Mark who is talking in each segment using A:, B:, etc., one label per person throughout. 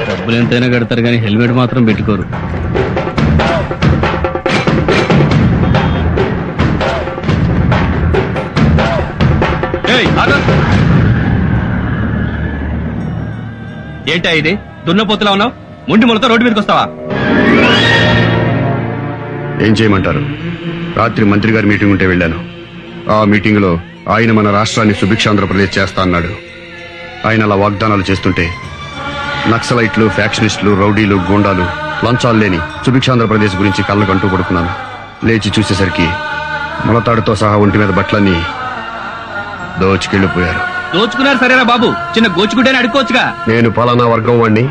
A: డబ్బులు ఎంతైనా కడతారు కానీ హెల్మెట్ మాత్రం పెట్టుకోరు. ఏంటా ఇది? దున్నపోతులా ఉన్నావు, ముండి మొలతో రోడ్డు మీదకి వస్తావా?
B: ఏం చేయమంటారు? రాత్రి మంత్రి గారి మీటింగ్ ఉంటే వెళ్ళాను. ఆ మీటింగ్ లో ఆయన మన రాష్ట్రాన్ని సుభిక్షాంధ్రప్రదేశ్ చేస్తా అన్నాడు. ఆయన అలా వాగ్దానాలు చేస్తుంటే నక్సలైట్లు, ఫ్యాక్షనిస్టులు, రౌడీలు, గూండాలు లంచాలు లేని సుభిక్షాంధ్రప్రదేశ్ గురించి కళ్ళకంటూ పడుకున్నాను. లేచి చూసేసరికి మొలతాడుతో సహా ఒంటి మీద బట్టలన్నీ దోచుకెళ్లిపోయారు.
A: దోచుకున్నారు సరేనా బాబు, చిన్న గోచుకుంటేనే అడుక్కోవచ్చుగా.
B: నేను పలానా వర్గం వాణ్ణి,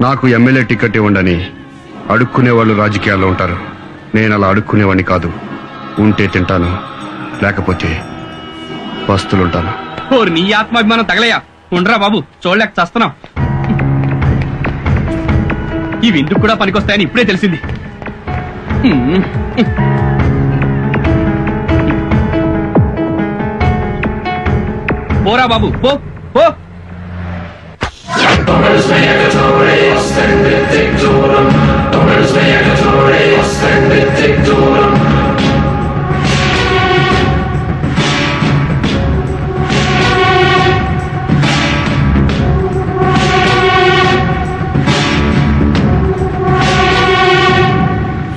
B: నాకు ఎమ్మెల్యే టికెట్ ఇవ్వండి అడుక్కునే వాళ్ళు రాజకీయాల్లో ఉంటారు. నేను అలా అడుక్కునేవాడిని కాదు. ఉంటే తింటాను, లేకపోతే పస్తులుంటాను.
A: నీ ఆత్మాభిమానం తగలయ్యా. ఉండరా బాబు, చూడలేక చస్తున్నాం. ఇవి ఇందుకు కూడా పనికొస్తాయని ఇప్పుడే తెలిసింది. పోరా బాబు, పో పో.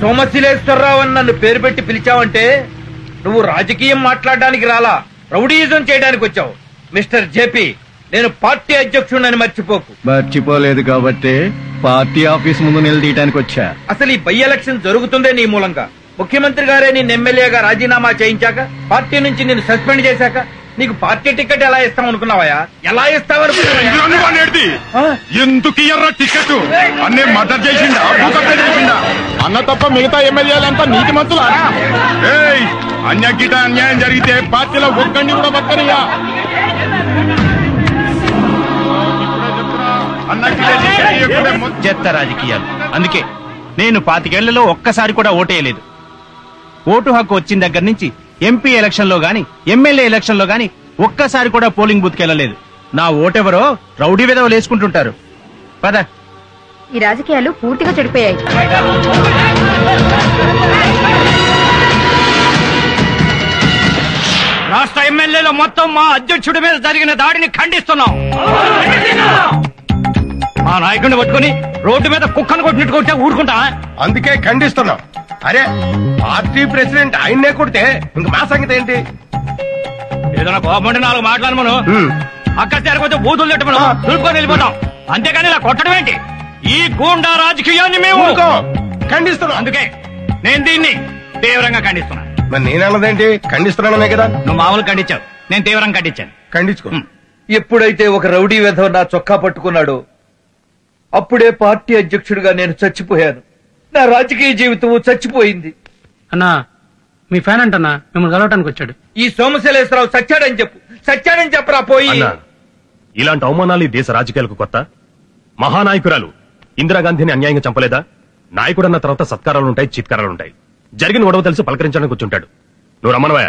C: సోమశిలేశ్వరరావు అని నన్ను పేరు పెట్టి పిలిచావంటే నువ్వు రాజకీయం మాట్లాడడానికి రాలా, రౌడీయిజం చేయడానికి వచ్చావు. మిస్టర్ జేపీ, నేను పార్టీ అధ్యక్షుడిని మర్చిపోకు.
D: మర్చిపోలేదు కాబట్టి పార్టీ ఆఫీస్ ముందు నిలదీయడానికి వచ్చా.
C: అసలు ఈ బై ఎలక్షన్ జరుగుతుందే నీ మూలంగా. ముఖ్యమంత్రి గారే నిన్ను ఎమ్మెల్యేగా రాజీనామా చేయించాక, పార్టీ నుంచి నిన్ను సస్పెండ్ చేశాక నీకు పార్టీ టికెట్ ఎలా ఇస్తాం అనుకున్నావా? ఎలా ఇస్తావనుకున్నావా?
E: ఎందుకు ఇయ్యర్రా టికెట్? అన్నే మద్దతు చేసిండా, చేసిండా అన్న తప్ప మిగతా ఎమ్మెల్యేలంతా నీతి మంతులా? అన్యాగిట అన్యాయం జరిగితే పార్టీలో ఒక్కడిని కూడా పక్కనియా.
F: చెత్త రాజకీయాలు. అందుకే నేను 25 ఏళ్లలో ఒక్కసారి కూడా ఓటేయలేదు. ఓటు హక్కు వచ్చిన దగ్గర నుంచి ఎంపీ ఎలక్షన్ లో గాని, ఎమ్మెల్యే ఎలక్షన్ లో గాని ఒక్కసారి కూడా పోలింగ్ బూత్ కెళ్ళలేదు. నా ఓటెవరో రౌడీ విధవలు వేసుకుంటుంటారు. పద.
G: ఈ రాజకీయాలు పూర్తిగా చెడిపోయాయి.
C: రాష్ట్ర ఎమ్మెల్యేలు మొత్తం మా అధ్యక్షుడి మీద జరిగిన దాడిని ఖండిస్తున్నాం. మా నాయకుడిని పట్టుకుని రోడ్డు మీద కుక్కను కొట్టినట్టు కొట్టే ఊరుకుంటా?
E: అందుకే ఖండిస్తున్నాం. అరే, పార్టీ ప్రెసిడెంట్ ఆయన్నే కొడితే ఇంక మా సంగతి ఏంటి?
C: ఏదైనా కోపంటే 4 మాట్లాడు మనం. అక్కడ చేరకపోతే బూతులు తిట్ట మనం దులుపుకొని వెళ్ళిపోతాం. అంతేగాని ఇలా కొట్టడం ఏంటి? ఈ గూండా రాజకీయాన్ని మేము
E: ఖండిస్తున్నాం.
C: అందుకే నేను దీన్ని తీవ్రంగా ఖండిస్తున్నాను.
E: మరి నేనన్నదేంటి? ఖండిస్తున్నాననే కదా.
C: నువ్వు మామూలు ఖండించావు, నేను తీవ్రంగా ఖండించాను.
E: ఖండించుకో.
C: ఎప్పుడైతే ఒక రౌడీ వెధవ నా చొక్కా పట్టుకున్నాడో అప్పుడే పార్టీ అధ్యక్షుడిగా నేను చచ్చిపోయాను. నా రాజకీయ జీవితం చచ్చిపోయింది.
H: అన్నా, మీ ఫ్యాన్ అంటన్నా మిమ్మల్ని కలవటానికి వచ్చాడు.
C: ఈ సోమశిలేశ్వరరావు సచ్చాడని చెప్పు. సచ్చాడని చెప్పరా పోయి.
I: ఇలాంటి అవమానాలు దేశ రాజకీయాలకు కొత్త? మహానాయకురాలు ఇందిరాగాంధీని అన్యాయంగా చంపలేదా? నాయకుడన్న తర్వాత సత్కారాలుంటాయి, చిత్కారాలుంటాయి. జరిగిన గొడవ తెలిసి పలకరించడానికి కూర్చుంటాడు. నువ్వు రమ్మనవా?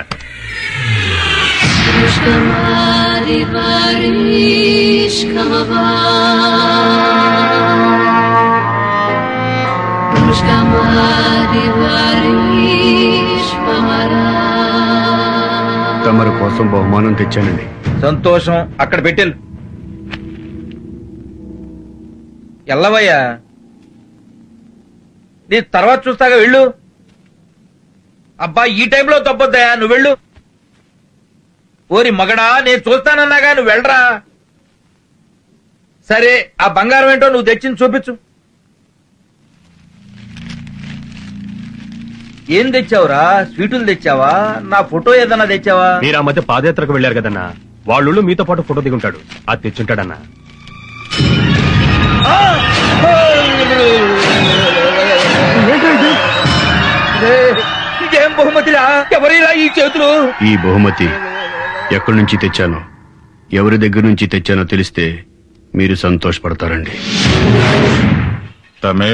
B: తమరి కోసం బహుమానం తెచ్చానండి.
C: సంతోషం. అక్కడ పెట్టెళ్ళు. ఎల్లవయ్యా, నీ తర్వాత చూస్తాగా, వెళ్ళు. అబ్బా, ఈ టైంలో తప్పొద్దయా, నువ్వు వెళ్ళు. ఓరి మగడా, నేను చూస్తానన్నాగా, నువ్వు వెళ్ళరా. సరే ఆ బంగారం ఏంటో నువ్వు తెచ్చింది చూపించు. ఏం తెచ్చావురా? స్వీటులు తెచ్చావా? నా ఫోటో ఏదన్నా తెచ్చావా?
I: మీరు ఆ మధ్య పాదయాత్రకు వెళ్ళారు కదన్నా, వాళ్ళు మీతో పాటు ఫోటో దిగుంటాడు, అది తెచ్చుంటాడన్నా.
C: ఇదేం బహుమతిరా? ఎవరిలా ఈ చేతులు?
B: ఈ బహుమతి ఎక్కడి నుంచి తెచ్చానో, ఎవరి దగ్గర నుంచి తెచ్చానో తెలిస్తే మీరు సంతోషపడతారండి.
E: తమ్మి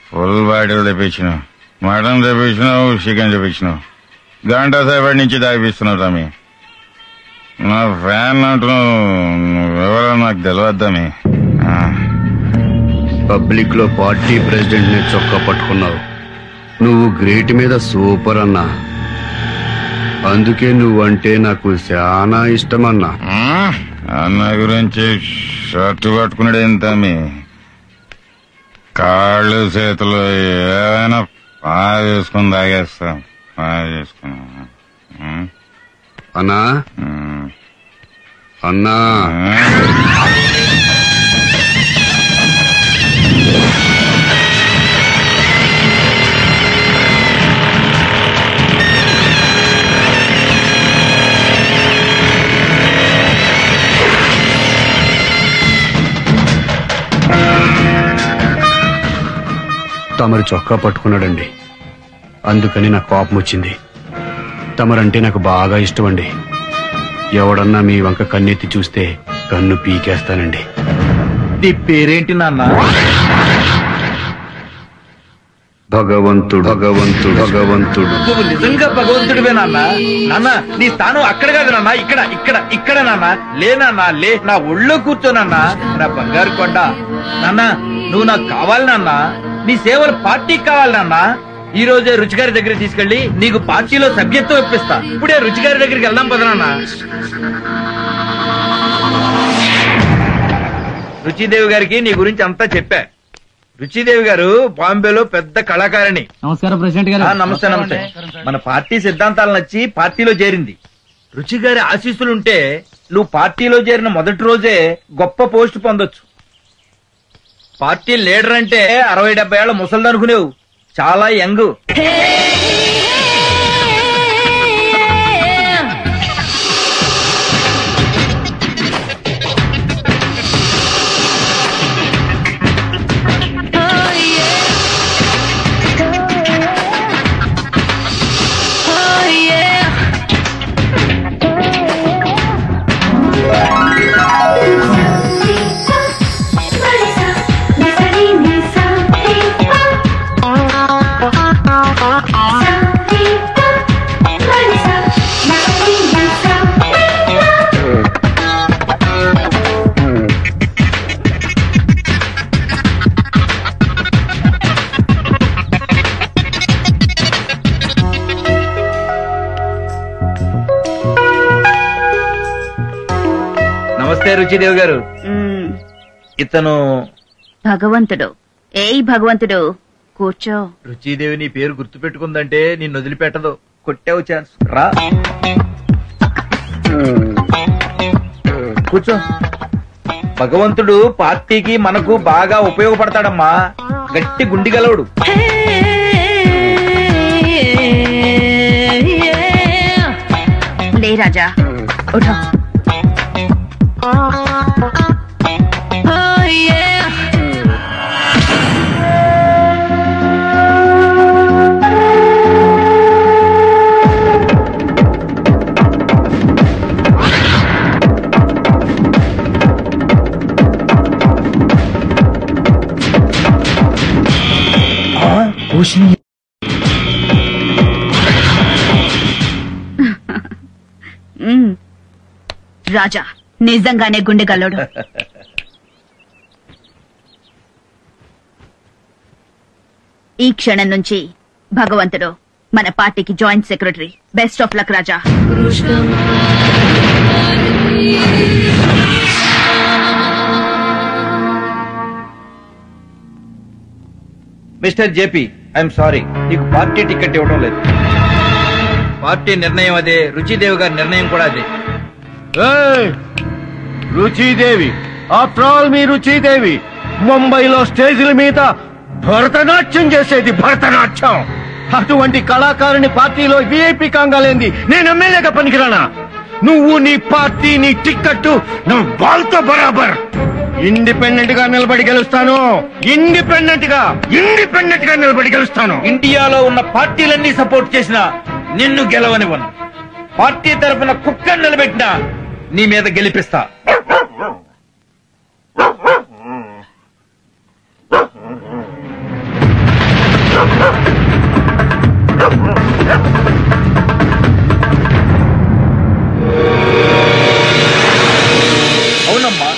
E: ఫుల్ బాటిల్ తెప్పించినావు, మటన్ తెప్పించినావు, చికెన్ తెప్పించినావు, గంట సేపటి నుంచి తాగిపిస్తున్నావు తమ్మి. నా ఫ్యాన్ అంటున్నావు, నువ్వెవరో నాకు తెలియదు తమ్మి.
B: పబ్లిక్ లో పార్టీ ప్రెసిడెంట్ ని చొక్కా పట్టుకున్నావు. నువ్వు గ్రేట్ మీద సూపర్ అన్నా, అందుకే నువ్వంటే నాకు చాలా ఇష్టమన్నా.
E: అన్న గురించి షర్టు పట్టుకున్నాడు ఏం తమ్మి? కాళ్ళు చేతులు ఏమైనా బాగా చేసుకుని తాగేస్తాం, బాగా చేసుకున్నా.
B: అన్నా అన్నా తమరు చొక్కా పట్టుకున్నాడండి, అందుకని నాకు కోపం వచ్చింది. తమరంటే నాకు బాగా ఇష్టం అండి. ఎవడన్నా మీ వంక కన్నెత్తి చూస్తే కన్ను పీకేస్తానండి.
C: నీ పేరేంటి నాన్న?
B: భగవంతుడు భగవంతుడు భగవంతుడు.
C: నువ్వు నిజంగా భగవంతుడివే నాన్న. నాన్న నీ స్థానం అక్కడ కాదు నాన్న, ఇక్కడ ఇక్కడ ఇక్కడ నాన్న. లే నాన్న లే, నా ఒళ్ళో కూర్చోనన్నా, నా బంగారు కొండ. నాన్న నువ్వు నాకు కావాలి నాన్న, నీ సేవలు పార్టీకి కావాలి నాన్న. ఈ రోజే రుచిగారి దగ్గరికి తీసుకెళ్లి నీకు పార్టీలో సభ్యత్వం ఇప్పిస్తా. ఇప్పుడే రుచిగారి దగ్గరికి వెళ్దాం పద నాన్న. రుచిదేవి గారికి నీ గురించి అంతా చెప్పా. రుచిదేవి గారు బాంబేలో పెద్ద కళాకారిణి.
H: నమస్కారం ప్రెసిడెంట్ గారు.
C: నమస్తే నమస్తే. మన పార్టీ సిద్ధాంతాలు నచ్చి పార్టీలో చేరింది. రుచి గారి ఆశీస్సులుంటే నువ్వు పార్టీలో చేరిన మొదటి రోజే గొప్ప పోస్ట్ పొందొచ్చు. పార్టీ లీడర్ అంటే 60-70 ఏళ్ల ముసలిది అనుకునేవు, చాలా యంగ్. నమస్తే రుచిదేవి గారు. ఇతను
G: భగవంతుడు. ఏయ్ భగవంతుడు, కూర్చో.
C: రుచిదేవి నీ పేరు గుర్తు పెట్టుకుందంటే నిన్ను వదిలిపెట్టదు. కొట్టావు ఛాన్స్. రా కూర్చో. భగవంతుడు పార్టీకి మనకు బాగా ఉపయోగపడతాడమ్మా. గట్టి గుండి గలవుడు.
G: లే రాజా, ఉఠో. రాజా నిజంగానే గుండెగల్లోడు. ఈ క్షణం నుంచి భగవంతుడు మన పార్టీకి joint secretary. Best of luck Raja.
C: Mister JP, I'm sorry, నీకు పార్టీ టికెట్ ఇవ్వడం లేదు. పార్టీ నిర్ణయం అదే, రుచిదేవి గారి నిర్ణయం కూడా అదే.
D: రుచిదేవి ఆఫ్టర్ ఆల్ మీరు రుచిదేవి ముంబైలో స్టేజీల మీద భరతనాట్యం చేసేది భరతనాట్యం. అటువంటి కళాకారుని పార్టీలో విఐపి కాంగాలేంది నేను ఎమ్మెల్యేగా పనికిరానా? నువ్వు నీ పార్టీ నీ టిక్కెట్టు నువ్వు వాళ్ళతో బరాబర్. ఇండిపెండెంట్ గా నిలబడి గెలుస్తాను. ఇండిపెండెంట్ గా నిలబడి గెలుస్తాను.
C: ఇండియాలో ఉన్న పార్టీలన్నీ సపోర్ట్ చేసినా నిన్ను గెలవనివ్వను. పార్టీ తరఫున కుక్కను నిలబెట్టినా నీ మీద గెలిపిస్తా. అవునమ్మా,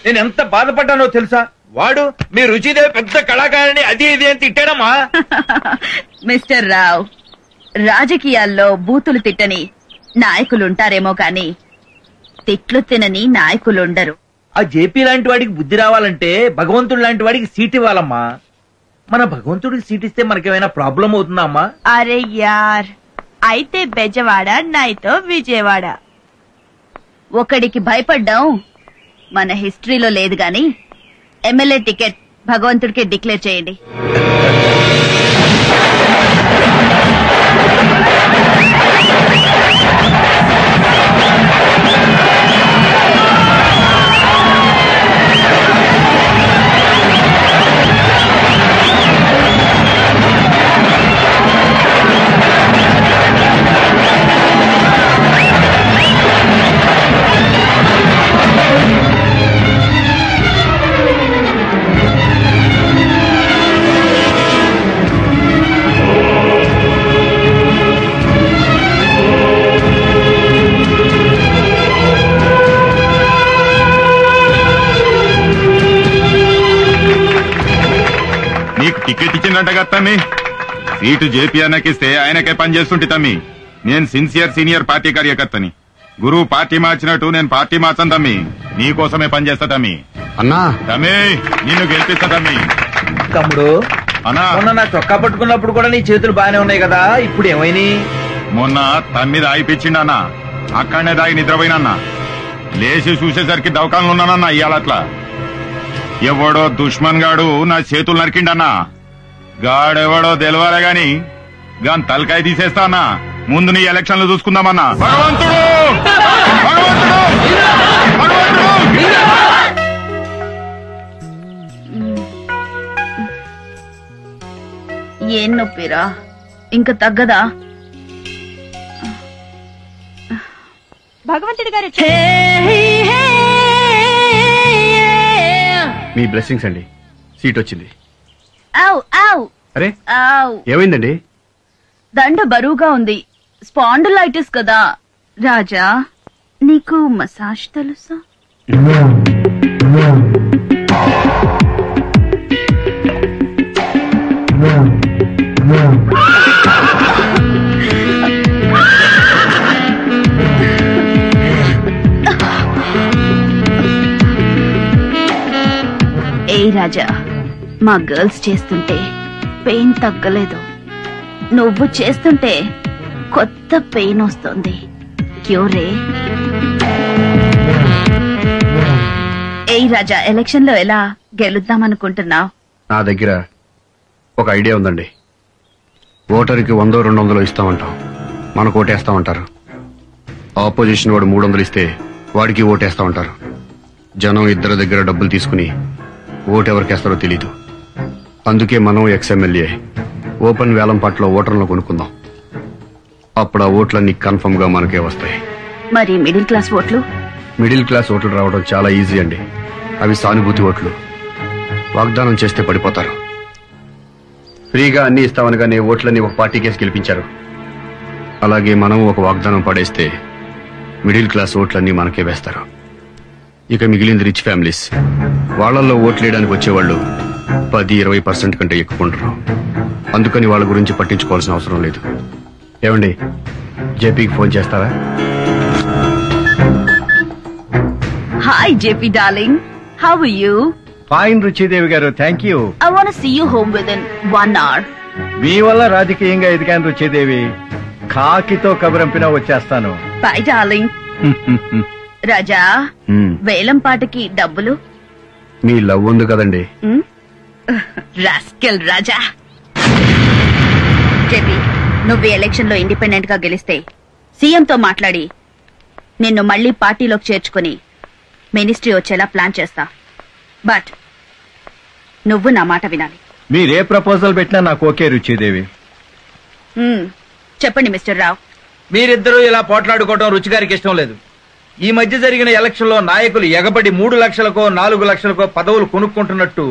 C: నేను ఎంత బాధపడ్డానో తెలుసా? వాడు మీ రుచిదేవి పెద్ద కళాకారిణి అది ఇది అని తిట్టాడమ్మా.
G: మిస్టర్ రావ్, రాజకీయాల్లో బూతులు తిట్టని నాయకులుంటారేమో కాని తిట్లు తినని నాయకులుండరు.
C: ఆ జేపీ లాంటి వాడికి బుద్ధి రావాలంటే భగవంతుడు లాంటి వాడికి సీట్ ఇవ్వాలమ్మా. మన భగవంతుడికి సీట్ ఇస్తే మనకేమైనా ప్రాబ్లం అవుతుందా అమ్మా?
J: అరే యార్, అయితే బెజవాడ నైతో విజయవాడ.
G: ఒకడికి భయపడ్డాం మన హిస్టరీలో లేదు గాని ఎమ్మెల్యే టికెట్ భగవంతుడికి డిక్లేర్ చేయండి.
E: టికెట్ ఇచ్చిందంటగా తమ్మి. సీటు జేపీ అన్నకిస్తే ఆయనకే పని చేస్తుంటే తమ్మి. నేను సిన్సియర్ సీనియర్ పార్టీ కార్యకర్తని. గురువు పార్టీ మార్చినట్టు నేను పార్టీ మార్చను తమ్మి. నీకోసమే పని చేస్తా తమ్మి.
B: అన్నా
E: తమ్మి, నిన్ను గెలిపిస్తా తమ్మి.
C: తమ్ముడు,
E: అన్నా
C: మొన్న నా చొక్కా పట్టుకున్నప్పుడు కూడా నీ చేతులు బానే ఉన్నాయి కదా, ఇప్పుడు ఏమైనా?
E: మొన్న తమ్మిది ఆగిపించిండన్నా. అక్కడనే దాగి నిద్రపోయినన్నా. లేచి చూసేసరికి దవకాలను ఉన్నానన్నా. ఇయ్యాలట్లా ఎవడో దుష్మన్ గాడు నా చేతులు నరికిండన్నా. గాడెవడో తెలవాలే గాని గాని తలకాయ తీసేస్తా అన్నా. ముందు నీ ఎలక్షన్లు చూసుకుందామన్నా. భగవంతుడు భగవంతుడు భగవంతుడు.
G: ఏం నొప్పిరా, ఇంకా తగ్గదా?
J: భగవంతుడి గారు
B: మీ బ్లెస్సింగ్స్ అండి. సీట్ వచ్చింది.
G: ఆవ్ ఆవ్
B: అరే
G: ఆవ్.
B: ఏమైందండి?
G: దండ బరువుగా ఉంది. స్పాండిలైటిస్ కదా. రాజా, నీకు మసాజ్ తెలుసా? ఏ రాజా, మా గర్ల్స్ చేస్తుంటే పెయిన్ తగ్గలేదు. నువ్వు చేస్తుంటే కొత్త పెయిన్ వస్తుంది. క్యూరే. ఏ రాజా, ఎలక్షన్ లో ఎలా గెలుద్దామనుకుంటున్నావు?
B: నా దగ్గర ఒక ఐడియా ఉందండి. ఓటర్కి 100-200 ఇస్తామంటాం. మనకు ఓటేస్తామంటారు. ఆపోజిషన్ వాడు 300 ఇస్తే వాడికి ఓటేస్తామంటారు. జనం ఇద్దరి దగ్గర డబ్బులు తీసుకుని ఓటెవరికేస్తారో తెలీదు. అందుకే మనం ఎక్స్ఎమ్మెల్యే ఓపెన్ వేలం పాటలో ఓటర్లను కొనుక్కుందాం. అప్పుడు ఆ ఓట్లన్నీ కన్ఫర్మ్ గా మనకే వస్తాయి.
G: మరి మిడిల్ క్లాస్ ఓట్లు?
B: మిడిల్ క్లాస్ ఓట్లు రావడం చాలా ఈజీ అండి. అవి సానుభూతి ఓట్లు. వాగ్దానం చేస్తే పడిపోతారు. ఫ్రీగా అన్ని ఇస్తామనగానే ఓట్లన్నీ ఒక పార్టీకేసి గెలిపించారు. అలాగే మనం ఒక వాగ్దానం పడేస్తే మిడిల్ క్లాస్ ఓట్లన్నీ మనకే వేస్తారు. ఇక మిగిలింది రిచ్ ఫ్యామిలీస్. వాళ్లలో ఓట్లేయడానికి వచ్చేవాళ్ళు 10-20% కంటే ఎక్కువ ఉండరు. అందుకని వాళ్ళ గురించి పట్టించుకోవాల్సిన అవసరం లేదు. ఏమండి, జేపీకి ఫోన్ చేస్తారా?
G: Hi JP darling, how are you?
D: Fine Ruchidevi గారు, thank you.
G: I want see you home within 1 hour.
D: మీ వల్ల రాజకీయంగా ఎదిగాను రుచిదేవి. కాకితో కబురంపినా వచ్చేస్తాను.
G: By darling. రాజా వేలం పాటకి డబ్బులు
B: మీ లవ్ ఉంది కదండి.
G: రాస్కెల్ రాజా. జేపీ, నువ్వు ఎలక్షన్ లో ఇండిపెండెంట్ గా గెలిస్తే సీఎంతో మాట్లాడి నిన్ను మళ్లీ పార్టీలోకి చేర్చుకుని మినిస్ట్రీ వచ్చేలా ప్లాన్ చేస్తా. బట్ నువ్వు నా మాట వినాలి.
D: మీరే ప్రపోజల్ పెట్టినా నాకు ఓకే రుచిదేవి.
G: చెప్పండి మిస్టర్ రావు.
C: మీరిద్దరూ ఇలా పోట్లాడుకోవడం రుచిగారికి ఇష్టం లేదు. ఈ మధ్య జరిగిన ఎలక్షన్ లో నాయకులు ఎగబడి 3 లక్షలకో 4 లక్షలకో పదవులు కొనుక్కుంటున్నట్టు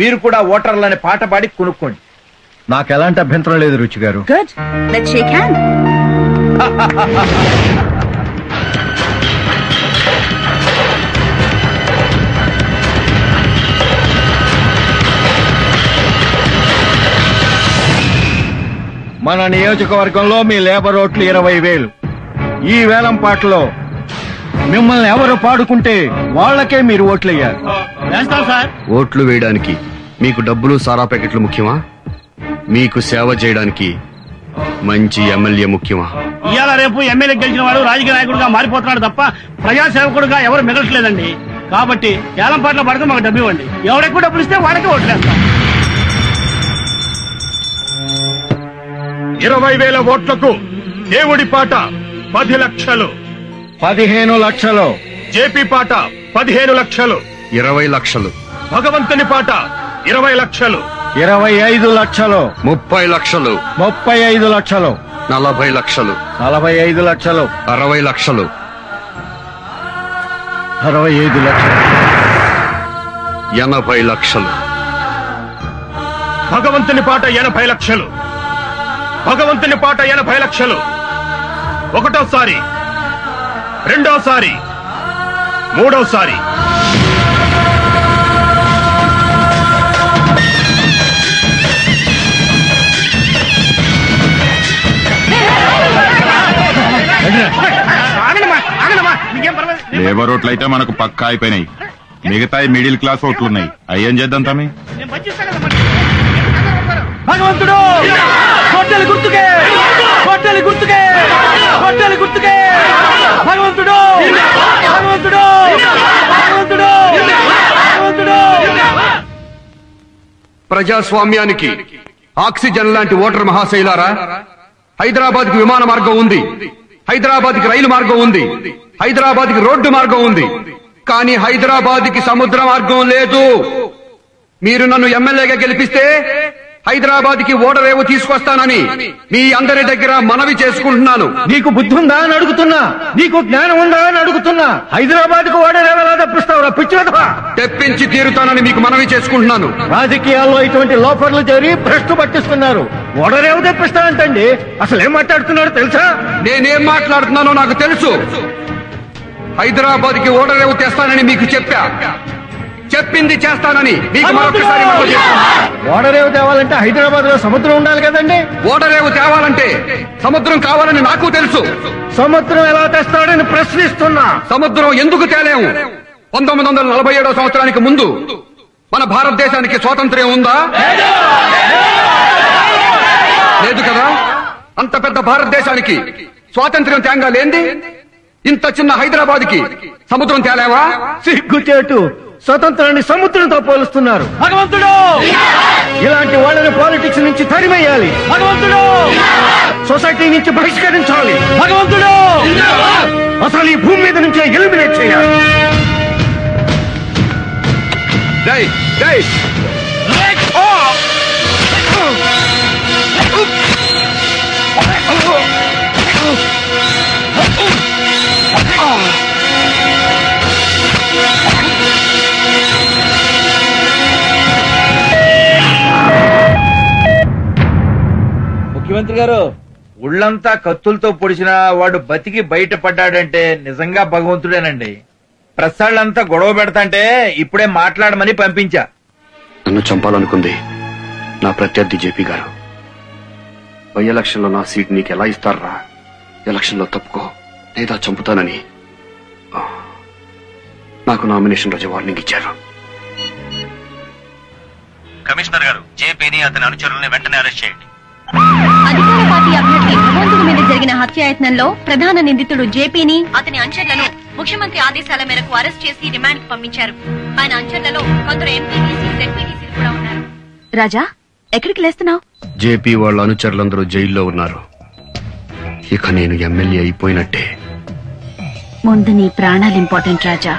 C: మీరు కూడా ఓటర్లని పాట పాడి కొనుక్కోండి.
D: నాకు ఎలాంటి అభ్యంతరం లేదు రుచి గారు.
G: Good, let's shake hand.
D: మన నియోజకవర్గంలో మీ లేబర్ ఓట్లు 20,000. ఈ వేలం పాటలో మిమ్మల్ని ఎవరు పాడుకుంటే వాళ్ళకే మీరు ఓట్లయ్యారు.
B: ఓట్లు వేయడానికి మీకు డబ్బులు సారా ప్యాకెట్లు ముఖ్యమా? మీకు సేవ చేయడానికి మంచి ఎమ్మెల్యే ముఖ్యమా?
H: ఇవాళ రేపు ఎమ్మెల్యే గెలిచిన వాడు రాజకీయ నాయకుడిగా మారిపోతున్నాడు తప్ప ప్రజాసేవకుడుగా ఎవరు మిగలట్లేదండి. కాబట్టి ఏలం పాటలో పడితే మాకు డబ్బు ఇవ్వండి. ఎవరెక్కువ డబ్బులు ఇస్తే వాడికే ఓట్లేస్తాం.
I: 20,000 ఓట్లకు దేవుడి పాట 10 లక్షలు.
D: 15 లక్షలు.
I: జేపీ పాట 15 లక్షలు.
B: 20 లక్షలు.
I: భగవంతుని పాట 20 లక్షలు.
D: 25 లక్షలు.
B: 30 లక్షలు.
D: 35 లక్షలు.
B: 40 లక్షలు.
D: 45 లక్షలు.
B: 60 లక్షలు.
D: 65 లక్షలు.
B: 80 లక్షలు.
I: భగవంతుని పాట 80 లక్షలు. భగవంతుని పాట 80 లక్షలు. ఒకటోసారి, రెండోసారి, మూడోసారి.
E: లేబర్ ఓట్లు అయితే మనకు పక్కా అయిపోయినాయి. మిగతా మిడిల్ క్లాస్ ఓట్లున్నాయి. అయ్యేం చేద్దాం తమ్మి?
H: భగవంతుడు కొట్టెలు గుర్తుకే, కొట్టెలు గుర్తుకే, కొట్టెలు గుర్తుకే. భగవంతుడు, భగవంతుడు, భగవంతుడు, భగవంతుడు.
B: ప్రజాస్వామ్యానికి ఆక్సిజన్ లాంటి ఓటర్ మహాశైలారా, హైదరాబాద్ కి విమాన మార్గం ఉంది, హైదరాబాద్ కి రైలు మార్గం ఉంది, హైదరాబాద్ కి రోడ్డు మార్గం ఉంది. కానీ హైదరాబాద్ కి సముద్ర మార్గం లేదు. మీరు నన్ను ఎమ్మెల్యేగా గెలిపిస్తే హైదరాబాద్ కి ఓడరేవు తీసుకొస్తానని మీ అందరి దగ్గర మనవి చేసుకుంటున్నాను.
D: నీకు బుద్ధి ఉందా అని అడుగుతున్నా, నీకు జ్ఞానం ఉందా అని అడుగుతున్నా. హైదరాబాద్ కు ఓడరేవు ఎలా తప్పిస్తావురా పిచ్చివా?
B: తెప్పించి తీరుతానని మీకు మనవి చేసుకుంటున్నాను.
D: రాజకీయాల్లో ఇటువంటి లోపర్లు చేరి భ్రష్టు పట్టిస్తున్నారు. ఓడరేవు తెప్పిస్తానంటండి. అసలు ఏం మాట్లాడుతున్నారో తెలుసా?
B: నేనేం మాట్లాడుతున్నానో నాకు తెలుసు. హైదరాబాద్ కి ఓడరేవు తెస్తానని మీకు చెప్పా. చెప్పింది చేస్తానని మీకు మరొకసారి మనవి చేస్తున్నాను.
D: ఓడరేవు తేవాలంటే హైదరాబాద్ లో సముద్రం ఉండాలి కదండి.
B: ఓడరేవు తేవాలంటే సముద్రం కావాలని నాకు తెలుసు.
D: సముద్రం ఎలా తెస్తాడని ప్రశ్నిస్తున్నా.
B: సముద్రం ఎందుకు తేలేము? 1947 సంవత్సరానికి ముందు మన భారతదేశానికి స్వాతంత్ర్యం ఉందా? లేదు కదా. అంత పెద్ద భారతదేశానికి స్వాతంత్ర్యం తేంగా లేంది ఇంత చిన్న హైదరాబాద్ కి సముద్రం తేలేవా?
D: సిగ్గుచేటు, స్వతంత్రాన్ని సముద్రంతో పోలుస్తున్నారు.
H: భగవంతుడు,
D: ఇలాంటి వాళ్ళని పాలిటిక్స్ నుంచి తరిమేయాలి.
H: భగవంతుడు,
D: సొసైటీ నుంచి బహిష్కరించాలి.
H: భగవంతుడు,
D: అసలు ఈ భూమి మీద నుంచే ఎలిమినేట్ చేయాలి.
B: జై జై
C: ముఖ్యమంత్రి గారు, ఉళ్ళంతా కత్తులతో పొడిచినా వాడు బతికి బయటపడ్డాడంటే నిజంగా భగవంతుడేనండి. ప్రసాళ్ళంతా గొడవ పెడతాంటే ఇప్పుడే మాట్లాడమని పంపించా.
B: నన్ను చంపాలనుకుంది నా ప్రత్యర్థి జేపీ గారు. బై ఎలక్షన్ లో నా సీట్ నీకు ఎలా ఇస్తారా? ఎలక్షన్ లో తప్పుకో లేదా చంపుతానని నాకు నామినేషన్ రోజు వార్నింగ్ ఇచ్చారు.
K: కమిషనర్ గారు, జేపీని అతని అనుచరుల్ని వెంటనే అరెస్ట్ చేయండి.
G: అధికార పార్టీ అభ్యర్థి
K: భగవంతుడి మీద జరిగిన హత్యాయత్నంలో ప్రధాన నిందితుడు జేపీని అతని అనుచరులను ముఖ్యమంత్రి ఆదేశాల మేరకు అరెస్ట్ చేసి రిమాండ్ కు పంపించారు. ఆయన అనుచరులలో కొందరు ఎంపీటీసీ జెడ్పీటీసీలు కూడా ఉన్నారు.
G: రాజా, ఎక్కడికి లేస్తున్నావు?
B: జేపీ వాళ్ళ అనుచరులందరూ జైల్లో ఉన్నారు. ఇక నేను ఎమ్మెల్యే అయిపోయినట్టే.
G: ముందు నీ ప్రాణాలు ఇంపార్టెంట్ రాజా.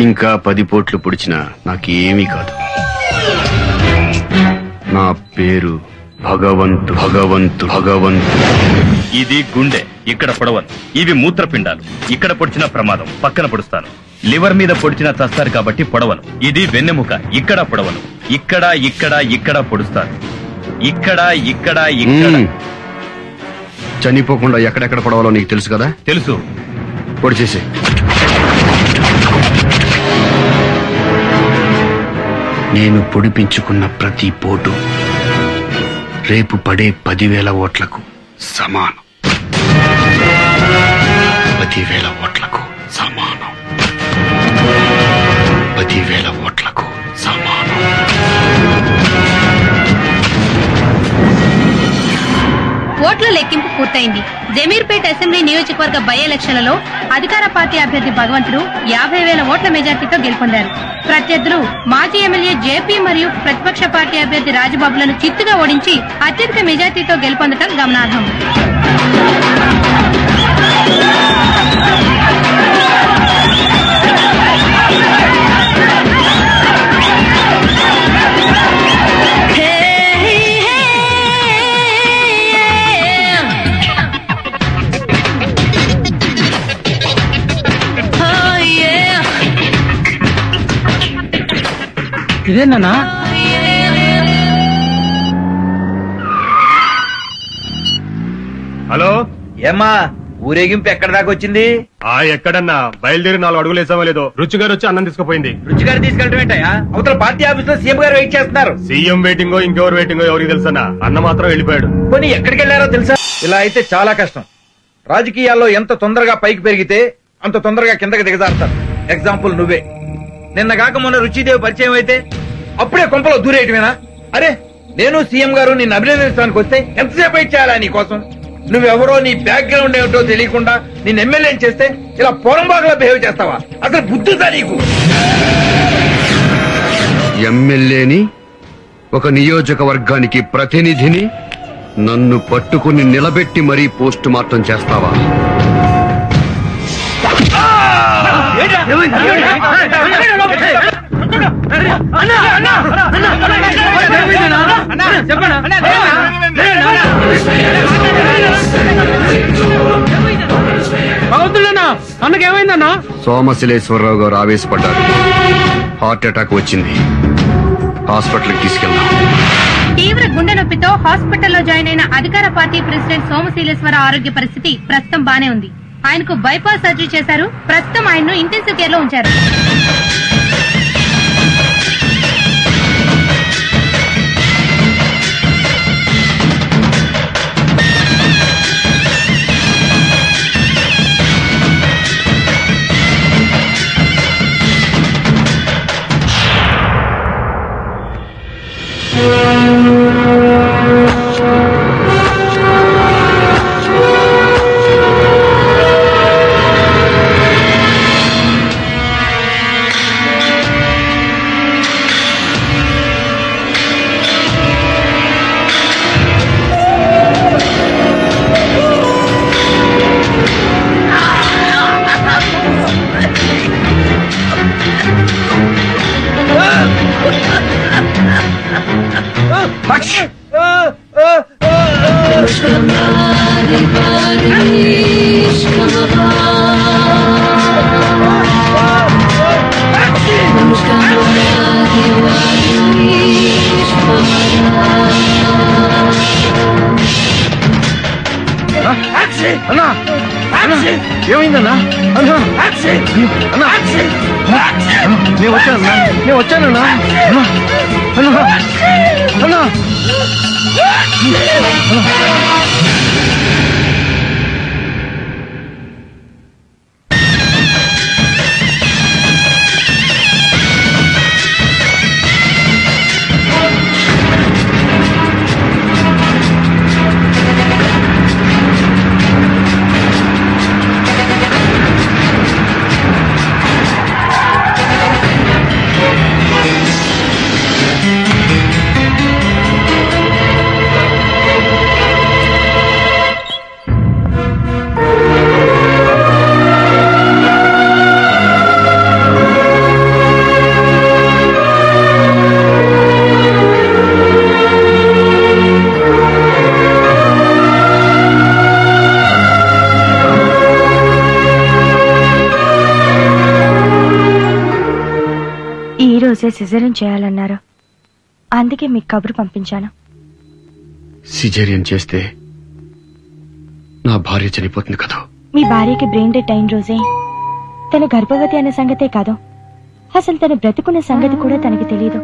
B: ఇంకా 10 పోట్లు పొడిచినా నాకేమీ కాదు. నా పేరు భగవంతు భగవంతు భగవంతు.
L: ఇది గుండె, ఇక్కడ పొడవను. ఇవి మూత్రపిండాలు, ఇక్కడ పొడిచిన ప్రమాదం, పక్కన పొడుస్తాను. లివర్ మీద పొడిచిన చస్తారు కాబట్టి పొడవను. ఇది వెన్నెముక, ఇక్కడ పొడవను. ఇక్కడ ఇక్కడ ఇక్కడ పొడుస్తాను. ఇక్కడ ఇక్కడ ఇక్కడ.
B: చనిపోకుండా ఎక్కడెక్కడ పొడవాలో నీకు తెలుసు కదా?
L: తెలుసు.
B: పొడిచేసి. నేను పొడిపించుకున్న ప్రతి పోటు రేపు పడే 10,000 ఓట్లకు సమానం. 10,000 ఓట్లకు సమానం. 10,000 ఓట్లకు సమానం.
K: ఓట్ల లెక్కింపు పూర్తయింది. జమీర్పేట అసెంబ్లీ నియోజకవర్గ బై ఎలక్షన్లలో అధికార పార్టీ అభ్యర్థి భగవంతుడు 50,000 ఓట్ల మెజార్టీతో గెలుపొందారు. ప్రత్యర్థులు మాజీ ఎమ్మెల్యే జేపీ మరియు ప్రతిపక్ష పార్టీ అభ్యర్థి రాజబాబులను చిత్తుగా ఓడించి అత్యధిక మెజార్టీతో గెలుపొందడం గమనార్హం.
H: ఇదేనా?
I: హలో,
C: ఏమ్మా ఊరేగింపు ఎక్కడ దాకా వచ్చింది?
I: ఎక్కడన్నా బయలుదేరి 4 అడుగులు వేసామో లేదో రుచిగారు వచ్చి అన్నం తీసుకుపోయింది.
C: రుచిగారు తీసుకెళ్ళటం ఏంటయ్యా? అవతల పార్టీ ఆఫీస్ లో సీఎం గారు వెయిట్ చేస్తున్నారు.
I: సీఎం వెయిటింగో ఇంకెవరు వెయిటింగో ఎవరికి తెలుసన్నా? అన్న మాత్రం వెళ్ళిపోయాడు.
C: పోనీ ఎక్కడికి వెళ్ళారో తెలుసా? ఇలా అయితే చాలా కష్టం. రాజకీయాల్లో ఎంత తొందరగా పైకి పెరిగితే అంత తొందరగా కిందకి దిగజారుతారు. ఎగ్జాంపుల్ నువ్వే. నిన్న కాక మొన్న రుచిదేవి పరిచయం అయితే అప్పుడే కొంపలో దూరేయటమేనా? అరే, నేను సీఎం గారు నిన్ను అభినందించడానికి వస్తే ఎంతసేపు వెయిట్ చేయాలా నీ కోసం? నువ్వెవరో, నీ బ్యాక్గ్రౌండ్ ఏమిటో తెలియకుండా నిన్ను ఎమ్మెల్యే చేస్తే ఇలా పొరంబాగులా బిహేవ్ చేస్తావా? అసలు బుద్ధిదా నీకు?
B: ఎమ్మెల్యేని, ఒక నియోజకవర్గానికి ప్రతినిధిని నన్ను పట్టుకుని నిలబెట్టి మరీ పోస్ట్ మార్టం చేస్తావా?
H: అన్నకేమైందన్నా?
B: సోమశిలేశ్వరరావు గారు ఆవేశపడ్డారు. హార్ట్ అటాక్ వచ్చింది. హాస్పిటల్కి తీసుకెళ్దాం.
K: తీవ్ర గుండె నొప్పితో హాస్పిటల్లో జాయిన్ అయిన అధికార పార్టీ ప్రెసిడెంట్ సోమశీలేశ్వర ఆరోగ్య పరిస్థితి ప్రస్తుతం బానే ఉంది. ఆయనకు బైపాస్ సర్జరీ చేశారు. ప్రస్తుతం ఆయన్ను ఇంటెన్సివ్ కేర్ లో ఉంచారు.
D: ఏమైందన్నా? అన్నా నేను వచ్చానన్నా. అన్నా
M: రోజే సిజేరియన్ చేయాలన్నారు. అందుకే మీకు కబురు పంపించాను.
B: సిజేరియన్ చేస్తే నా భార్య చనిపోతుంది కదా.
M: మీ భార్యకి బ్రెయిన్ డెడ్ అయిన రోజే తను గర్భవతి అనే సంగతే కాదు, అసలు తను బ్రతుకున్న సంగతి కూడా తనకి తెలియదు.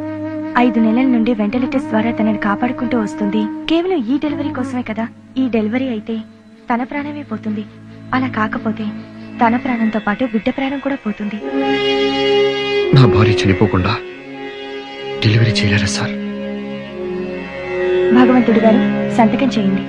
M: 5 నెలల నుండి వెంటిలేటర్స్ ద్వారా తనని కాపాడుకుంటూ వస్తుంది. కేవలం ఈ డెలివరీ కోసమే కదా. ఈ డెలివరీ అయితే తన ప్రాణమే పోతుంది. అలా కాకపోతే తన ప్రాణంతో పాటు బిడ్డ ప్రాణం కూడా పోతుంది.
B: నా భార్య చనిపోకుండా డెలివరీ చేయలేరా సార్?
M: భగవంతుడు గారు సంతకం చేయండి.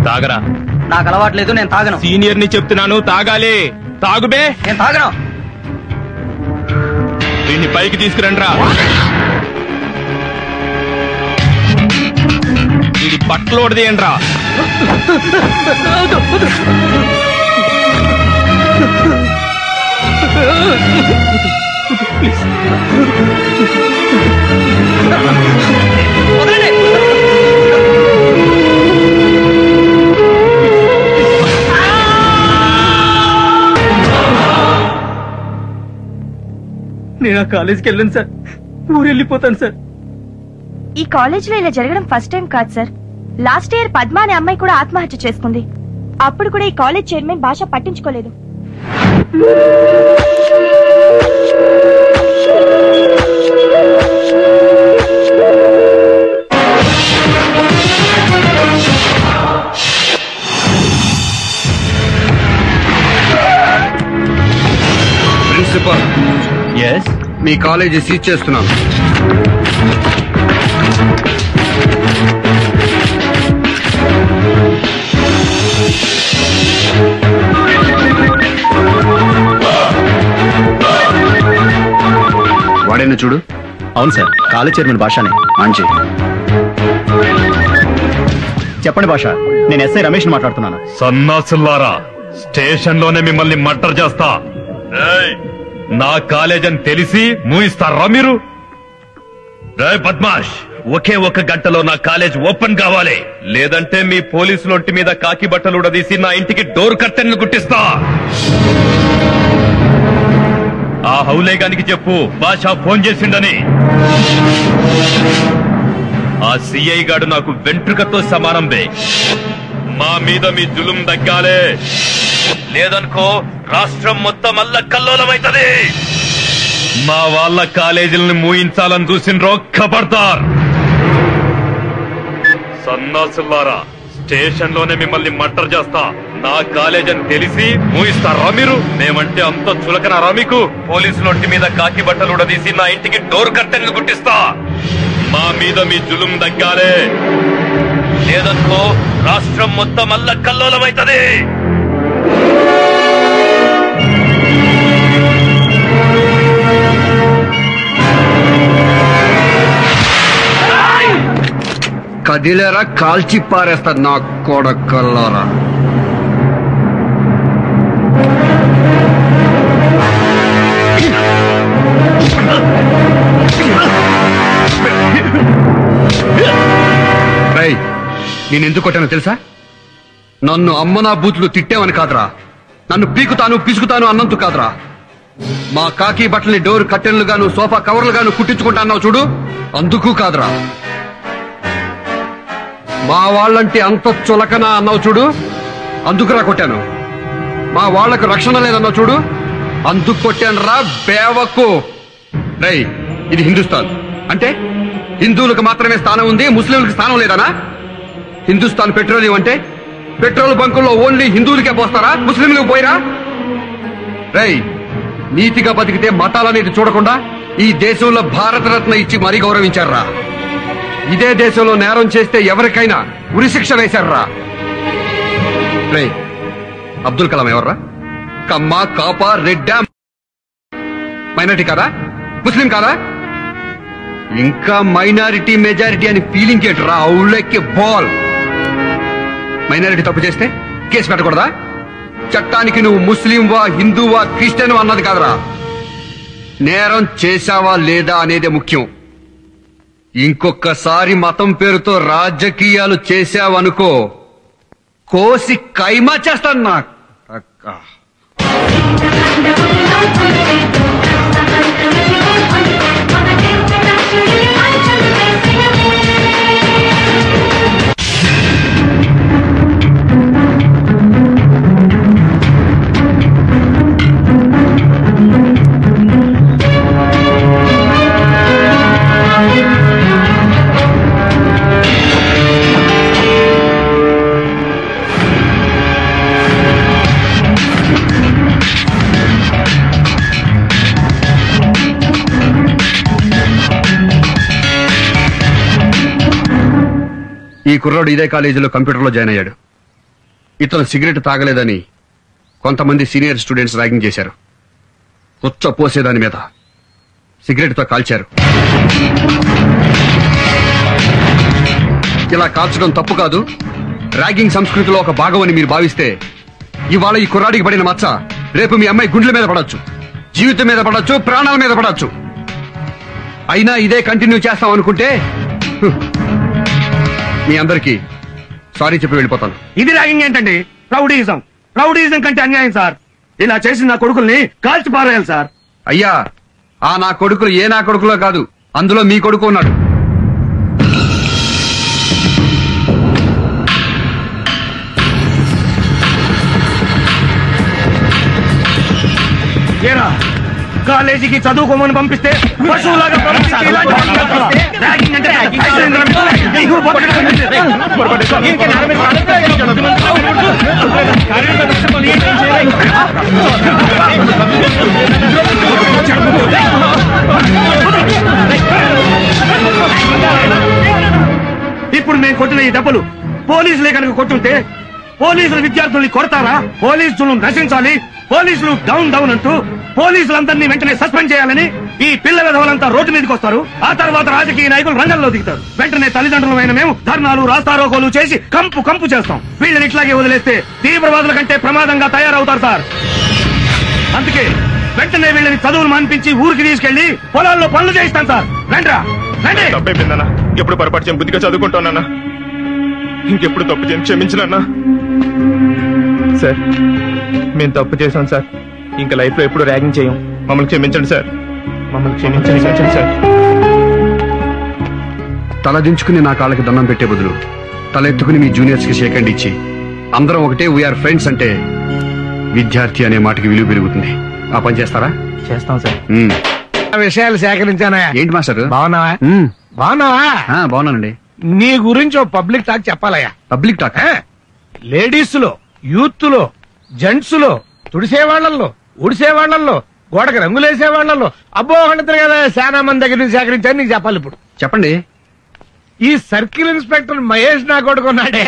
F: తాగరా.
A: నాకు అలవాట్లేదు, నేను తాగను.
F: సీనియర్ ని చెప్తున్నాను, తాగాలి. తాగుబే.
A: నేను తాగను.
F: దీన్ని పైకి తీసుకురండ్రా. ఇది బట్టలోడిదేయండ్రా.
A: నేను ఆ కాలేజీకి వెళ్ళను సార్, ఊరెళ్ళిపోతాను సార్.
M: ఈ కాలేజ్ లో ఇలా జరగడం ఫస్ట్ టైం కాదు సార్. లాస్ట్ ఇయర్ పద్మ అనే అమ్మాయి కూడా ఆత్మహత్య చేసుకుంది. అప్పుడు కూడా ఈ కాలేజ్ చైర్మన్ భాష పట్టించుకోలేదు.
B: ప్రిన్సిపల్, మీ కాలేజీ సీజ్ చేస్తున్నాను. వాడేనా చూడు.
N: అవును సార్, కాలేజ్ చైర్మన్ భాషనే.
B: మంచి.
N: చెప్పండి భాష, నేను ఎస్ఐ రమేష్ మాట్లాడుతున్నాను.
I: సన్నాసుల్లారా, స్టేషన్ లోనే మిమ్మల్ని మర్డర్ చేస్తా. నా కాలేజ్ అని తెలిసి మూయిస్తారా మీరు? బద్మాష్, ఒకే ఒక గంటలో నా కాలేజ్ ఓపెన్ కావాలి, లేదంటే మీ పోలీసుల ఒంటి మీద కాకి బట్టలు ఉడదీసి నా ఇంటికి డోర్ కర్టెన్లు గుట్టిస్తా. ఆ హౌలేగానికి చెప్పు భాష ఫోన్ చేసిండని. ఆ సిఐ గాడు నాకు వెంట్రుకతో సమానం బే. మా మీద మీ జులుం తగ్గాలే, లేదనుకో రాష్ట్రం మొత్తం అల్ల కల్లోలమైతది. మా వాళ్ళ కాలేజీలను మూయించాలని చూసిండ్రో ఖబర్దార్. సన్నాసుల్లారా, స్టేషన్ లోనే మిమ్మల్ని మర్డర్ చేస్తా. నా కాలేజ్ అని తెలిసి మూయిస్తారా మీరు? మేమంటే అంత చులకనారా మీకు? పోలీసుల ఒంటి మీద కాకి బట్టలు ఉడదీసి నా ఇంటికి డోర్ కర్టెన్లు గుట్టిస్తా. మా మీద మీ జులుం తగ్గాలే, లేదనుకో రాష్ట్రం మొత్తం అల్ల కల్లోలమైతది.
B: కదిలేరా కాల్చి పారేస్తారు నా కొడకల్లారా. నేను ఎందుకు కొట్టానో తెలుసా? నన్ను అమ్మనా బూతులు తిట్టావని కాదురా, నన్ను పీకుతాను పిసుకుతాను అన్నందుకు కాదురా. మా కాకి బట్టల్ని డోర్ కట్టెన్లు గాను సోఫా కవర్లు గాను కుట్టించుకుంటా అన్నావు చూడు, అందుకు కాదురా. మా వాళ్ళంటే అంత చులకనా అన్నావు చూడు, అందుకురా కొట్టాను. మా వాళ్లకు రక్షణ లేదన్నావు చూడు, అందుకు కొట్టాను రా బేవకు. రేయ్, ఇది హిందుస్థాన్ అంటే హిందువులకు మాత్రమే స్థానం ఉంది, ముస్లింలకు స్థానం లేదనా? హిందుస్థాన్ పెట్రోలియం అంటే పెట్రోల్ బంకుల్లో ఓన్లీ హిందువులకే పోస్తారా, ముస్లింలకు పోయిరా? రేయ్, నీతిగా బతికితే మతాలనేది చూడకుండా ఈ దేశంలో భారతరత్న ఇచ్చి మరీ గౌరవించారా. ఇదే దేశంలో నేరం చేస్తే ఎవరికైనా ఉరిశిక్ష వేశారా. రేయ్, అబ్దుల్ కలాం ఎవర్రా? కమ్మ, కాప, రెడ్డా, మైనారిటీ కాదా? ముస్లిం కాదా? ఇంకా మైనారిటీ మెజారిటీ అని ఫీలింగ్ ఏంట్రా? ఔళ్ళెక్కి బాల్. మైనారిటీ తప్పు చేస్తే కేసు పెట్టకూడదా? చట్టానికి నువ్వు ముస్లింవా, హిందూవా, క్రిస్టియన్ అన్నది కాదురా, నేరం చేశావా లేదా అనేదే ముఖ్యం. ఇంకొకసారి మతం పేరుతో రాజకీయాలు చేశావనుకో, కోసి కైమా చేస్తాను. నా ఈ కుర్రాడు ఇదే కాలేజీలో కంప్యూటర్లో జాయిన్ అయ్యాడు. ఇతను సిగరెట్ తాగలేదని కొంతమంది సీనియర్ స్టూడెంట్స్ ర్యాగింగ్ చేశారు. పుచ్చ పోసేదాని మీద సిగరెట్తో కాల్చారు. ఇలా కాల్చడం తప్పు కాదు, ర్యాగింగ్ సంస్కృతిలో ఒక భాగం అని మీరు భావిస్తే ఇవాళ ఈ కుర్రాడికి పడిన మచ్చ రేపు మీ అమ్మాయి గుండెల మీద పడొచ్చు, జీవితం మీద పడొచ్చు, ప్రాణాల మీద పడొచ్చు. అయినా ఇదే కంటిన్యూ చేస్తాం అనుకుంటే మీ అందరికీ సారీ చెప్పి వెళ్ళిపోతాను.
D: ఇది ర్యాగింగ్ ఏంటండి? రౌడీయిజం. రౌడీయిజం కంటే అన్యాయం సార్. ఇలా చేసిన నా కొడుకుల్ని కాల్చి పారేయాలి సార్.
B: అయ్యా, ఆ నా కొడుకులు ఏ నా కొడుకులో కాదు, అందులో మీ కొడుకు ఉన్నాడు.
D: ఏరా, కాలేజీకి చదువుకోమని పంపిస్తే పశువులాగా ప్రవర్తించి ఇలాంటి పనులు చేస్తావా? ర్యాగింగ్ అంటే నీకు ఇప్పుడు మేము కొట్టిన ఈ దెబ్బలు పోలీసులే కనుక కొట్టుంటే పోలీసులు విద్యార్థుల్ని కొడతారా? పోలీసులు నశించాలి, పోలీసులు డౌన్ డౌన్ అంటూ పోలీసులందరినీ వెంటనే సస్పెండ్ చేయాలని ఈ పిల్లల విధవలంతా రోడ్డు మీదకి వస్తారు. ఆ తర్వాత రాజకీయ నాయకులు రంగంలో దిగుతారు. వెంటనే తల్లిదండ్రులమైన మేము ధర్నాలు, రాస్తారోకోలు చేసి కంపు కంపు చేస్తాం. వీళ్ళని ఇట్లాగే వదిలేస్తే తీవ్రవాదుల కంటే ప్రమాదంగా తయారవుతారు సార్. అందుకే వెంటనే వీళ్ళని చదువులు మాన్పించి ఊరికి తీసుకెళ్లి పొలాల్లో పనులు చేయిస్తాం సార్. రండ్రా, రండి.
O: తప్పైపోయిందన్నా, ఎప్పుడు పొరపాటు చేయను, బుద్ధిగా చదువుకుంటానన్నా. ఇంకెప్పుడు తప్పు చేయను, క్షమించనన్నా. సార్, మేము తప్పు చేశాం సార్. ఇంకా లైఫ్ లో ఎప్పుడు ర్యాగింగ్ చేయం. మమ్మల్ని క్షమించండి సార్, మమ్మల్ని క్షమించండి సార్.
B: తలదించుకుని నా కాళ్ళకి దండం పెట్టే బదులు తలెత్తుకుని మీ జూనియర్స్ కి షేక్ హ్యాండ్ ఇచ్చి అందరం ఒకటే వీఆర్ ఫ్రెండ్స్ అంటే విద్యార్థి అనే మాటకి విలువ పెరుగుతుంది. ఆ పని చేస్తారా?
D: చేస్తాం సార్. విషయాలు సేకరించానా?
B: ఏంటి మాస్టర్?
D: బాగున్నావా? బాగున్నావా?
B: బాగున్నానండి.
D: నీ గురించి ఓ పబ్లిక్ టాక్ చెప్పాలయ్యా.
B: Public talk?
D: లేడీస్ లో, యూత్ లో, జెంట్స్ లో, తుడిసేవాళ్లలో, ఉడిసేవాళ్లలో, గోడకు రంగులేసేవాళ్లలో, అబ్బో అంటారు కదా, చాలా మంది దగ్గర నుంచి సేకరించాను. నీకు చెప్పాలి ఇప్పుడు.
B: చెప్పండి.
D: ఈ సర్కిల్ ఇన్స్పెక్టర్ మహేష్ నా కొడుకున్నాడే,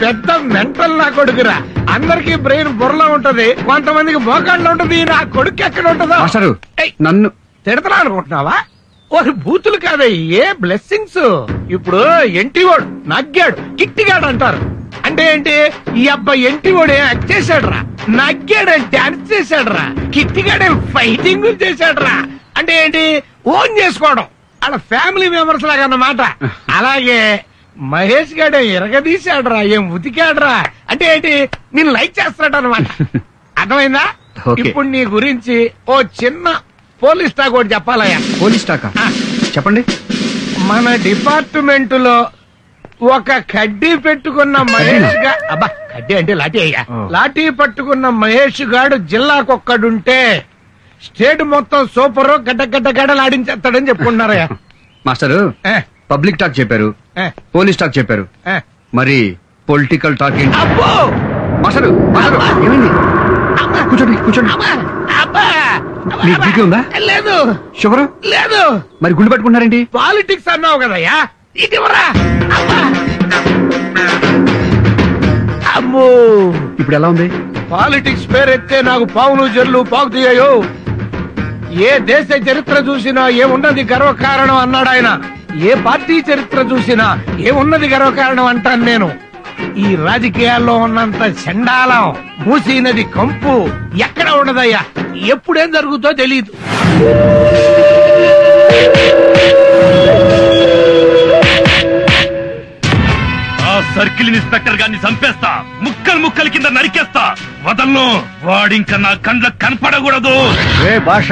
D: పెద్ద మెంటల్ నా కొడుకురా. అందరికి బ్రెయిన్ బుర్రలో ఉంటది, కొంతమందికి మోకాళ్ళలో ఉంటది. నా కొడుకు ఎక్కడ ఉంటుందో.
B: నన్ను
D: తిడతా అనుకుంటున్నావా? ఒక బూతులు కాదయ్యే, బ్లెస్సింగ్స్. ఇప్పుడు ఎంటివాడు నగ్గాడు, కిట్టిగాడు అంటారు. అంటే ఏంటి? ఈ అబ్బాయి ఎంటివాడే యాక్ట్ చేశాడు రా, నగ్గాడే డాన్స్ చేశాడు రా, కిట్టిగాడే ఫైటింగ్ చేశాడు రా. అంటే ఏంటి? ఓన్ చేసుకోవడం. అలా ఫ్యామిలీ మెంబర్స్ లాగా అన్నమాట. అలాగే మహేష్ గాడే ఎరగదీశాడురా, ఏం ఉతికాడురా. అంటే ఏంటి? నేను లైక్ చేస్తాడు అనమాట. అర్థమైందా? ఇప్పుడు నీ గురించి ఓ చిన్న పోలీస్ టాక్ ఒకటి చెప్పాలయ్యా.
B: పోలీస్ టాక్ చెప్పండి.
D: మన డిపార్ట్మెంట్ లో ఒక కడ్డీ పెట్టుకున్న మహేష్ గా, అబ్బా కడ్డీ అంటే లాఠీ అయ్యా, లాఠీ పట్టుకున్న మహేష్ గాడు జిల్లాకొక్కడుంటే స్టేట్ మొత్తం సూపర్ గడ్డ గడ్డ గడ్డలాడించేస్తాడని చెప్పుకుంటున్నారయ్యా.
B: మాస్టరు పబ్లిక్ టాక్ చెప్పారు, పోలీస్ టాక్ చెప్పారు, మరి పొలిటికల్ టాక్ ఏంటి?
D: అబ్బో
B: మాస్టరు, ఏమైంది?
D: అమ్మ
B: కూర్చోండి కూర్చోండి. మీకు బీపీ ఉందా?
D: లేదు.
B: షుగర్
D: లేదు.
B: మరి గుండు పెట్టుకుంటారేంటి?
D: పాలిటిక్స్ అన్నావు కదయ్యా, ఇదివరా. అమ్మో,
B: ఇప్పుడు ఎలా ఉంది?
D: పాలిటిక్స్ పేరెత్తే నాకు పావులు జర్లు పాకుతీయో. ఏ దేశ చరిత్ర చూసినా ఏమున్నది గర్వకారణం అన్నాడు ఆయన. ఏ పార్టీ చరిత్ర చూసినా ఏమున్నది గర్వకారణం అంటాను నేను. ఈ రాజకీయాల్లో ఉన్నంత చండాలం, మూసీ నది కంపు ఎక్కడ ఉండదయ్యా. ఎప్పుడేం జరుగుతో తెలీదు.
L: ఆ సర్కిల్ ఇన్స్పెక్టర్ గారిని చంపేస్తా, ముక్కలు ముక్కలు కింద నరికేస్తా, వదలను. వాడింకా నా కండ్ల కనపడకూడదు.
D: భాష,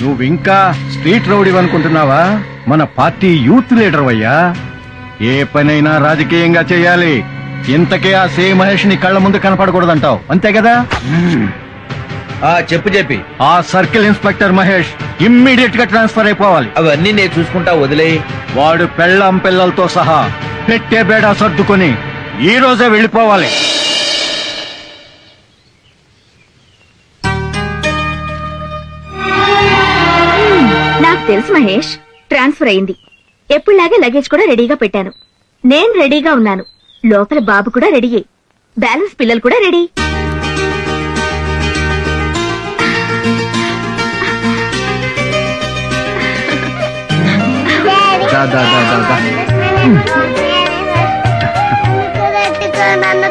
D: నువ్వు ఇంకా స్ట్రీట్ రౌడీ అనుకుంటున్నావా? మన పార్టీ యూత్ లీడర్ అయ్యా. ఏ పనైనా రాజకీయంగా చేయాలి. ఇంతకే ఆ సే మహేష్ ని కళ్ళ ముందు కనపడకూడదంటావు, అంతే కదా?
C: చెప్పి
D: ఆ సర్కిల్ ఇన్స్పెక్టర్ మహేష్ ఇమ్మీడియట్ గా ట్రాన్స్ఫర్ అయిపోవాలి.
C: అవన్నీ నేను చూసుకుంటా, వదిలే.
D: వాడు పెళ్ళాం పిల్లలతో సహా పెట్టే బేడా సర్దుకొని ఈ రోజే వెళ్ళిపోవాలి.
G: నాకు తెలుసు మహేష్, ట్రాన్స్ఫర్ అయింది. ఎప్పుడులాగే లగేజ్ కూడా రెడీగా పెట్టాను. నేను రెడీగా ఉన్నాను. లోపల బాబు కూడా రెడీ. బ్యాలెన్స్ పిల్లలు కూడా రెడీ.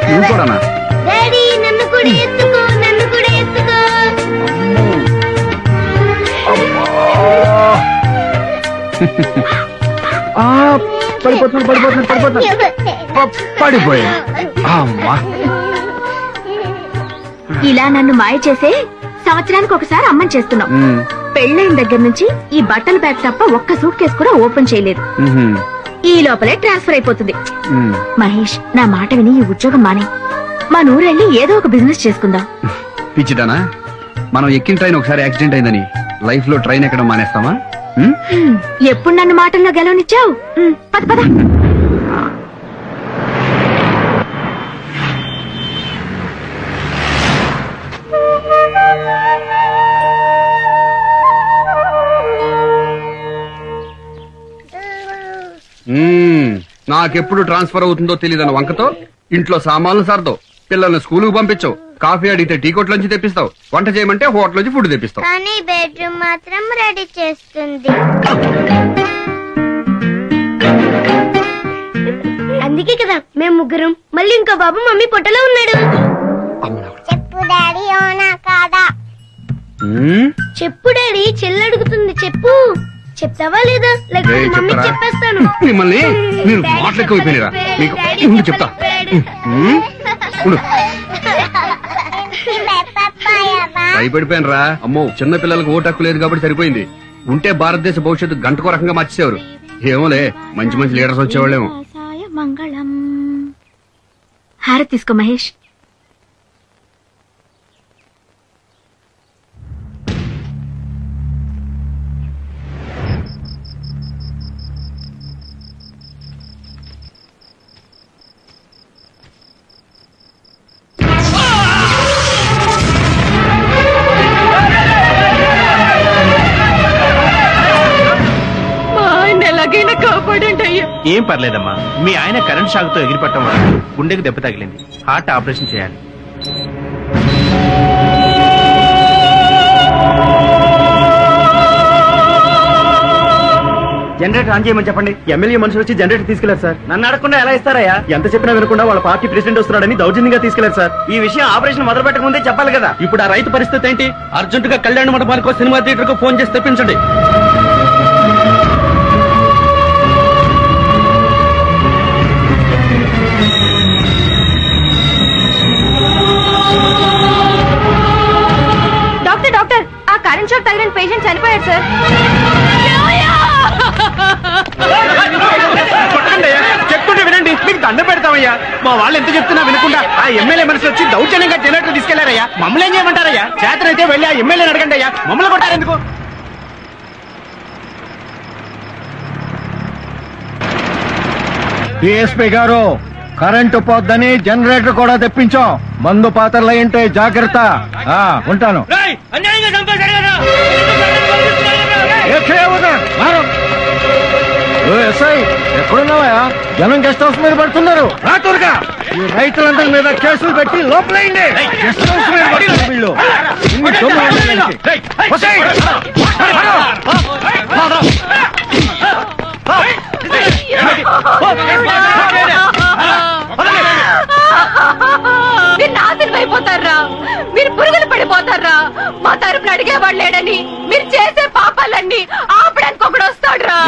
B: నువ్వు కూడానా?
G: నన్ను కూడా ఎత్తుకో, నన్ను కూడా ఎత్తుకో. ఇలా నన్ను మాయ చేసే సంవత్సరానికి ఒకసారి అమ్మని చేస్తున్నాం. పెళ్ళైన దగ్గర నుంచి ఈ బట్టల బ్యాగ్ తప్ప ఒక్క సూట్ కేసు కూడా ఓపెన్ చేయలేదు. ఈ లోపలే ట్రాన్స్ఫర్ అయిపోతుంది. మహేష్, నా మాట విని ఈ ఉద్యోగం మానే మా నూరెళ్ళి ఏదో ఒక బిజినెస్ చేసుకుందాం.
B: పిచ్చిదానా, మనం ఎక్కిన ట్రైన్ ఒకసారి యాక్సిడెంట్ అయిందని లైఫ్ లో ట్రైన్ ఎక్కడం మానేస్తామా?
G: ఎప్పుడు నన్ను మాటల్లో గెలవనిచ్చావు? పద పద.
B: నాకెప్పుడు ట్రాన్స్ఫర్ అవుతుందో తెలియదని వంకతో ఇంట్లో సామాన్లు సర్దో, పిల్లల్ని స్కూలుకు పంపించవు, కాఫీ అడిగితే టీ కొట్ల నుంచి తెప్పిస్తావు, వంట చేయమంటే హోటల్ నుంచి ఫుడ్ తెప్పిస్తావు.
P: కానీ బెడ్రూమ్ మాత్రం రెడీ చేస్తుంది. అందుకే కదా మేము ముగ్గురం. మళ్ళీ ఇంకో బాబు మమ్మీ పొట్టలో ఉన్నాడు. చెప్పు డాడీ, అవునా కాదా? చెప్పు డాడీ, చెల్లి అడుగుతుంది. చెప్పు. చెప్తావా లేదా? లేకపోతే మమ్మీ చెప్పేస్తాను.
B: మిమ్మల్ని మీరు మాట్లాడుకోపోయినరా? మీకు చెప్తా. భయపడిపోయాను రా. అమ్మో, చిన్న పిల్లలకు ఓటు హక్కు లేదు కాబట్టి సరిపోయింది. ఉంటే భారతదేశ భవిష్యత్తు గంటకో రకంగా మార్చేసేవారు. ఏమోలే, మంచి మంచి లీడర్స్ వచ్చేవాళ్ళేమో.
G: మంగళం. హారతి తీసుకో మహేష్.
F: ఏం పర్లేదమ్మా, మీ ఆయన కరెంట్ షాక్ తో ఎగిరిపట్టడం వల్ల గుండెకి దెబ్బ తగిలింది. హార్ట్ ఆపరేషన్ చేయాలి.
N: జనరేటర్ ఆన్ చేయమని చెప్పండి. ఎమ్మెల్యే మనుషులు వచ్చి జనరేటర్ తీసుకెళ్లారు సార్. నన్ను అడగకుండా ఎలా ఇస్తారయ్యా? ఎంత చెప్పినా వినకుండా వాళ్ళ పార్టీ ప్రెసిడెంట్ వస్తున్నాడని దౌర్జన్యంగా తీసుకెళ్లారు సార్. ఈ విషయం ఆపరేషన్ మొదలు పెట్టక ముందే చెప్పాలి కదా.
A: ఇప్పుడు ఆ రైతు పరిస్థితి ఏంటి? అర్జెంట్ గా కళ్యాణ మండపానికో సినిమా థియేటర్ కో ఫోన్ చేసి తెప్పించండి.
G: డాక్టర్ డాక్టర్, ఆ కరెంట్ షాక్ తగిలిన పేషెంట్ చనిపోయాడు సార్.
F: చెప్తుంటే వినండి, మీకు దండ పెడతామయ్యా. మా వాళ్ళు ఎంత చెప్తున్నా వినకుండా ఆ ఎమ్మెల్యే మనుషులు వచ్చి దౌర్జన్యంగా జనరేటర్ తీసుకెళ్లారయ్యా. మమ్మల్ని ఏం చేయమంటారయ్యా? చేతనైతే వెళ్ళి ఆ ఎమ్మెల్యేని అడగండి అయ్యా. మమ్మల్ని కొట్టారెందుకు?
D: డిఎస్పీ గారు, కరెంటు పోద్దని జనరేటర్ కూడా తెప్పించాం. మందు పాత్రలు ఏంటే జాగ్రత్త. ఉంటాను. ఎస్ఐ ఎక్కడున్నావా? జనం గెస్ట్ హౌస్ మీద పడుతున్నారు. రాత్రుగా ఈ రైతులందరి మీద కేసులు పెట్టి లోపలైంది. గెస్ట్ హౌస్ మీద పడుతున్నారు వీళ్ళు.
Q: మీరు నాశనం అయిపోతారా? మీరు పురుగులు పడిపోతారా? మా తరపున అడిగేవాడు లేడని మీరు చేసే పాపాలన్నీ ఆపడానికి ఒకడు వస్తాడురా.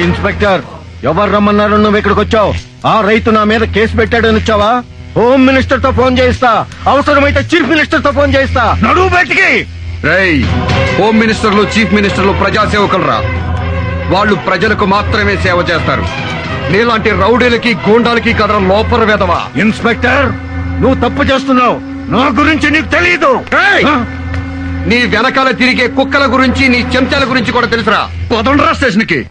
D: ఇన్స్పెక్టర్, ఎవరు రమ్మన్నారు? నువ్వు ఇక్కడికి వచ్చావు. ఆ రైతు నా మీద కేసు పెట్టాడని వచ్చావా? హోమ్ మినిస్టర్ తో ఫోన్ చేయిస్తా, అవసరమైతే చీఫ్ మినిస్టర్ తో ఫోన్ చేయిస్తా. నడువు బయటికి.
B: హోమ్ మినిస్టర్లు చీఫ్ మినిస్టర్లు ప్రజాసేవకులు రా. వాళ్ళు ప్రజలకు మాత్రమే సేవ చేస్తారు. నీలాంటి రౌడీలకి గూండాలకి కదరా లోపల వెదవా.
D: ఇన్స్పెక్టర్, నువ్వు తప్పు చేస్తున్నావు. నా గురించి నీకు తెలీదు.
B: నీ వెనకాల తిరిగే కుక్కల గురించి, నీ చెంచాల గురించి కూడా తెలుసురా. పదండ్రా స్టేషన్ కి.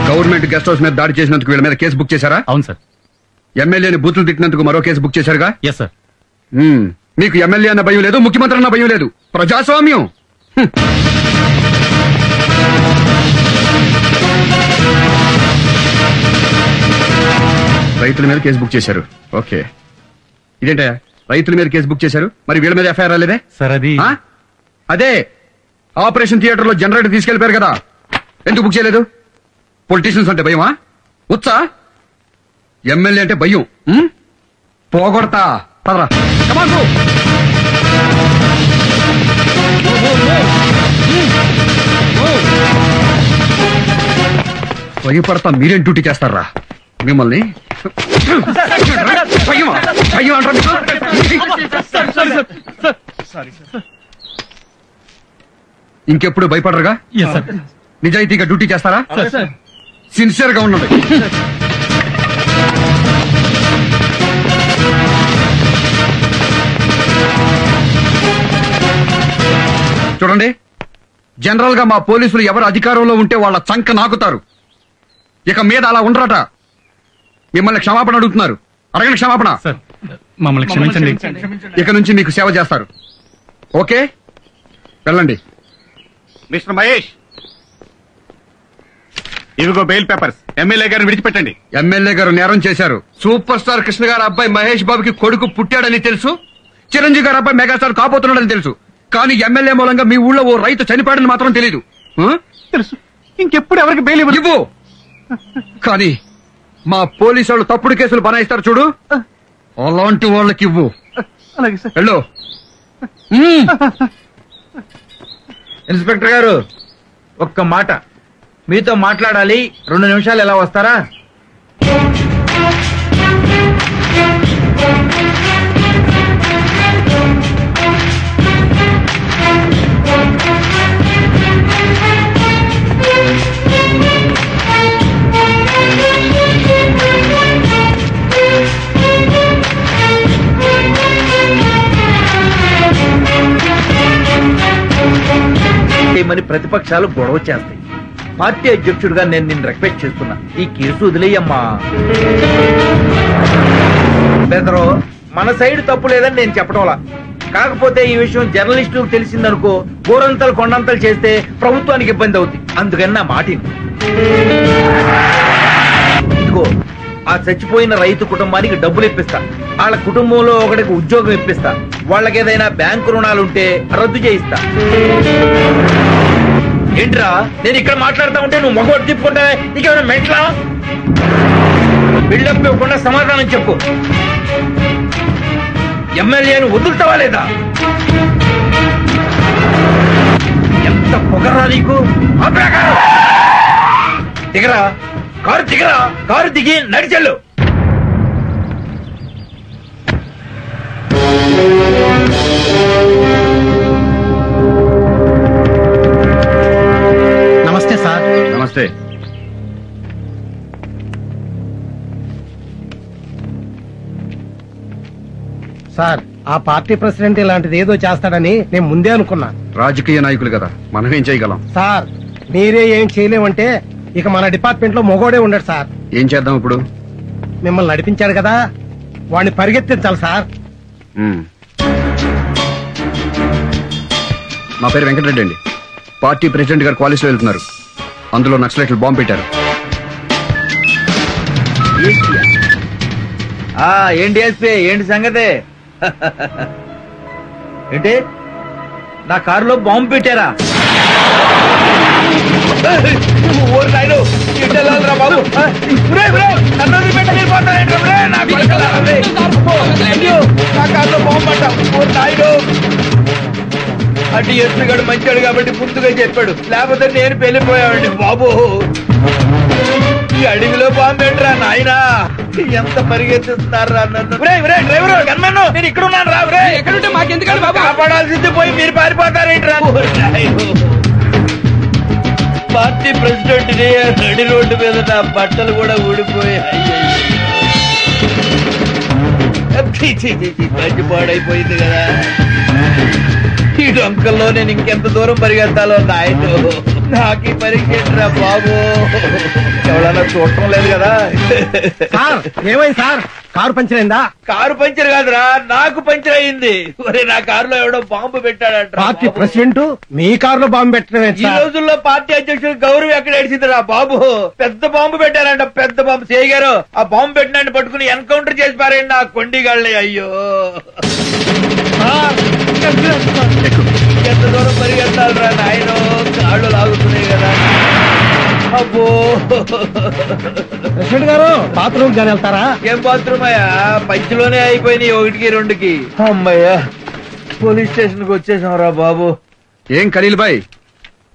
B: గవర్నమెంట్ గెస్ట్ హౌస్ మీద దాడి చేసినందుకు వీళ్ళ మీద కేసు బుక్ చేశారా?
R: అవును సార్.
B: ఎమ్మెల్యేని బూతులు తిట్టినందుకు మరో కేసు బుక్ చేశారుగా?
R: Yes sir.
B: మీకు ఎమ్మెల్యే అన్న భయం లేదు, ముఖ్యమంత్రి అన్న భయం లేదు. ప్రజాస్వామ్యం. రైతుల మీద కేసు బుక్ చేశారు. ఓకే, ఇదేంటా రైతుల మీద కేసు బుక్ చేశారు, మరి వీళ్ళ మీద ఎఫ్ఐఆర్ రాలేదే?
R: సార్ అది
B: అదే ఆపరేషన్ థియేటర్ లో జనరేటర్ తీసుకెళ్లిపోయారు కదా, ఎందుకు బుక్ చేయలేదు? పొలిటీషియన్స్ అంటే భయమా? ఉత్సా ఎమ్మెల్యే అంటే భయం. పోగొడతా పదరా. భయపడతా మీరేం డ్యూటీ చేస్తారా? మిమ్మల్ని ఇంకెప్పుడు భయపడరుగా? నిజాయితీగా డ్యూటీ చేస్తారా? సిన్సియర్ గా ఉన్నది. చూడండి, జనరల్ గా మా పోలీసులు ఎవరు అధికారంలో ఉంటే వాళ్ళ చంక నాకుతారు. ఇక మీద అలా ఉండరట. మిమ్మల్ని క్షమాపణ అడుగుతున్నారు. అడగండి క్షమాపణ.
R: మమ్మల్ని క్షమించండి.
B: ఇక నుంచి మీకు సేవ చేస్తారు. ఓకే, వెళ్ళండి.
S: మిస్టర్ మహేష్, ఇవిగో బెయిల్ పేపర్స్. ఎమ్మెల్యే గారిని విడిచిపెట్టండి.
B: ఎమ్మెల్యే గారు నేరం చేశారు. సూపర్ స్టార్ కృష్ణ గారి అబ్బాయి మహేష్ బాబుకి కొడుకు పుట్టాడని తెలుసు. చిరంజీవి గారి అబ్బాయి మెగాస్టార్ కాబోతున్నాడని తెలుసు. కానీ ఎమ్మెల్యే మూలంగా మీ ఊళ్ళో ఓ రైతు చనిపోయాడని మాత్రం తెలీదు.
S: తెలుసు. ఇంకెప్పుడు ఎవరికి బెయిల్
B: ఇవ్వు. కానీ మా పోలీసు వాళ్ళు తప్పుడు కేసులు బనాయిస్తారు చూడు, అలాంటి వాళ్ళకి ఇవ్వు. వెళ్ళు.
C: ఇన్స్పెక్టర్ గారు, ఒక్క మాట మీతో మాట్లాడాలి. 2 నిమిషాలు ఎలా వస్తారా? ఏమని ప్రతిపక్షాలు గొడవ చేస్తాయి. పార్టీ అధ్యక్షుడిగా నేను నిన్ను రిక్వెస్ట్ చేస్తున్నా, ఈ కేసు వదిలేయమ్మా. బెదరో, మన సైడ్ తప్పు లేదని నేను చెప్పడంలా. కాకపోతే ఈ విషయం జర్నలిస్టులకు తెలిసిందనుకో, గోరంతలు కొండంతలు చేస్తే ప్రభుత్వానికి ఇబ్బంది అవుతుంది. అందుకని నా మాటిని. ఇదిగో, ఆ చచ్చిపోయిన రైతు కుటుంబానికి డబ్బులు ఇప్పిస్తా. వాళ్ళ కుటుంబంలో ఒకటికి ఉద్యోగం ఇప్పిస్తా. వాళ్ళకి ఏదైనా బ్యాంకు రుణాలుంటే రద్దు చేయిస్తా. ఏంట్రా నేను ఇక్కడ మాట్లాడుతా ఉంటే నువ్వు మొగోడు తిప్పుకుంటావే? నీకేమైనా మెంట్లా? బిల్డప్ ఇవ్వకుండా సమాధానం చెప్పు. ఎమ్మెల్యేను వదులుతావా లేదా? ఎంత పొగరా నీకు? దిగరా, కారు దిగరా, కారు దిగి నడిచెళ్ళు.
N: నమస్తే సార్.
B: నమస్తే.
N: సార్, ఆ పార్టీ ప్రెసిడెంట్ ఇలాంటిది ఏదో చేస్తాడని నేను ముందే అనుకున్నా.
B: రాజకీయ నాయకులు కదా, మనం ఏం చేయగలం?
N: సార్, మీరే ఏం చేయలేమంటే ఇక మన డిపార్ట్మెంట్ లో మొగోడే ఉండడు సార్.
B: ఏం చేద్దాం ఇప్పుడు?
N: మిమ్మల్ని నడిపించాడు కదా, వాడిని పరిగెత్తించాలి సార్.
B: నా పేరు వెంకటరెడ్డి అండి. పార్టీ ప్రెసిడెంట్ గారు కాలేజ్ లో వెళ్తున్నారు. అందులో నక్సలైట్లు బాంబు పెట్టారు.
C: ఏంటి ఎస్పీ, ఏంటి సంగతి? ఏంటి నా కారులో బాంబు పెట్టారా? అటు ఎస్పీ గడు మంచాడు కాబట్టి ముందుగా చెప్పాడు, లేకపోతే నేను పెళ్లిపోయావండి బాబు. ఈ అడవిలో బాంబు పెట్టరా నాయనా, ఎంత పరిగెత్తిస్తున్నారా నన్ను. డ్రైవర్ గన్మన్ను, నేను ఇక్కడ ఉన్నాను రా. ఎక్కడుంటే మాకెందుకండి బాబు? కాపాడాల్సింది పోయి మీరు పారిపోతారేంట్రా? పార్టీ ప్రెసిడెంట్ ని నడి రోడ్డు మీద నా బట్టలు కూడా ఊడిపోయాయి. మంచి పాడైపోయింది కదా. ఈ డొంకల్లో నేను ఇంకెంత దూరం పరిగెత్తాలో నాయన. నాకీ పరిగెట్టరా బాబు, ఎవడన్నా చూడటం లేదు కదా.
N: ఏమైంది సార్? కారు పంచర్ అయిందా?
C: కారు పంచర్ కాదురా, నాకు పంచర్ అయింది. ఒరే, నా కారులో ఎవడో బాంబు పెట్టాడంట.
N: పార్టీ ప్రెసిడెంట్ మీ కారులో బాంబు పెట్టడం?
C: ఈ రోజుల్లో పార్టీ అధ్యక్షుడు గౌరవం ఎక్కడ ఏడిచిందిరా బాబు. పెద్ద బాంబు పెట్టారంట, పెద్ద బాంబు. చేయగారు ఆ బాంబు పెట్టినట్టు పట్టుకుని ఎన్కౌంటర్ చేసి పారండి నా కొండిగాళ్ళే. అయ్యో, ఎంత దూరం పరిగెత్తాలరా నాయన, కాళ్ళు లాగుతున్నాయి కదా. అబ్బో,
N: ప్రెసిడెంట్ గారు బాత్రూమ్ కానీ వెళ్తారా?
C: ఏం బాత్రూమ్ అయ్యా, పంచిలోనే అయిపోయినాయి 1కి 2కి. అమ్మయ్యా, పోలీస్ స్టేషన్ కి వచ్చేసాం రా బాబు.
B: ఏం ఖలీల్ భాయ్,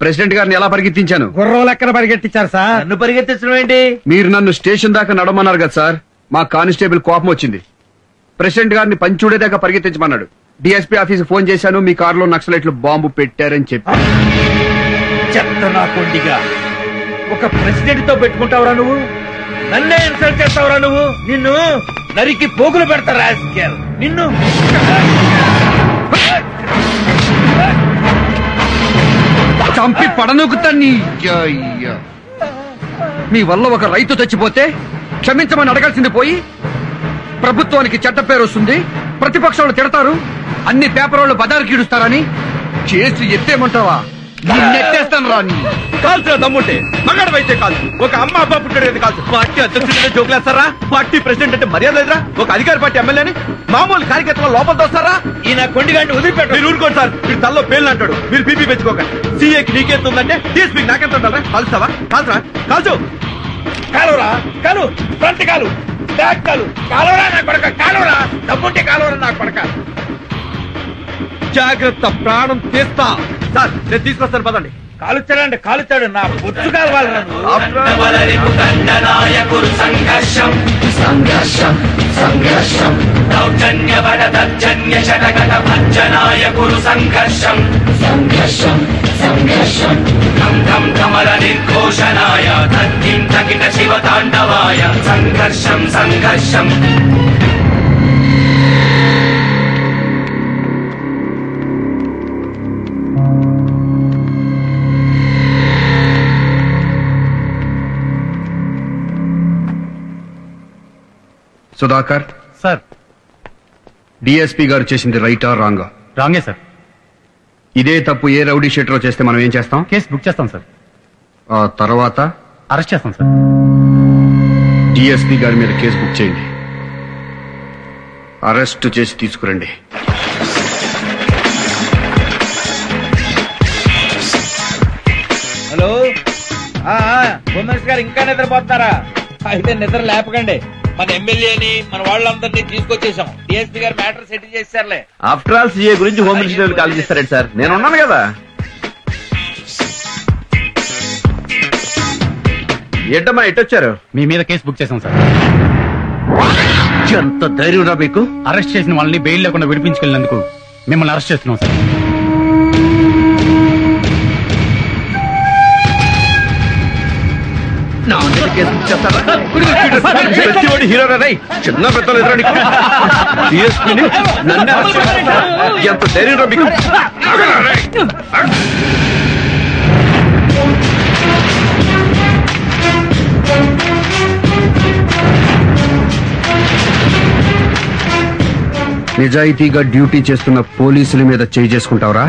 B: ప్రెసిడెంట్ గారిని ఎలా పరిగెత్తించాను?
N: గుర్రం లెక్కన పరిగెత్తించారు సార్.
C: నన్ను పరిగెత్తించడం ఏంటి?
B: మీరు నన్ను స్టేషన్ దాకా నడమన్నారు కదా సార్. మా కానిస్టేబుల్ కోపం వచ్చింది. ప్రెసిడెంట్ గారిని పంచుడే దాకా పరిగెత్తించమన్నాడు. డిఎస్పీ ఆఫీస్ ఫోన్ చేశాను, మీ కారులో నక్సలైట్లు బాంబు పెట్టారని చెప్పి.
C: చెత్త నా కొండిగా, ఒక ప్రెసిడెంట్ తో పెట్టుకుంటావురా నువ్వు? నన్నే ఇన్సల్ట్ చేస్తావురా నువ్వు? నిన్ను నరికి పోగులు పెడతారా నిన్ను?
B: చంపి పడనొక్కుతాన్ని. మీ వల్ల ఒక రైతు చచ్చిపోతే క్షమించమని అడగాల్సింది పోయి ప్రభుత్వానికి చెడ్డ పేరు వస్తుంది, ప్రతిపక్షాలు తిడతారు, అన్ని పేపర్ వాళ్ళు బజారుకి ఇడుస్తారని చేసి ఎత్తేమంటావా? నెట్టేస్తాను రాని.
S: కాల్సిన దమ్ముంటే మగాడవైతే కాదు, ఒక అమ్మ అబ్బా పుట్టాడు కాదు. పార్టీ అధ్యక్షుడు జోకులేస్తారా? పార్టీ ప్రెసిడెంట్ అంటే మర్యాద లేదురా? ఒక అధికార పార్టీ ఎమ్మెల్యేని మామూలు కార్యకర్తలు లోపల తోస్తారా?
C: ఈయన కొండిగాడిని వదిలిపెట్టు.
S: మీరు ఊరుకోండి సార్, మీరు తల్లో పేర్లు అంటాడు. మీరు బీపీ పెంచుకోకండి. సీఏకి నీకెంత ఉందంటే డిఎస్పీకి నాకెంత ఉండాలా? కాల్స్తావా? కాల్చరా? కాల్చు.
C: కాలురా, కాలు, ఫ్రంట్ కాలు, బ్యాక్ కాలు, కాలురా నా కొడక, కాలురా, డబ్బుంటే కాలురా నా కొడక.
S: జాగ్రత్త, ప్రాణం తీస్తా. సార్, నేను తీసుకొస్తాను పదండి.
C: కాలుచ్చాడంటే కాలుచ్చాడు, నా బొచ్చు కాలవాలి.
T: సంఘర్షం సంఘర్షం సంఘర్షం దౌర్జన్యవడ దర్జన్య శటగట భంజనాయ కురు సంఘర్షం సంఘర్షం సంఘర్షం ధం ధం కమల నిర్ఘోషణాయ తద్దిం తకిట శివ తాండవాయ సంఘర్షం సంఘర్షం.
B: సుధాకర్
R: సార్,
B: డిఎస్పీ గారు చేసింది రైటా రాంగా?
R: రాంగే సార్.
B: ఇదే తప్పు ఏ రౌడీ షీటరో చేస్తే మనం ఏం చేస్తాం?
R: కేసు బుక్ చేస్తాం సార్.
B: ఆ తర్వాత
R: అరెస్ట్ చేస్తాం సార్.
B: డిఎస్పీ గారి మీద కేసు బుక్ చేయండి, అరెస్ట్ చేసి తీసుకురండి.
C: హోమ్ మినిస్టర్ గారు ఇంకా నిద్రపోతున్నారా? అయితే నిద్ర లేపకండి. మన ఎమ్మెల్యేని మన వాళ్ళందరినీ తీసుకొచ్చేసాం. డిఎస్పీ గారు మ్యాటర్ సెటిల్ చేశారులే.
S: ఆఫ్టర్ ఆల్ సీఏ గురించి హోమ్ మినిస్టర్ కాల్ చేస్తారండి సార్. నేను ఉన్నాను కదా. ఏంటమ్మా ఎట్టొచ్చారు?
R: మీ మీద కేసు బుక్ చేశాం సార్.
A: ఎంత ధైర్యం రా మీకు?
R: అరెస్ట్ చేసిన వాళ్ళని బెయిల్ లేకుండా విడిపించుకెళ్ళినందుకు మిమ్మల్ని అరెస్ట్ చేస్తున్నాం సార్.
S: హీరో చిన్న పెద్దలు ఎదురా నీకు? డిఎస్పీని నన్ను ఎంత ధైర్యం రా మీకు?
B: నిజాయితీగా డ్యూటీ చేస్తున్న పోలీసుల మీద చేయి చేసుకుంటావురా?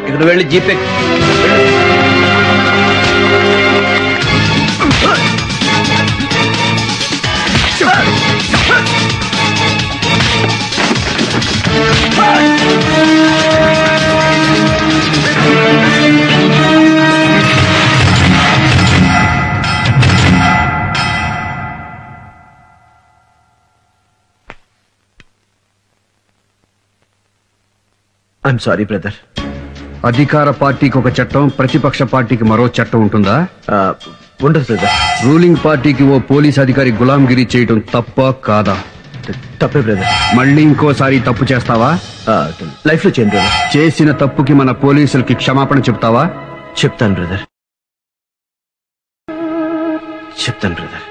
S: ఇక్కడ వెళ్ళి జీపే ఐఎమ్ సారీ బ్రదర్.
B: అధికార పార్టీకి ఒక చట్టం, ప్రతిపక్ష పార్టీకి మరో చట్టం ఉంటుందా?
S: ఉండదు బ్రదర్.
B: రూలింగ్ పార్టీకి ఓ పోలీస్ అధికారి గులాంగిరి చేయడం తప్ప కాదా?
S: తప్పే బ్రదర్.
B: మళ్ళీ ఇంకోసారి తప్పు చేస్తావా?
S: లైఫ్ లో చేయండి బ్రదర్.
B: చేసిన తప్పుకి మన పోలీసులకి క్షమాపణ చెప్తావా?
S: చెప్తాను బ్రదర్, చెప్తాను బ్రదర్.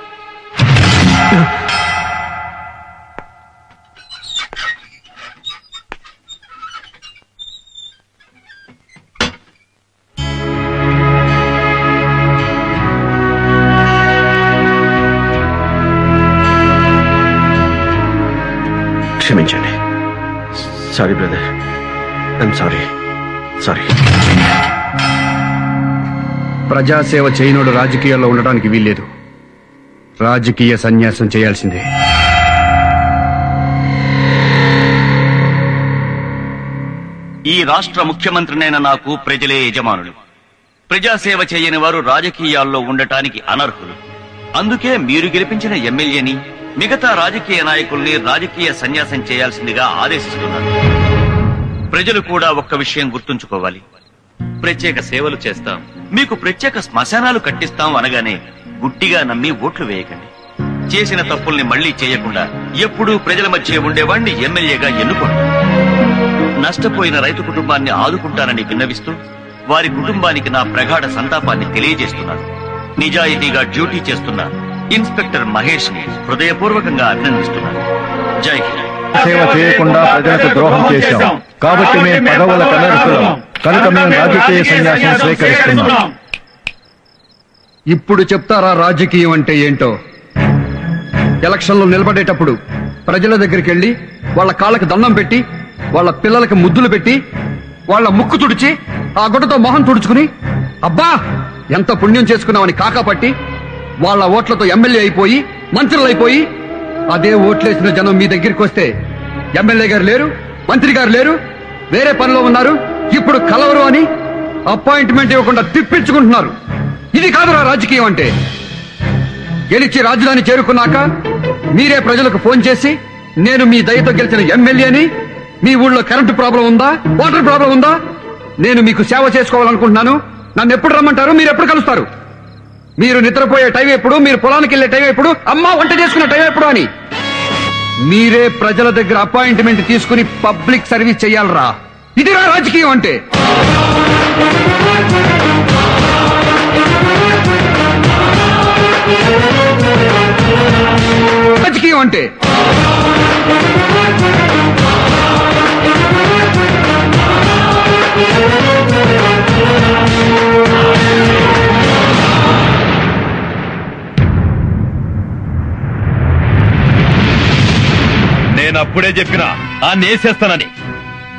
S: క్షమించండి. Sorry brother, I'm sorry. Sorry.
B: ప్రజాసేవ చేయనోడు రాజకీయాల్లో ఉండడానికి వీల్లేదు. రాజకీయ సన్యాసం చేయాల్సిందే.
L: ఈ రాష్ట్ర ముఖ్యమంత్రినైన నాకు ప్రజలే యజమానులు. ప్రజాసేవ చేయని వారు రాజకీయాల్లో ఉండటానికి అనర్హులు. అందుకే మీరు గెలిపించిన ఎమ్మెల్యేని, మిగతా రాజకీయ నాయకుల్ని రాజకీయ సన్యాసం చేయాల్సిందిగా ఆదేశిస్తున్నారు. ప్రజలు కూడా ఒక్క విషయం గుర్తుంచుకోవాలి. ప్రత్యేక సేవలు చేస్తాం, మీకు ప్రత్యేక శ్మశానాలు కట్టిస్తాం అనగానే గుడ్డిగా నమ్మి ఓట్లు వేయకండి. చేసిన తప్పుల్ని మళ్లీ చేయకుండా ఎప్పుడూ ప్రజల మధ్య ఉండేవాణ్ణి ఎమ్మెల్యేగా ఎన్నుకోండి. నష్టపోయిన రైతు కుటుంబాన్ని ఆదుకుంటానని విన్నవిస్తూ వారి కుటుంబానికి నా ప్రగాఢ సంతాపాన్ని తెలియజేస్తున్నాను. నిజాయితీగా డ్యూటీ చేస్తున్న ఇన్స్పెక్టర్ మహేష్ ని హృదయపూర్వకంగా అభినందిస్తున్నాను. జై హింద్.
D: సేవ చేయకుండా ప్రజలకు ద్రోహం చేశాం కాబట్టి మేము పదవుల కనర్హులం. కనుక మేము రాజకీయ సన్యాసం స్వీకరిస్తున్నాం.
B: ఇప్పుడు చెప్తారా రాజకీయం అంటే ఏంటో? ఎలక్షన్లో నిలబడేటప్పుడు ప్రజల దగ్గరికి వెళ్లి వాళ్ళ కాళ్ళకి దండం పెట్టి, వాళ్ళ పిల్లలకి ముద్దులు పెట్టి, వాళ్ళ ముక్కు తుడిచి, ఆ గుడ్డతో మొహం తుడుచుకుని అబ్బా ఎంత పుణ్యం చేసుకున్నామని కాకాపట్టి వాళ్ళ ఓట్లతో ఎమ్మెల్యే అయిపోయి మంత్రులైపోయి, అదే ఓట్లేసిన జనం మీ దగ్గరికి వస్తే ఎమ్మెల్యే గారు లేరు, మంత్రి గారు లేరు, వేరే పనిలో ఉన్నారు, ఇప్పుడు కలవరు అని అపాయింట్మెంట్ ఇవ్వకుండా తిప్పించుకుంటున్నారు. ఇది కాదురా రాజకీయం అంటే. గెలిచి రాజధాని చేరుకున్నాక మీరే ప్రజలకు ఫోన్ చేసి, నేను మీ దయతో గెలిచిన ఎమ్మెల్యేని, మీ ఊళ్ళో కరెంటు ప్రాబ్లం ఉందా, వాటర్ ప్రాబ్లం ఉందా, నేను మీకు సేవ చేసుకోవాలనుకుంటున్నాను, నన్ను ఎప్పుడు రమ్మంటారు, మీరు ఎప్పుడు కలుస్తారు, మీరు నిద్రపోయే టైం ఎప్పుడు, మీరు పొలానికి వెళ్లే టైం ఎప్పుడు, అమ్మా వంట చేసుకునే టైం ఎప్పుడు అని మీరే ప్రజల దగ్గర అపాయింట్మెంట్ తీసుకుని పబ్లిక్ సర్వీస్ చెయ్యాలరా. ఇదిరా రాజకీయం అంటే. రాజకీయం అంటే
L: నేను అప్పుడే చెప్పినా ఆ నేసేస్తానని.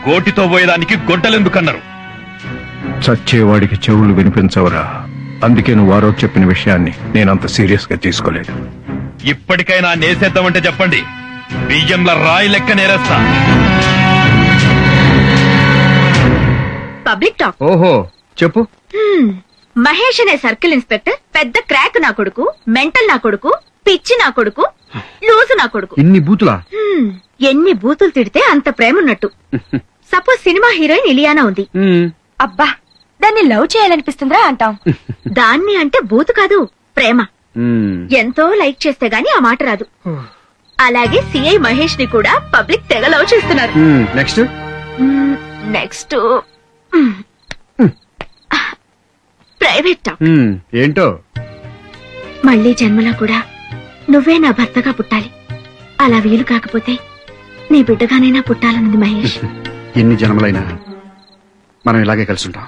L: గోటితో పోయేదానికి గొడ్డలెందుకన్నారు?
D: చచ్చేవాడికి చెవులు వినిపించవురా. అందుకే నువ్వు వారో చెప్పిన విషయాన్ని నేనంత సీరియస్ గా తీసుకోలేదు.
L: ఇప్పటికైనా నేసేద్దామంటే చెప్పండి, బియ్యంల రాయి లెక్క నేరేస్తా.
G: Public talk.
B: ఓహో చెప్పు.
G: మహేష్ అనే సర్కిల్ ఇన్స్పెక్టర్ పెద్ద క్రాక్ నా కొడుకు, మెంటల్ నా కొడుకు, పిచ్చి నా కొడుకు, లూజు నా కొడుకు.
B: ఇన్ని బూతులా?
G: ఎన్ని బూతులు తిడితే అంత ప్రేమ ఉన్నట్టు. సపోజ్ సినిమా హీరోయిన్ ఇలియానా ఉంది.
M: అబ్బా దాన్ని లవ్ చేయాలనిపిస్తుందిరా అంటాం.
G: దాన్ని అంటే బూతు కాదు, ప్రేమ. ఎంతో లైక్ చేస్తే గాని ఆ మాట రాదు. అలాగే సిఐ మహేష్ ని కూడా పబ్లిక్ తెగ లవ్ చేస్తున్నారు.
B: Next
G: next private talk.
B: ఏంటో?
G: మళ్ళీ జన్మలో కూడా నువ్వే నా భర్తగా పుట్టాలి. అలా వీలు కాకపోతే నీ బిడ్డగానైనా పుట్టాలన్నది మహేష్.
B: ఎన్ని జన్మలైనా మనం ఇలాగే కలిసి ఉంటాం.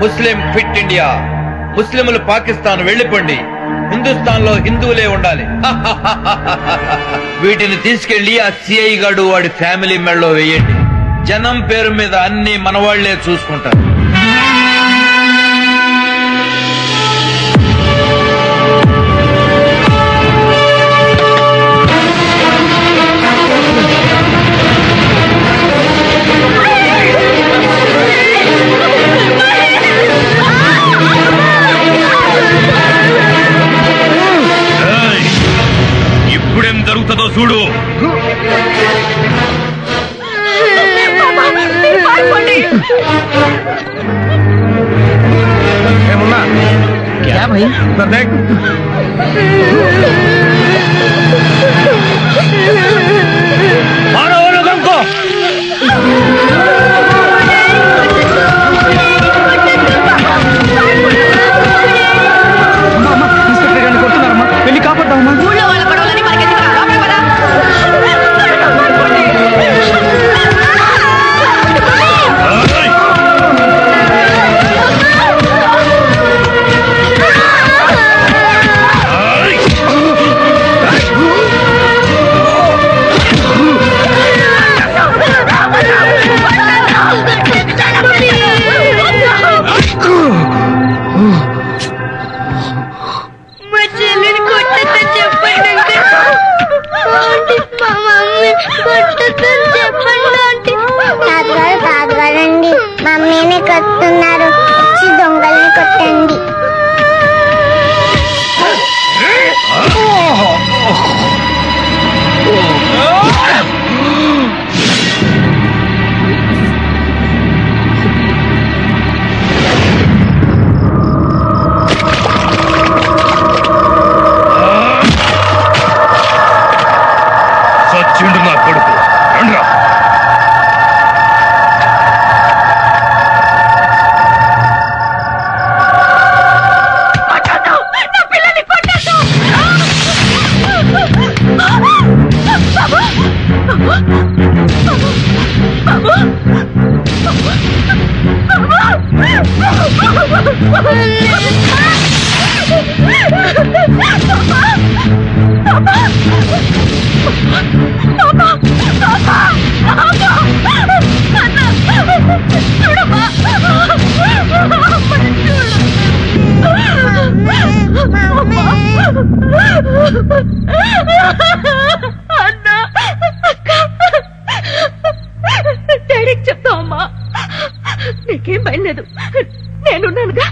C: ముస్లిం ఫిట్ ఇండియా. ముస్లింలు పాకిస్తాన్ వెళ్లిపోండి. హిందుస్థాన్ లో హిందువులే ఉండాలి. వీటిని తీసుకెళ్లి ఆ సిఐ గాడు వాడి ఫ్యామిలీ మెడలో వేయండి. జనం పేరు మీద అన్ని మనవాళ్లే చూసుకుంటారు.
L: ఇప్పుడేం జరుగుతుందో చూడు.
N: क्या भाई? देख मारो वो लोगों को. ఇన్స్పెక్టర్ గారిని కొడుతున్నారమ్మా, వెళ్ళి కాపాడతామమ్మా.
Q: ఊళ్ళో వాళ్ళ గొడవలని మనకెందుకు రా? లోపలికి పద.
P: మా చెల్లిని కొట్టద్దని చెప్పండి. మా మమ్మీ కొట్టద్దని చెప్పండి ఆంటీ. తాతగారు తాతగారండి, మమ్మీని కొట్టున్నారు. వచ్చి దొంగల్ని కొట్టండి.
L: సచ్చిండు నా కొడుకు. రండ్రా.
Q: నా పిల్లల్ని కొట్టద్దు. డాడీకి చెప్తావమ్మా. నీకేం భయం లేదు, నేనున్నానుగా.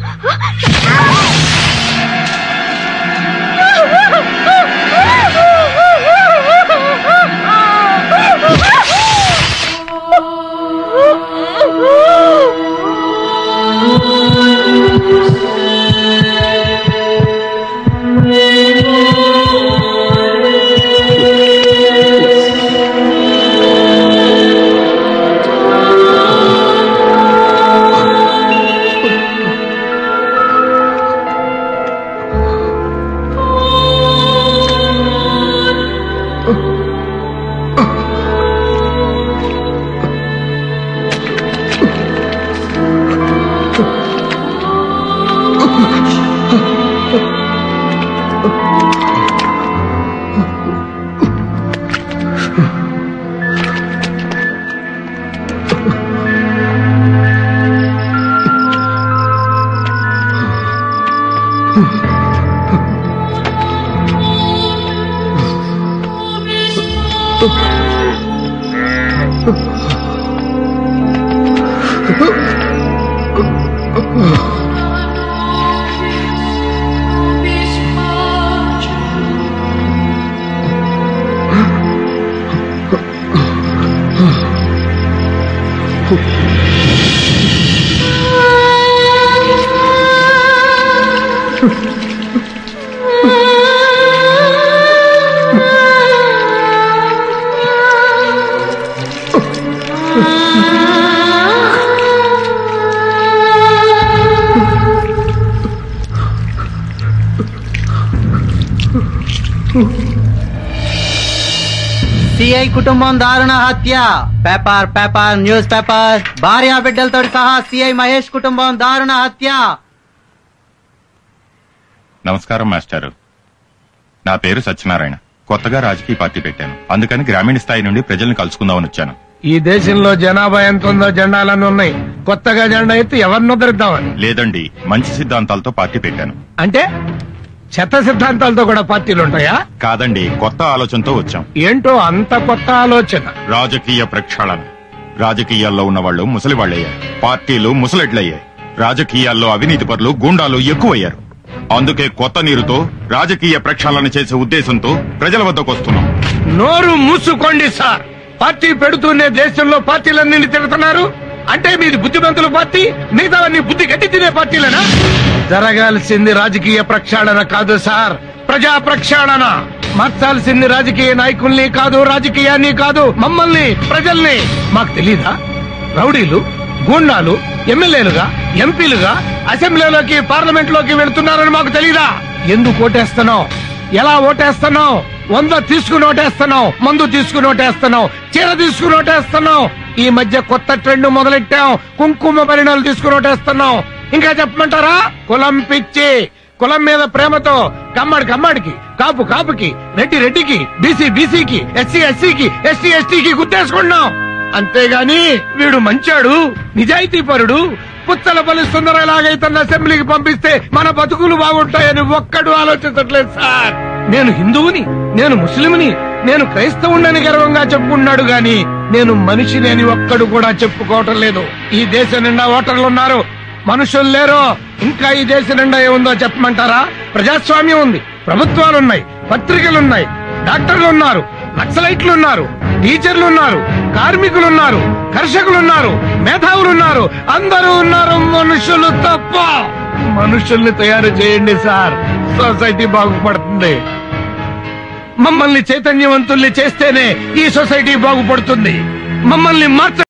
U: సిఐ కుటుంబం దారుణ హత్య. Paper paper news paper. భార్య బిడ్డలతో సహా సిఐ మహేష్ కుటుంబం దారుణ హత్య.
E: నమస్కారం మాస్టారు. నా పేరు సత్యనారాయణ. కొత్తగా రాజకీయ పార్టీ పెట్టాను. అందుకని గ్రామీణ స్థాయి నుండి ప్రజల్ని కలుసుకుందామని వచ్చాను.
D: ఈ దేశంలో జనాభా ఎంత ఉందో జెండాలన్నీ ఉన్నాయి. కొత్తగా జెండా ఎత్తి ఎవరిని ఉద్ధరిద్దామని?
E: లేదండి, మంచి సిద్ధాంతాలతో పార్టీ పెట్టాను.
D: అంటే చెత్త సిద్ధాంతాలతో కూడా పార్టీలు ఉంటాయా?
E: కాదండి, కొత్త ఆలోచనతో వచ్చాం.
D: ఏంటో అంత కొత్త ఆలోచన?
E: రాజకీయ ప్రక్షాళన. రాజకీయాల్లో ఉన్న వాళ్ళు ముసలివాళ్లయ్యారు, పార్టీలు ముసలెడ్లయ్యాయి. రాజకీయాల్లో అవినీతి పరులు, గూండాలు ఎక్కువయ్యారు. అందుకే కొత్త నీరుతో రాజకీయ ప్రక్షాళన చేసే ఉద్దేశంతో ప్రజల వద్దకు వస్తున్నాం.
D: నోరు మూసుకోండి సార్. పార్టీ పెడుతూనే దేశంలో పార్టీలన్నీ తిరుగుతున్నారు. అంటే మీది బుద్ధిమంతుల పార్టీ, మిగతావన్నీ బుద్ధి గట్టి తినే పార్టీలేనా? జరగాల్సింది రాజకీయ ప్రక్షాళన కాదు సార్, ప్రజా ప్రక్షాళన. మార్చాల్సింది రాజకీయ నాయకుల్ని కాదు, రాజకీయాన్ని కాదు, మమ్మల్ని, ప్రజల్ని. మాకు తెలీదా? రౌడీలు, గూండాలు ఎమ్మెల్యేలుగా, ఎంపీలుగా అసెంబ్లీలోకి, పార్లమెంట్ లోకి వెళుతున్నారని మాకు తెలీదా? ఎందుకు ఓటేస్తున్నావు? ఎలా ఓటేస్తున్నావు? 100 తీసుకుని ఓటేస్తున్నావు, మందు తీసుకుని ఓటేస్తున్నావు, చీర తీసుకుని ఓటేస్తున్నావు. ఈ మధ్య కొత్త ట్రెండ్ మొదలెట్టాం, కుంకుమ పరిణాలు తీసుకుని ఓటేస్తున్నాం. ఇంకా చెప్పమంటారా? కులం పిచ్చి. కులం మీద ప్రేమతో కమ్మడికి, కాపు కాపుకి, రెడ్డి రెడ్డికి, బీసీ బీసీకి, ఎస్సీ ఎస్సీకి, ఎస్టీ ఎస్టీకి గుర్తేసుకున్నాం. అంతేగాని వీడు మంచాడు, నిజాయితీ పరుడు, పుచ్చలపల్లి సుందరలాగైతన్న అసెంబ్లీకి పంపిస్తే మన బతుకులు బాగుంటాయని ఒక్కడు ఆలోచించట్లేదు సార్. నేను హిందువుని, నేను ముస్లింని, నేను క్రైస్తవుని గర్వంగా చెప్పుకున్నాడు గాని నేను మనిషిని అని ఒక్కడు కూడా చెప్పుకోవటం లేదు. ఈ దేశం నిండా ఓటర్లున్నారు, మనుషులు లేరు. ఇంకా ఈ దేశం నిండా ఏముందో చెప్పమంటారా? ప్రజాస్వామ్యం ఉంది, ప్రభుత్వాలున్నాయి, పత్రికలున్నాయి, డాక్టర్లు ఉన్నారు, నక్సలైట్లున్నారు, టీచర్లున్నారు, కార్మికులున్నారు, కర్షకులున్నారు, మేధావులున్నారు, అందరూ ఉన్నారు. మనుషులు తప్ప. మనుషుల్ని తయారు చేయండి సార్, సొసైటీ బాగుపడుతుంది. మమ్మల్ని చైతన్యవంతుల్ని చేస్తేనే ఈ సొసైటీ బాగుపడుతుంది. మమ్మల్ని మార్చ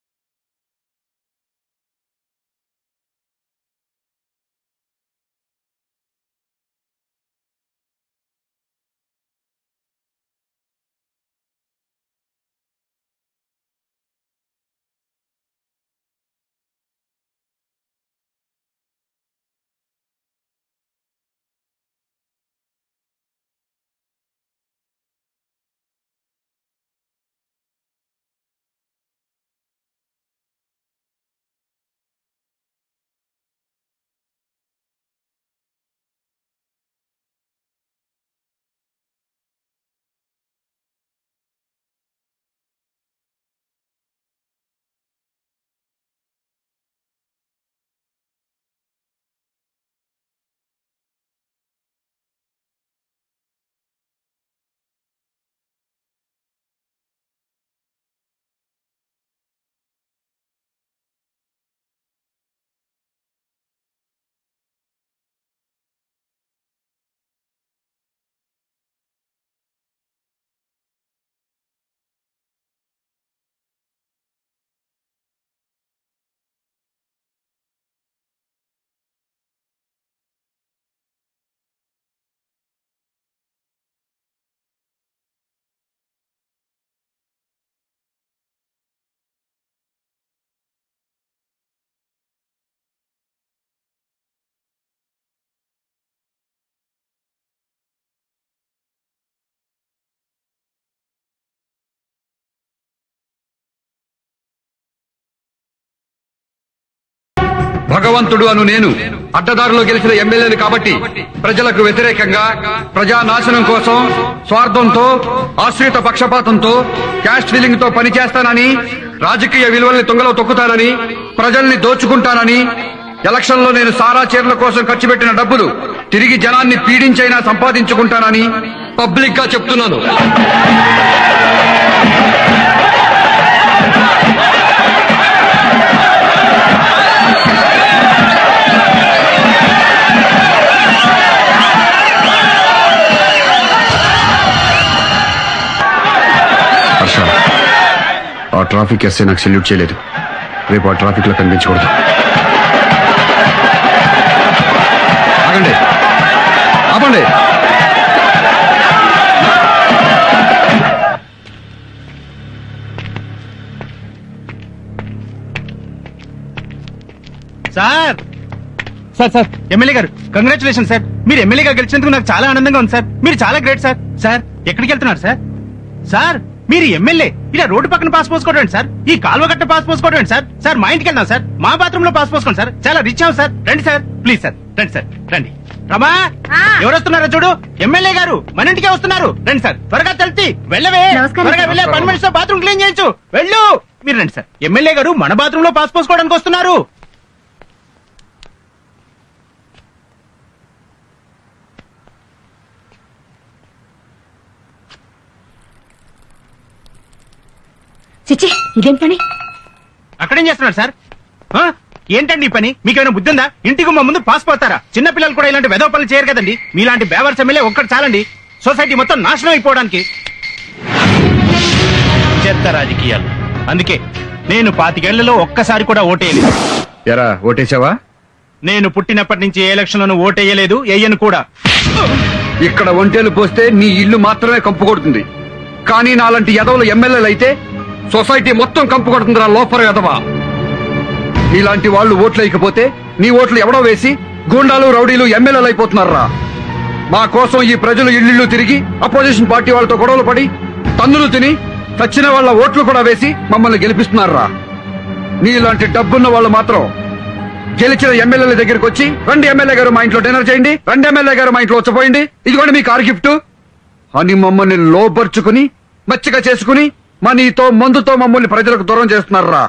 B: భగవంతుడు అను నేను అడ్డదారిలో గెలిచిన ఎమ్మెల్యేని కాబట్టి ప్రజలకు వ్యతిరేకంగా, ప్రజానాశనం కోసం, స్వార్థంతో, ఆశ్రిత పక్షపాతంతో, క్యాస్ట్ ఫీలింగ్ తో పనిచేస్తానని, రాజకీయ విలువల్ని తుంగలో తొక్కుతానని, ప్రజల్ని దోచుకుంటానని, ఎలక్షన్ లో నేను సారా చీరల కోసం ఖర్చు పెట్టిన డబ్బులు తిరిగి జనాన్ని పీడించైనా సంపాదించుకుంటానని పబ్లిక్ గా చెప్తున్నాను. ఆ ట్రాఫిక్ ఎస్ఐ నాకు సెల్యూట్ చేయలేదు. రేపు ఆ ట్రాఫిక్ లో కనిపించకూడదు. ఆగండి, ఆపండి.
F: సార్ సార్ సార్ ఎమ్మెల్యే గారు కంగ్రాచులేషన్ సార్. మీరు ఎమ్మెల్యేగా గెలిచినందుకు నాకు చాలా ఆనందంగా ఉంది సార్. మీరు చాలా గ్రేట్ సార్. సార్ ఎక్కడికి వెళ్తున్నారు సార్? సార్ మీరు ఎమ్మెల్యే ఇలా రోడ్డు పక్కన పాస్ పోసుకోవడం సార్, ఈ కాలువ గట్ట పాస్ పోసుకోవడం సార్. సార్ మా ఇంటికి వెళ్దాం సార్, మా బాత్రూమ్ లో పాస్ పోసుకోండి సార్. చాలా రిచ్ అవ్వం సార్. రండి సార్ ప్లీజ్ సార్, రండి సార్ రండి. రమా ఎవరు వస్తున్నారో చూడు, ఎమ్మెల్యే గారు మన ఇంటికే వస్తున్నారు. రండి సార్ త్వరగా తెలిసి వెళ్ళవే, త్వరగా వెళ్ళే పని మనిషితో బాత్రూమ్ క్లీన్ చేయించు. వెళ్ళు. మీరు రండి సార్, ఎమ్మెల్యే గారు మన బాత్రూమ్ లో పాస్ పోసుకోవడానికి వస్తున్నారు.
M: చిచ్చి ఇదేం పని?
F: అక్కడేం చేస్తున్నారు సార్? ఏంటండి ఈ పని? మీకేమైనా బుద్ధి ఉందా? ఇంటికి మా ముందు పాస్ పోతారా? చిన్న పిల్లలు కూడా ఇలాంటి వెధవ పనులు చేయరు కదండి. మీలాంటి బేవర్స్ ఎమ్మెల్యే ఒక్కటి చాలండి సొసైటీ మొత్తం నాశనం అయిపోవడానికి. చెత్త రాజకీయాలు. అందుకే నేను 25 ఏళ్లలో ఒక్కసారి కూడా ఓటేయలేదు.
B: ఎరా ఓటేసావా?
F: నేను పుట్టినప్పటి నుంచి ఏ ఎలక్షన్ లోనూ ఓటేయలేదు, వేయను కూడా.
B: ఇక్కడ ఒంటేలు పోస్తే నీ ఇల్లు మాత్రమే కంపు కొడుతుంది, కానీ నాలాంటి ఎదవలు ఎమ్మెల్యేలు అయితే సొసైటీ మొత్తం కంపు కొడుతుందిరా లోపల ఎదవా. నీలాంటి వాళ్ళు ఓట్లు వేయకపోతే నీ ఓట్లు ఎవడో వేసి గూండాలు రౌడీలు ఎమ్మెల్యేలు అయిపోతున్నారా. మా కోసం ఈ ప్రజలు ఇల్లు తిరిగి అపోజిషన్ పార్టీ వాళ్ళతో గొడవలు పడి తన్నులు తిని చచ్చిన వాళ్ళ ఓట్లు కూడా వేసి మమ్మల్ని గెలిపిస్తున్నారా. నీలాంటి డబ్బున్న వాళ్ళు మాత్రం గెలిచిన ఎమ్మెల్యేల దగ్గరికి వచ్చి రండి ఎమ్మెల్యే గారు మా ఇంట్లో డిన్నర్ చేయండి, రండి ఎమ్మెల్యే గారు మా ఇంట్లో వచ్చపోయింది, ఇదిగోండి మీ కార్ గిఫ్ట్ అని మమ్మల్ని లోపరుచుకుని మచ్చిగా చేసుకుని మనీతో మందుతో మమ్మల్ని ప్రజలకు దూరం చేస్తున్నారా.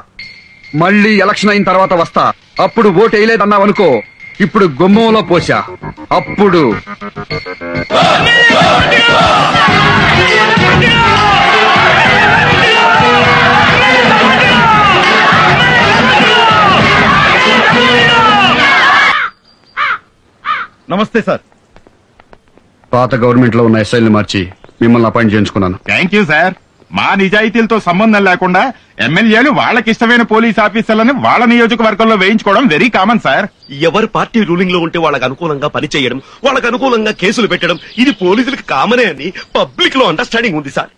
B: మళ్ళీ ఎలక్షన్ అయిన తర్వాత వస్తా, అప్పుడు ఓటు వేయలేదన్నావనుకో, ఇప్పుడు గుమ్మంలో పోసా అప్పుడు.
E: నమస్తే సార్.
B: పాత గవర్నమెంట్ లో ఉన్న ఎస్ఐల్ని మార్చి మిమ్మల్ని అపాయింట్ చేయించుకున్నాను.
E: Thank you sir. మా నిజాయితీలతో సంబంధం లేకుండా ఎమ్మెల్యేలు వాళ్ళకిష్టమైన పోలీస్ ఆఫీసర్లను వాళ్ళ నియోజకవర్గంలో వేయించుకోవడం వెరీ కామన్ సార్.
J: ఎవరు పార్టీ రూలింగ్ లో ఉంటే వాళ్ళకి అనుకూలంగా పనిచేయడం, వాళ్ళకి అనుకూలంగా కేసులు పెట్టడం, ఇది పోలీసులకు కామనే అని పబ్లిక్ లో అండర్స్టాండింగ్ ఉంది సార్.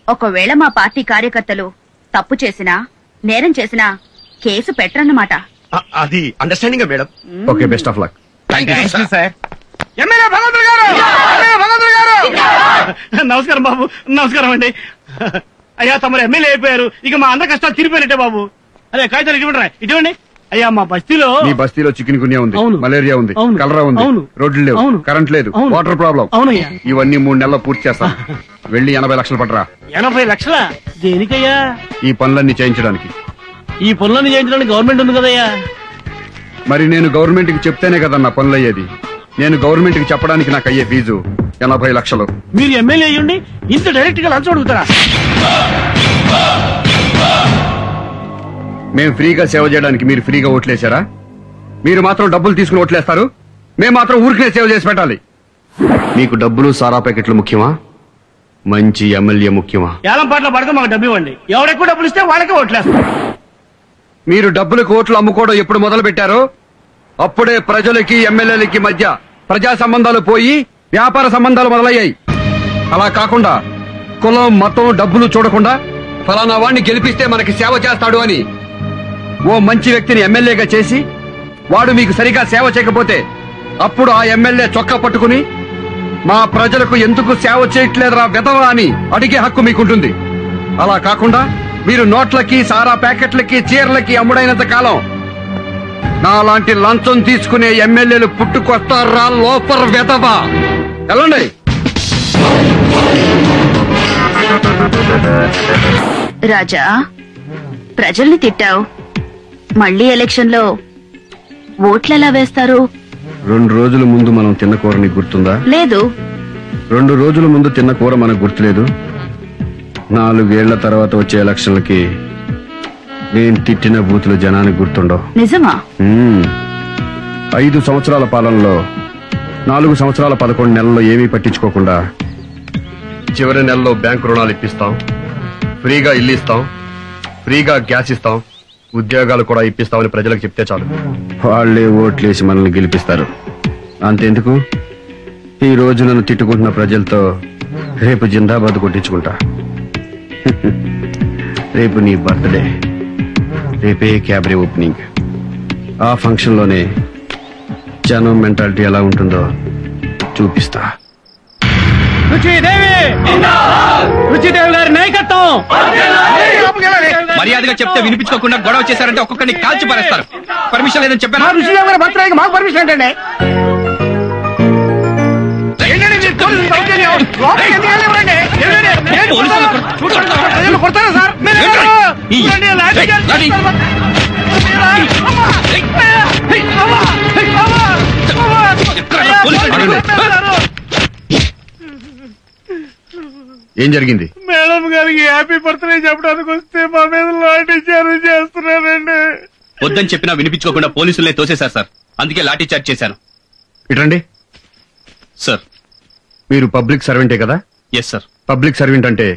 G: ఒకవేళ మా పార్టీ కార్యకర్తలు తప్పు చేసినా నేరం చేసినా కేసు పెట్టరన్నమాట.
J: అది understanding madam.
B: Okay, best of luck.
E: Sir.
H: MLA భగవంతుడు గారు, భగవంతుడు గారు. నమస్కారం బాబు, నమస్కారం అండి. అయ్యా తమరు ఎమ్మెల్యే అయిపోయారు, ఇక మా అందరి కష్టాలు తీరిపోయినట్టే బాబు. అదే కాగితాలు ఇటువంటి అయ్యా మా బస్తీలో
B: మీ బస్తీలో చికెన్ గున్యా ఉంది, మలేరియా ఉంది, కలరా ఉంది, రోడ్లు లేవు, కరెంట్ లేదు, వాటర్ ప్రాబ్లం.
H: అవునయ్యా.
B: ఇవన్నీ 3 నెలల్లో పూర్తి చేస్తాం. వెళ్ళి 80 లక్షలు పట్టరా.
H: 80 లక్షల దేనికయ్యా?
B: ఈ పనులన్నీ చేయించడానికి.
H: ఈ పనులన్నీ చేయించడానికి గవర్నమెంట్ ఉంది కదయ్యా.
B: మరి నేను గవర్నమెంట్ కి చెప్తేనే కదన్నా పనులు అయ్యేది. నేను గవర్నమెంట్ కి చెప్పడానికి నాకు అయ్యే ఫీజు 80 లక్షలు.
H: మీరు ఎమ్మెల్యే అయ్యండి ఇంత డైరెక్ట్ గా లంచం అడుగుతారా?
B: మేము ఫ్రీగా సేవ చేయడానికి మీరు ఫ్రీగా ఓట్లేశారా? మీరు మాత్రం డబ్బులు తీసుకుని ఓట్లేస్తారు, మేము మాత్రం ఊరికే సేవ చేసి పెట్టాలి. మీకు డబ్బులు సారా ప్యాకెట్లు ముఖ్యమా, మంచి ఎమ్మెల్యే ముఖ్యమా?
H: ఏలం పాటల పడితే మాకు డబ్బు ఇవ్వండి, ఎవరెక్కువ డబ్బులు ఇస్తే వాళ్ళకే ఓట్లేస్తాం.
B: మీరు డబ్బులకు ఓట్లు అమ్ముకోవడం ఎప్పుడు మొదలు పెట్టారో అప్పుడే ప్రజలకి ఎమ్మెల్యేలకి మధ్య ప్రజా సంబంధాలు పోయి వ్యాపార సంబంధాలు మొదలయ్యాయి. అలా కాకుండా కులం మతం డబ్బులు చూడకుండా ఫలానా వాడిని గెలిపిస్తే మనకి సేవ చేస్తాడు అని ఓ మంచి వ్యక్తిని ఎమ్మెల్యేగా చేసి వాడు మీకు సరిగా సేవ చేయకపోతే అప్పుడు ఆ ఎమ్మెల్యే చొక్కా పట్టుకుని మా ప్రజలకు ఎందుకు సేవ చేయట్లేదురా వెధవా అని అడిగే హక్కు మీకుంటుంది. అలా కాకుండా మీరు నోట్లకి సారా ప్యాకెట్లకి చీరలకి అమ్ముడైనంత కాలం నాలాంటి లంచం తీసుకునే ఎమ్మెల్యేలు పుట్టుకొస్తారా లోపర్ వెధవా. వెళ్ళండి.
G: రాజా, ప్రజల్ని తిట్టావు, మళ్ళీ ఎలక్షన్ లో ఓట్లు ఎలా వేస్తారు?
B: 2 రోజుల ముందు మనం తిన్న కూర నీకు గుర్తుందా?
G: లేదు.
B: 2 రోజుల ముందు తిన్న కూర మనకు గుర్తులేదు. 4 ఏళ్ల తర్వాత వచ్చే ఎలక్షన్లకి నేను తిట్టిన బూతులు జనానికి గుర్తుండవు.
G: నిజమా?
B: 5 సంవత్సరాల పాలనలో 4 సంవత్సరాల 11 నెలల్లో ఏమీ పట్టించుకోకుండా చివరి నెలలో బ్యాంకు రుణాలు ఇప్పిస్తాం, ఫ్రీగా ఇల్లు ఇస్తాం, ఫ్రీగా గ్యాస్ ఇస్తాం, ఉద్యోగాలు కూడా ఇప్పిస్తామని ప్రజలకు చెప్తే చాలు, వాళ్లే ఓట్లేసి మనల్ని గెలిపిస్తారు. అంతెందుకు, ఈ రోజు నన్ను తిట్టుకుంటున్న ప్రజలతో రేపు జిందాబాద్ కొట్టించుకుంటా. రేపు నీ బర్త్డే, రేపే క్యాబరే ఓపెనింగ్. ఆ ఫంక్షన్ లోనే జనం మెంటాలిటీ ఎలా ఉంటుందో చూపిస్తా.
H: రుచిదేవి గారి నాయకత్వం.
K: మర్యాదగా చెప్తే వినిపించుకోకుండా గొడవ చేశారంటే ఒక్కొక్కరిని కాల్చి పారేస్తారు. పర్మిషన్ లేదని చెప్పాను.
H: రుచిదేవి గారి బర్త్డేకి మాకు పర్మిషన్ ఏంటండి? కొడతారా సార్?
B: ఏం జరిగింది?
H: మేడం గారికి హ్యాపీ బర్త్డే చెప్పడానికి వస్తే మా మీద లాఠీ చార్జ్ చేస్తున్నారండి.
K: వద్దని చెప్పినా వినిపించుకోకుండా పోలీసులనే తోసేశారు సార్. అందుకే లాఠీ చార్జ్ చేశాను.
B: ఇటండి
K: సార్.
B: మీరు పబ్లిక్ సర్వెంటే కదా?
K: Yes sir.
B: పబ్లిక్ సర్వెంట్ అంటే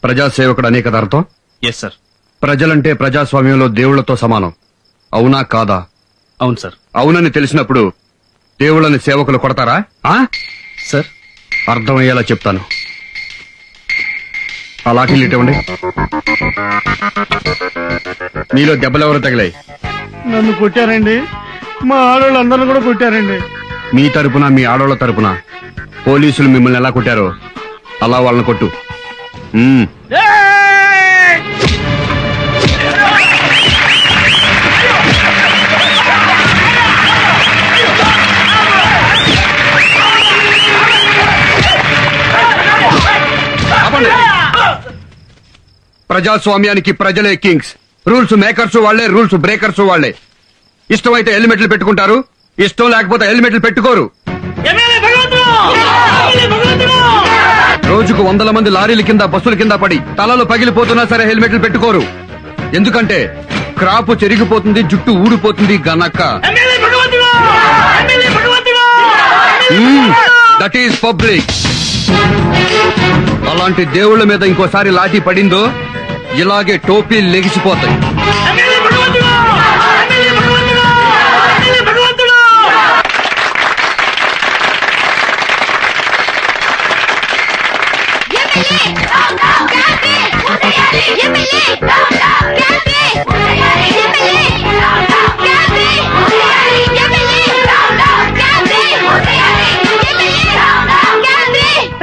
B: ప్రజాసేవకుడు అనే కదా అర్థం?
K: Yes sir.
B: ప్రజలంటే ప్రజాస్వామ్యంలో దేవుళ్లతో సమానం. అవునా కాదా?
K: అవును సార్.
B: అవునని తెలిసినప్పుడు దేవుళ్ళని సేవకులు కొడతారా?
K: సార్
B: అర్థమయ్యేలా చెప్తాను. ఆ లాఠీలు ఇవ్వండి. మీలో దెబ్బలెవరు తగిలాయి?
H: నన్ను కొట్టారండి. మా ఆడవాళ్ళందరూ కూడా కొట్టారండి.
B: మీ తరపున మీ ఆడవాళ్ళ తరపున పోలీసులు మిమ్మల్ని ఎలా కొట్టారో అలా వాళ్ళని కొట్టు. ప్రజాస్వామ్యానికి ప్రజలే కింగ్స్. రూల్స్ మేకర్స్ వాళ్లే, రూల్స్ బ్రేకర్స్ వాళ్లే. ఇష్టమైతే హెల్మెట్లు పెట్టుకుంటారు, ఇష్టం లేకపోతే హెల్మెట్లు పెట్టుకోరు. రోజుకు 100 మంది లారీల కింద బస్సుల కింద పడి తలలు పగిలిపోతున్నా సరే హెల్మెట్లు పెట్టుకోరు. ఎందుకంటే క్రాపు చెరిగిపోతుంది, జుట్టు ఊడిపోతుంది గనక. That is public. అలాంటి దేవుళ్ళ మీద ఇంకోసారి లాఠీ పడిందో ఇలాగే టోపీలు లెగిసిపోతాయి.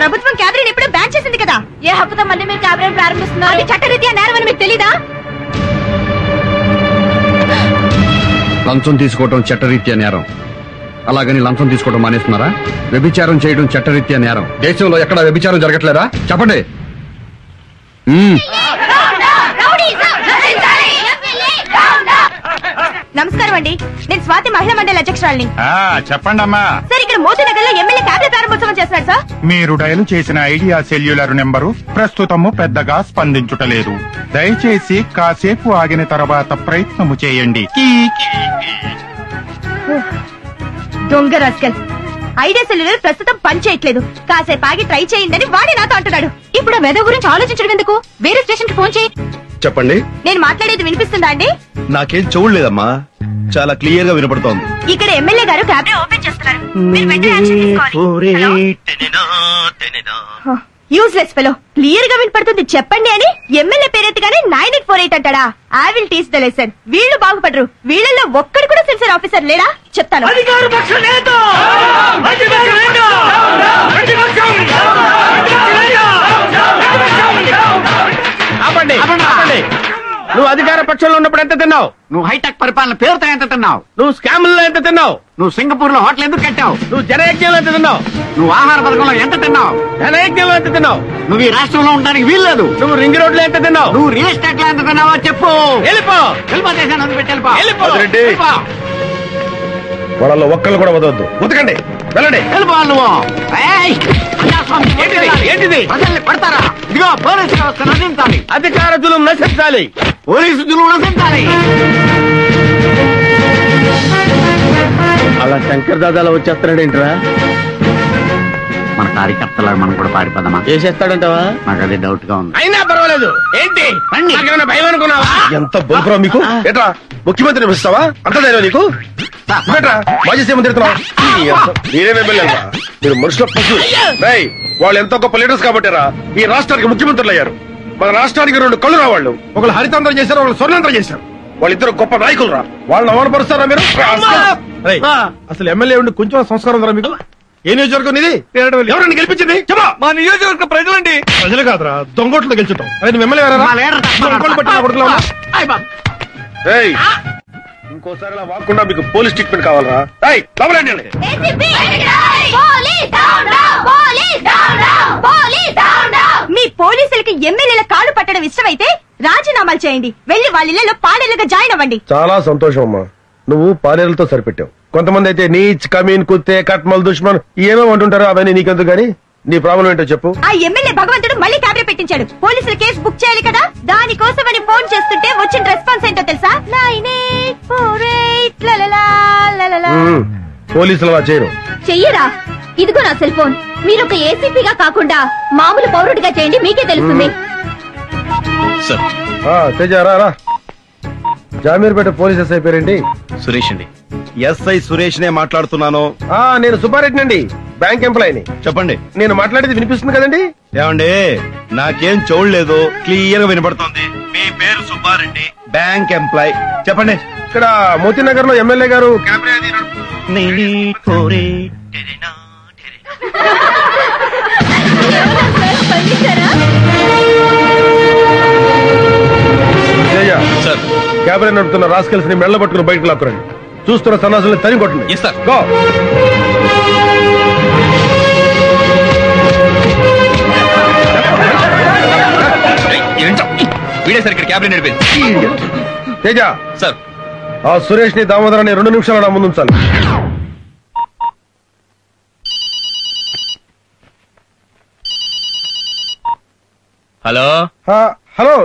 Q: ప్రభుత్వం క్యాబినెట్ ఎప్పుడు బ్యాన్ చేసింది కదా. ఏ హక్కుతో మళ్ళీ మీరు క్యాబినెట్ ప్రారంభిస్తున్నారు? అది చట్టరీత్యా నేరం అని మీకు తెలీదా?
B: లంచం తీసుకోవడం చట్టరీత్యా నేరం. అలాగని లంచం తీసుకోవడం మానేస్తున్నారా? వ్యభిచారం చేయడం చట్టరీత్యా నేరం. దేశంలో ఎక్కడ వ్యభిచారం జరగట్లేదా? చెప్పండి.
Q: నమస్కారం అండి, నేను స్వాతి మహిళా మండలి అధ్యక్షురాలిని.
V: చెప్పండి అమ్మా.
Q: సార్, ఇక్కడ మోతీనగర్ లో ఎమ్మెల్యే క్యాబినెట్ ప్రారంభోత్సవం చేస్తున్నారు సార్.
V: మీరు డయల్ చేసిన ఐడియా సెల్యులర్ నెంబరు ప్రస్తుతము పెద్దగా స్పందించుటలేదు. దయచేసి కాసేపు ఆగిన తర్వాత ప్రయత్నము చేయండి.
Q: దొంగ రాస్కల్. ఐడియా సెల్యులర్ ప్రస్తుతం పని చేయట్లేదు. కాసేపు ఆగి ట్రై చేయండి అని వాడే నాతో అంటున్నాడు. ఇప్పుడు ఆ మెదడు గురించి ఆలోచించడం ఎందుకు? వేరే స్టేషన్ కి ఫోన్ చేయి.
J: చెప్పండి.
Q: నేను మాట్లాడేది వినిపిస్తుందా అండి?
J: నాకేం చూడలేదమ్మా, చాలా క్లియర్ గా వినపడుతోంది.
Q: ఇక్కడ ఎమ్మెల్యే గారు క్యాబినెట్ ఓపెన్ చేస్తున్నారు. మీరు వెంటనే యాక్షన్ తీసుకోవాలి. Useless fellow. క్లియర్ గా వినపడుతుంది చెప్పండి అని ఎమ్మెల్యే పేరెత్తగానే 9848 అంటాడా? I will teach the lesson. వీళ్ళు బాగుపడరు. వీళ్ళల్లో ఒక్కడు కూడా సెన్సర్ ఆఫీసర్ లేడా? చెప్తాను.
H: నువ్వు అధికార పక్షంలో ఉన్నప్పుడు ఎంత తిన్నావు?
N: నువ్వు హైటెక్ పరిపాలన పేరుతో ఎంత తిన్నావు?
H: నువ్వు స్కాముల్లో ఎంత తిన్నావు?
N: నువ్వు సింగపూర్ లో హోటల్ ఎందుకు కట్టావు?
H: నువ్వు జనయజ్ఞంలో ఎంత తిన్నావు?
N: నువ్వు ఆహార పథకంలో ఎంత తిన్నావు?
H: జనయజ్ఞంలో ఎంత తిన్నావు?
N: నువ్వు ఈ రాష్ట్రంలో ఉండడానికి వీల్లేదు.
H: నువ్వు రింగ్ రోడ్ లో ఎంత తిన్నావు?
N: నువ్వు రియల్ ఎస్టేట్ లో ఎంత తిన్నావో చెప్పు.
H: వెళ్ళిపో.
N: దేశాన్ని వదిలిపెట్టి వెళ్ళిపో.
J: వాళ్ళలో ఒక్కళ్ళు కూడా వదవద్దు. ఉతకండి, వెళ్ళండి.
N: వెళ్ళిపోవాలి నువ్వు.
H: ఏంటిది?
N: ప్రజల్ని పడతారా? ఇదిగో పోలీసు వ్యవస్థ నశించాలి.
H: అధికార జులుం నశించాలి.
N: పోలీసు జులుం నశించాలి.
H: అలా శంకర్ దాదాలో వచ్చేస్తున్నాడు ఏంట్రా?
N: మన కార్యకర్తలా మనం కూడా పారిపోదామా?
H: చేసేస్తాడంటావా?
N: నాకు అదే డౌట్ గా ఉంది.
H: అయినా పర్వాలేదు. ఏంటి నాకేమైనా భయం అనుకున్నావా?
J: ఎంత బొంకురా మీకు. ఏట్రా ముఖ్యమంత్రిని పిలుస్తావా? అంత ధైర్యం నీకు? మాజీ సీఎం తిరుగుతున్నావా? మీరేం ఎమ్మెల్యే? మీరు మనుషుల పశువు. వాళ్ళు ఎంతో గొప్ప లీడర్స్ కాబట్టిరా ఈ రాష్ట్రానికి ముఖ్యమంత్రులు అయ్యారు. మన రాష్ట్రానికి 2 కళ్ళు రావాళ్ళు. ఒకళ్ళు హరితాంధ్రం చేశారు, ఒకళ్ళు స్వర్ణాంధ్రం చేశారు. వాళ్ళిద్దరు గొప్ప నాయకులు రా. వాళ్ళని అవమానపరుస్తారా మీరు? అసలు ఎమ్మెల్యే ఉండి కొంచెం సంస్కారం ఉందా మీకు? ఏ నియోజకవర్గం ఇది? ఎవరన్నా గెలిపించింది చెప్పా.
S: మా నియోజకవర్గ ప్రజలండి.
J: ప్రజలు కాదురా, దొంగోట్లు గెలిచటం. అది ఎమ్మెల్యే ఇంకోసారి ఇలా వాకుండా మీకు పోలీస్ ట్రీట్మెంట్ కావాలరా?
Q: మీ పోలీసులకి ఎమ్మెల్యేల కాళ్ళు పట్టడం ఇష్టమైతే రాజీనామాలు చేయండి. వెళ్లి వాళ్ళ ఇళ్లలో పాలేరుగా జాయిన్ అవ్వండి.
J: చాలా సంతోషం అమ్మా, నువ్వు పాలేరులతో సరిపెట్టావు. కొంతమంది అయితే నీచ్, కమీన్, కుత్తే, కట్మల్, దుష్మన్ ఏమో అంటుంటారో అవన్నీ నీకెందుకు గానీ నీ ప్రాబ్లం ఏంటో చెప్పు.
Q: ఆ ఎమ్మెల్యే భగవంతుడు మళ్ళీ క్యాబినెట్ పెట్టించాడు. పోలీసులు కేసు బుక్ చేయాలి కదా, దానికోసమని ఫోన్ చేస్తుంటే వచ్చిన రెస్పాన్స్ ఏంటో తెలుసా?
J: పోలీసులు అలా చేయరు.
P: చెయ్యరా? ఇదిగో నా సెల్ ఫోన్. మీరు ఒక ఏసీపీగా కాకుండా మామూలు పౌరుడిగా చేయండి, మీకే తెలుస్తుంది.
J: తేజారా జామీర్పేట పోలీస్ ఎస్ఐ పేరేంటి?
K: సురేష్ అండి.
S: ఎస్ఐ సురేష్ నే మాట్లాడుతున్నాను.
J: నేను సుబ్బారెడ్డి అండి, బ్యాంక్ ఎంప్లాయీని.
S: చెప్పండి.
J: నేను మాట్లాడేది వినిపిస్తుంది కదండి?
S: ఏమండి, నాకేం చూడలేదు, క్లియర్ గా వినపడుతోంది. మీ పేరు సుబ్బారెడ్డి, బ్యాంక్ ఎంప్లాయ్. చెప్పండి.
J: ఇక్కడ మోతీనగర్ లో ఎమ్మెల్యే గారు క్యాబినెట్ నడుపుతున్న రాస్కెల్స్ ని మెళ్ళ పట్టుకుని బయటకు లాక్కురండి. చూస్తున్న సన్నాసుల్ని తరిగి కొట్టండి. గో. తేజ
K: సార్,
J: ఆ సురేష్ ని దామోదరాన్ని 2 నిమిషాలు నా ముందు ఉంచాలి.
K: హలో.
J: హలో,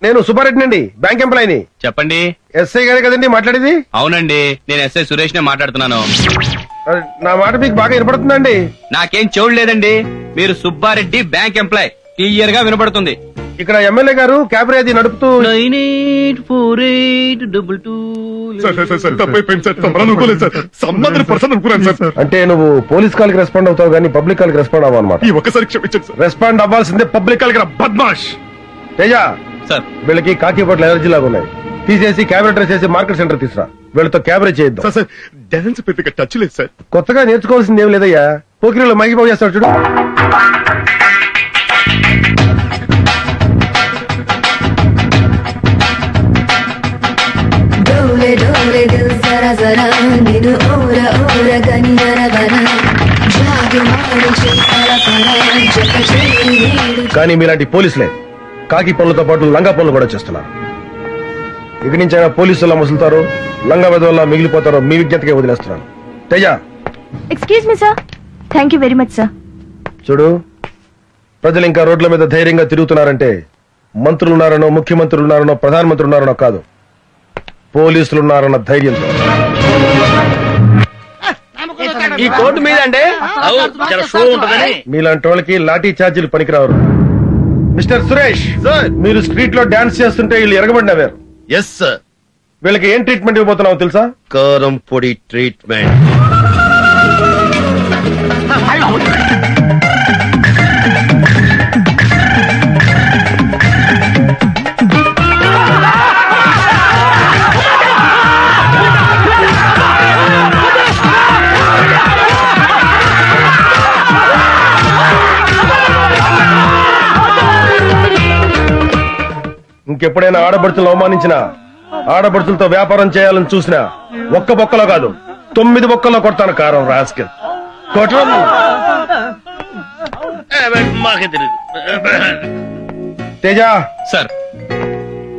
J: నేను సుబ్బారెడ్డి అండి, బ్యాంక్ ఎంప్లాయీని.
K: చెప్పండి.
J: ఎస్ఐ గారే కదండి మాట్లాడేది?
K: అవునండి, నేను ఎస్ఐ సురేష్ నే మాట్లాడుతున్నాను.
J: నా మాట మీకు బాగా వినపడుతుందండి?
K: నాకేం చూడలేదండి. మీరు సుబ్బారెడ్డి, బ్యాంక్ ఎంప్లాయ్, క్లియర్ గా వినపడుతుంది.
J: ఇక్కడ ఎమ్మెల్యే గారు క్యాబినెట్ నడుపుతూ అంటే నువ్వు పోలీస్ కాల్ కి రెస్పాండ్ అవుతావు కానీ పబ్లిక్ కాల్ కి రెస్పాండ్ అవ్వ అనమాట.
S: ఒకసారి క్షమించండి.
J: రెస్పాండ్ అవ్వాల్సిందే పబ్లిక్ కాల్ కి. బద్మాష్. తేజ
K: సార్,
J: వీళ్ళకి కాకి బట్టలు ఎలర్జీ లాగా ఉన్నాయి. తీసేసి క్యాబినెట్ డ్రెస్ చేసి మార్కెట్ సెంటర్ తీసురా. వీళ్ళతో క్యాబినెట్ చేద్దాం.
S: డాన్స్ పెద్దగా టచ్ లేదు సార్.
J: కొత్తగా నేర్చుకోవాల్సింది ఏం లేదయ్యా. పోకిరీలో మైకిపోయి చేస్తాడు చూడు. కానీ మీలాంటి పోలీసులే కాకి పనులతో పాటు లంగా పనులు కూడా చేస్తున్నారు. ఇక్కడి నుంచి అయినా పోలీసులా ముసులుతారో లంగా వెదవల్లా మిగిలిపోతారో మీ విజ్ఞతకే వదిలేస్తున్నాను. Teja.
M: Excuse me sir. Thank you very much sir.
J: చూడు, ప్రజలు ఇంకా రోడ్ల మీద ధైర్యంగా తిరుగుతున్నారంటే మంత్రులు ఉన్నారనో, ముఖ్యమంత్రులు ఉన్నారనో, ప్రధానమంత్రి ఉన్నారనో కాదు, పోలీసులున్నారన్న ధైర్యంతో.
A: ఈ కోర్టు మీద అండి
J: మీలాంటి వాళ్ళకి లాఠీ ఛార్జీలు పనికిరావరు. మిస్టర్ సురేష్, మీరు స్ట్రీట్ లో డాన్స్ చేస్తుంటే వీళ్ళు ఎరగబడినవారు.
I: Yes sir.
J: వీళ్ళకి ఏం ట్రీట్మెంట్ ఇవ్వబోతున్నావు తెలుసా?
I: కారం పొడి ట్రీట్మెంట్.
J: ఇంకెప్పుడైనా ఆడపడుచులను అవమానించినా, ఆడపడుచులతో వ్యాపారం చేయాలని చూసినా ఒక్క బొక్కలో కాదు 9 బొక్కల్లో కొడతాను కారం. రాస్కెల్. తేజ
K: సార్,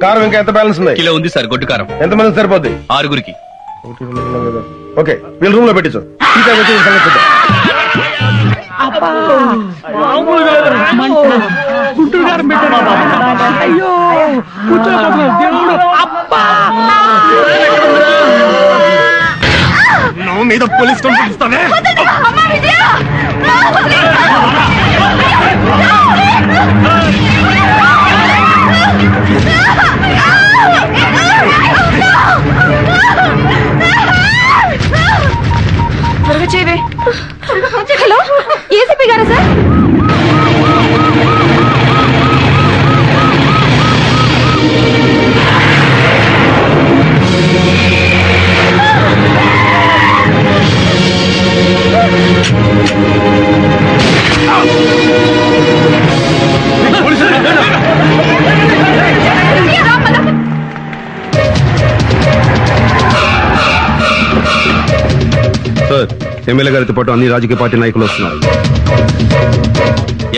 J: కారం ఇంకా ఎంత బ్యాలెన్స్ ఉంది?
K: కిలో ఉంది సార్. గొడ్డు కారం
J: ఎంతమంది సరిపోద్ది?
K: 6గురికి.
J: ఓకే, వీళ్ళు రూమ్ లో పెట్టించు.
S: నువ్వు మీద పోలీస్ పంపిస్తానే.
M: త్వరగా చేయవే. హలో, ఏసీపీ గారా సార్?
B: సార్, ఎమ్మెల్యే గారితో పాటు అన్ని రాజకీయ పార్టీ నాయకులు వస్తున్నారు.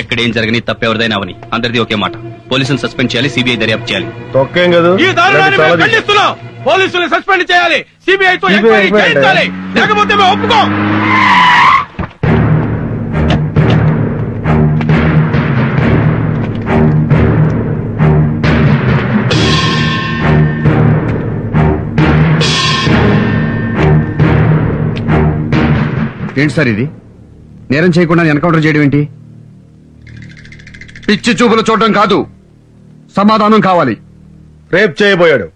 K: ఎక్కడేం జరగని తప్పెవరిదైనా అవని అందరిది ఒకే మాట. పోలీసులు సస్పెండ్ చేయాలి, సిబిఐ దర్యాప్తు చేయాలి.
J: తొక్కేం కదా
S: ఈ దారుణాన్ని మేము ఖండిస్తున్నాం. పోలీసులు సస్పెండ్ చేయాలి, సిబిఐతో ఎంక్వైరీ చేయించాలి, లేకపోతే మేము ఒప్పుకోం.
B: ఏంటి సార్ ఇది? నేరం చేయకుండా ఎన్కౌంటర్ చేయడం ఏంటి? పిచ్చి చూపులు చూడడం కాదు, సమాధానం కావాలి.
J: రేప్ చేయబోయాడు,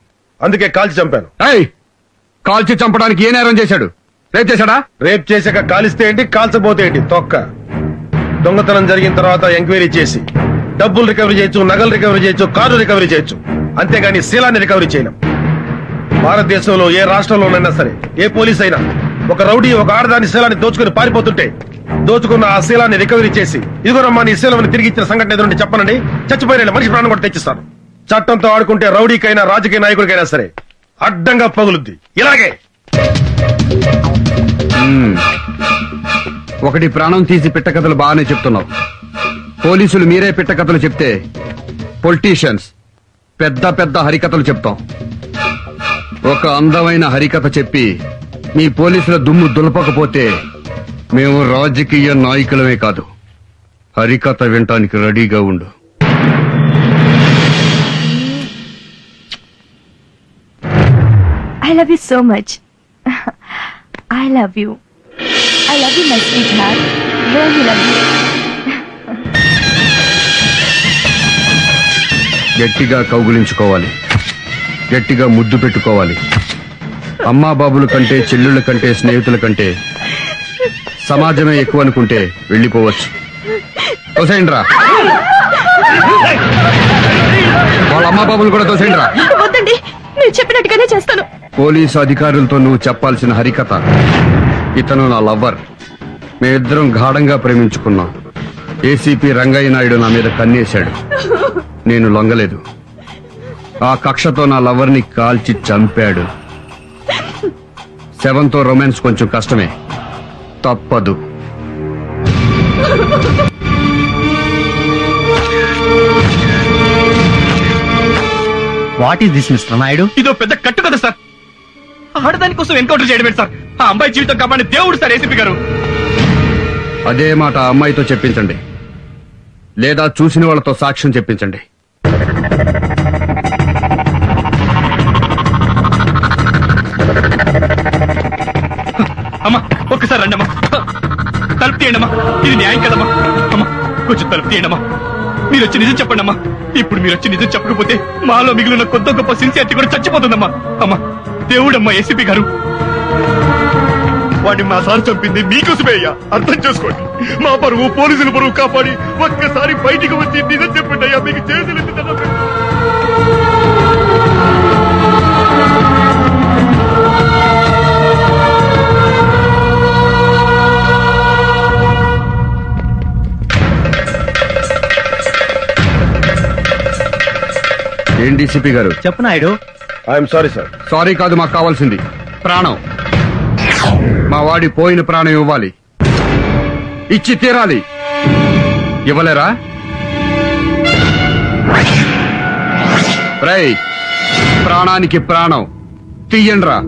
J: అందుకే కాల్చి చంపాను.
B: కాల్చి చంపడానికి ఏ నేరం చేశాడు? రేప్ చేశాడా?
J: రేప్ చేశాక కాలిస్తే ఏంటి, కాల్చబోతే ఏంటి? తొక్క. దొంగతనం జరిగిన తర్వాత ఎంక్వైరీ చేసి డబ్బులు రికవరీ చేయొచ్చు, నగలు రికవరీ చేయొచ్చు, కారు రికవరీ చేయొచ్చు, అంతేగాని శీలాన్ని రికవరీ చేయలేం. భారతదేశంలో ఏ రాష్ట్రంలోనైనా సరే ఏ పోలీస్ అయినా ఒక రౌడీ ఒక ఆడదాని శీలాన్ని దోచుకుని పారిపోతుంటే దోచుకున్న ఆ శీలాన్ని రికవరీ చేసి ఇదిగోనమ్మా నీ శీలం తిరిగి ఇచ్చిన సంఘటన ఎదురుంటే చెప్పనండి, చచ్చిపోయిన మనిషి ప్రాణం కూడా తెచ్చిస్తాను. చట్టంతో ఆడుకుంటే రౌడీకైనా రాజకీయ నాయకుడికైనా సరే అడ్డంగా పగులుద్ది. ఇలాగే
B: ఒకటి ప్రాణం తీసి పిట్టకథలు బాగానే చెప్తున్నావు. పోలీసులు మీరే పిట్టకథలు చెప్తే పొలిటీషియన్స్ పెద్ద పెద్ద హరికథలు చెప్తాం. ఒక అందమైన హరికథ చెప్పి మీ పోలీసుల దుమ్ము దులపకపోతే మేము రాజకీయ నాయకులమే కాదు, హరికథ వినటానికి రెడీగా ఉండు.
M: I love you so much. I love you. I love you, my sweetheart. Really love you.
B: గట్టిగా కౌగులించుకోవాలి, గట్టిగా ముద్దు పెట్టుకోవాలి. అమ్మా బాబుల కంటే, చెల్లుళ్ళ కంటే, స్నేహితుల కంటే సమాజమే ఎక్కువ అనుకుంటే వెళ్ళిపోవచ్చు. తోసేయండిరా, వాళ్ళ అమ్మా బాబులు కూడా తోసేయండిరా.
Q: వద్దండి, మీరు చెప్పినట్టుగానే చేస్తాను.
B: పోలీసు అధికారులతో నువ్వు చెప్పాల్సిన హరికథ, ఇతను నా లవ్వర్, మేమిద్దరం గాఢంగా ప్రేమించుకున్నాం. ఏసీపీ రంగయ్య నాయుడు నా మీద కన్నేశాడు, నేను లొంగలేదు. ఆ కక్షతో నా లవర్ని కాల్చి చంపాడు. శవంతో రొమాన్స్ కొంచెం కష్టమే, తప్పదు.
F: What is this mister Naidu?
K: ఇదో పెద్ద కట్టు కదా సార్. ఆడదాని కోసం ఎన్కౌంటర్ చేయడమే సార్. ఆ అమ్మాయి జీవితం కాపాడి దేవుడు సార్ ఏసీపీ గారు.
B: అదే మాట ఆ అమ్మాయితో చెప్పించండి, లేదా చూసిన వాళ్ళతో సాక్ష్యం చెప్పించండి.
K: అమ్మా ఒక్కసారి రండి అమ్మా, తలుపు తీయండి అమ్మా, ఇది న్యాయం కదమ్మా. అమ్మా కొంచెం తలుపు తీయండి అమ్మా, మీరు వచ్చి నిజం చెప్పండి అమ్మా. ఇప్పుడు మీరు వచ్చి నిజం చెప్పకపోతే మాలో మిగిలిన కొత్త గొప్ప సిన్సియారిటీ కూడా చచ్చిపోతుందమ్మా. అమ్మా దేవుడమ్మా ఏసీపీ గారు.
O: వాడిని మా సార్ చంపింది మీకోసమే అయ్యా, అర్థం చేసుకోండి. మా పరువు పోలీసుల పరువు కాపాడి ఒక్కసారి బయటికి వచ్చి నిజం చెప్పండి అయ్యా, మీకు చేతులు
B: ఏం డీసీపీ గారు?
F: చెప్పు Naidu.
J: I'm sorry sir.
B: Sorry కాదు, మాకు కావాల్సింది ప్రాణం. మా వాడి పోయిన ప్రాణం ఇవ్వాలి, ఇచ్చి తీరాలి. ఇవ్వలేరా? రేయ్, ప్రాణానికి ప్రాణం తీయండ్రా.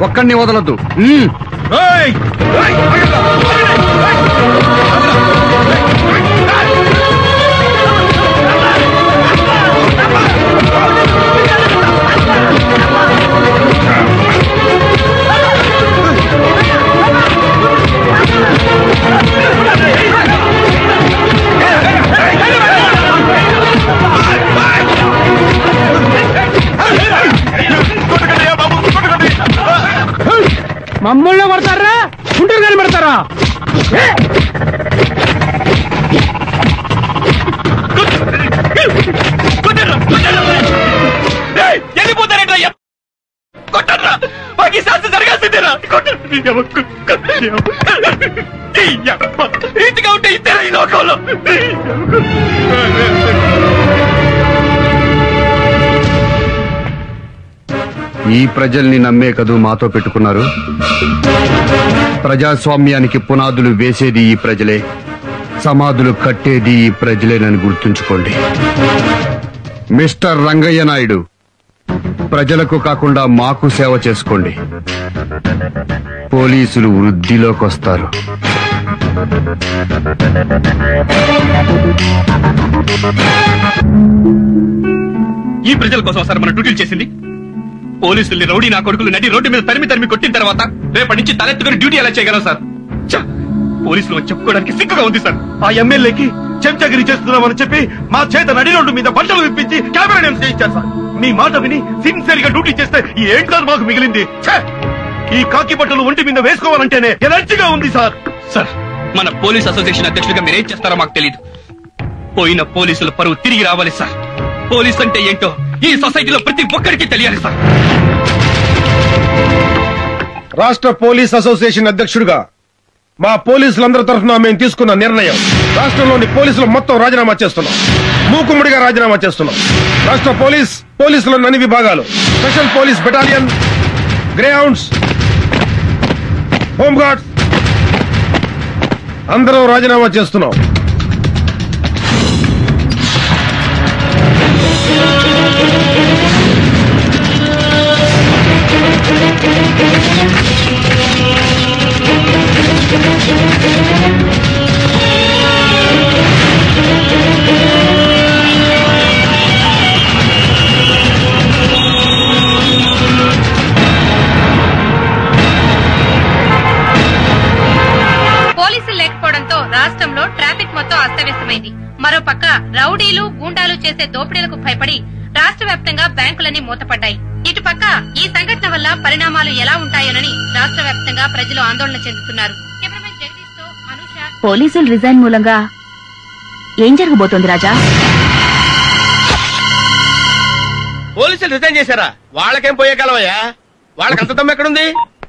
B: ఒక్కడిని వదలద్దు.
H: మమ్మల్ని కొడతారా, గుంటూరు గాని పెడతారా?
K: వెళ్ళిపోతారేట్రా, కొట్టరా, నాకు ఈ శాస్త్రం జరగాల్సిందేరా ఇంటిగా ఉంటే ఇద్దరా ఈ లోకంలో.
B: ఈ ప్రజల్ని నమ్మే కదూ మాతో పెట్టుకున్నారు. ప్రజాస్వామ్యానికి పునాదులు వేసేది ఈ ప్రజలే, సమాధులు కట్టేది ఈ ప్రజలేనని గుర్తుంచుకోండి. మిస్టర్ రంగయ్య నాయుడు, ప్రజలకు కాకుండా మాకు సేవ చేసుకోండి. పోలీసులు వృద్ధిలోకి వస్తారు.
K: ఈ ప్రజల కోసం సార్ మన డ్యూటీలు చేసింది. పోలీసుల్ని రౌడీ నా కొడుకులు నడి రోడ్డు మీద తరిమి కొట్టిన తర్వాత రేపటి నుంచి తలెత్తుకుని డ్యూటీ ఎలా చేయగలం సార్? పోలీసులు చెప్పుకోవడానికి సిగ్గుగా ఉంది సార్.
J: ఆ ఎమ్మెల్యేకి చెంచగిరి చేస్తున్నామని చెప్పి మా చేత నడి రోడ్డు మీద బట్టలు విప్పించి కెమెరా నేమ్స్ చేయించారు సార్. మీ మాట విని సిన్సియర్ గా డ్యూటీ చేస్తే ఏంటి సార్ మాకు మిగిలింది? ఈ కాకి బట్టలు ఒంటి మీద వేసుకోవాలంటేనే ఎనర్జీగా ఉంది సార్.
K: సార్, మన పోలీస్ అసోసియేషన్ అధ్యక్షుడిగా మీరేం చేస్తారో మాకు తెలియదు. పోయిన పోలీసుల పరువు తిరిగి రావాలి సార్. పోలీస్ అంటే ఏంటో ఈ సొసైటీలో ప్రతి ఒక్కరికి తెలియాలి సార్.
J: రాష్ట్ర పోలీస్ అసోసియేషన్ అధ్యక్షుడిగా మా పోలీసులందరి తరఫున మేము తీసుకున్న నిర్ణయం, రాష్ట్రంలోని పోలీసులు మొత్తం రాజీనామా చేస్తున్నాం. మూకుముడిగా రాజీనామా చేస్తున్నాం. రాష్ట్ర పోలీసులోని అన్ని విభాగాలు, special police battalion, greyhounds, home guards అందరూ రాజీనామా చేస్తున్నాం.
R: పోలీసులు లేకపోవడంతో రాష్ట్రంలో ట్రాఫిక్ మొత్తం అస్తవ్యస్తమైంది. మరోపక్క రౌడీలు గూండాలు చేసే దోపిడీలకు భయపడి రాష్ట్ర వ్యాప్తంగా బ్యాంకులన్నీ మూతపడ్డాయి. ఇటుపక్క ఈ సంఘటన వల్ల పరిణామాలు ఎలా ఉంటాయోనని రాష్ట్ర వ్యాప్తంగా ప్రజలు ఆందోళన చెందుతున్నారు. కెమెరామెన్ జగదీష్ తో అనుష.
G: పోలీసులు రిజైన్ మూలంగా ఏం జరగబోతోంది రాజా?
S: పోలీసులు రిజైన్ చేశారా? వాళ్ళకేం పోయే కాలమయ్యా? వాళ్ళకి అంత దమ్ము ఎక్కడుంది?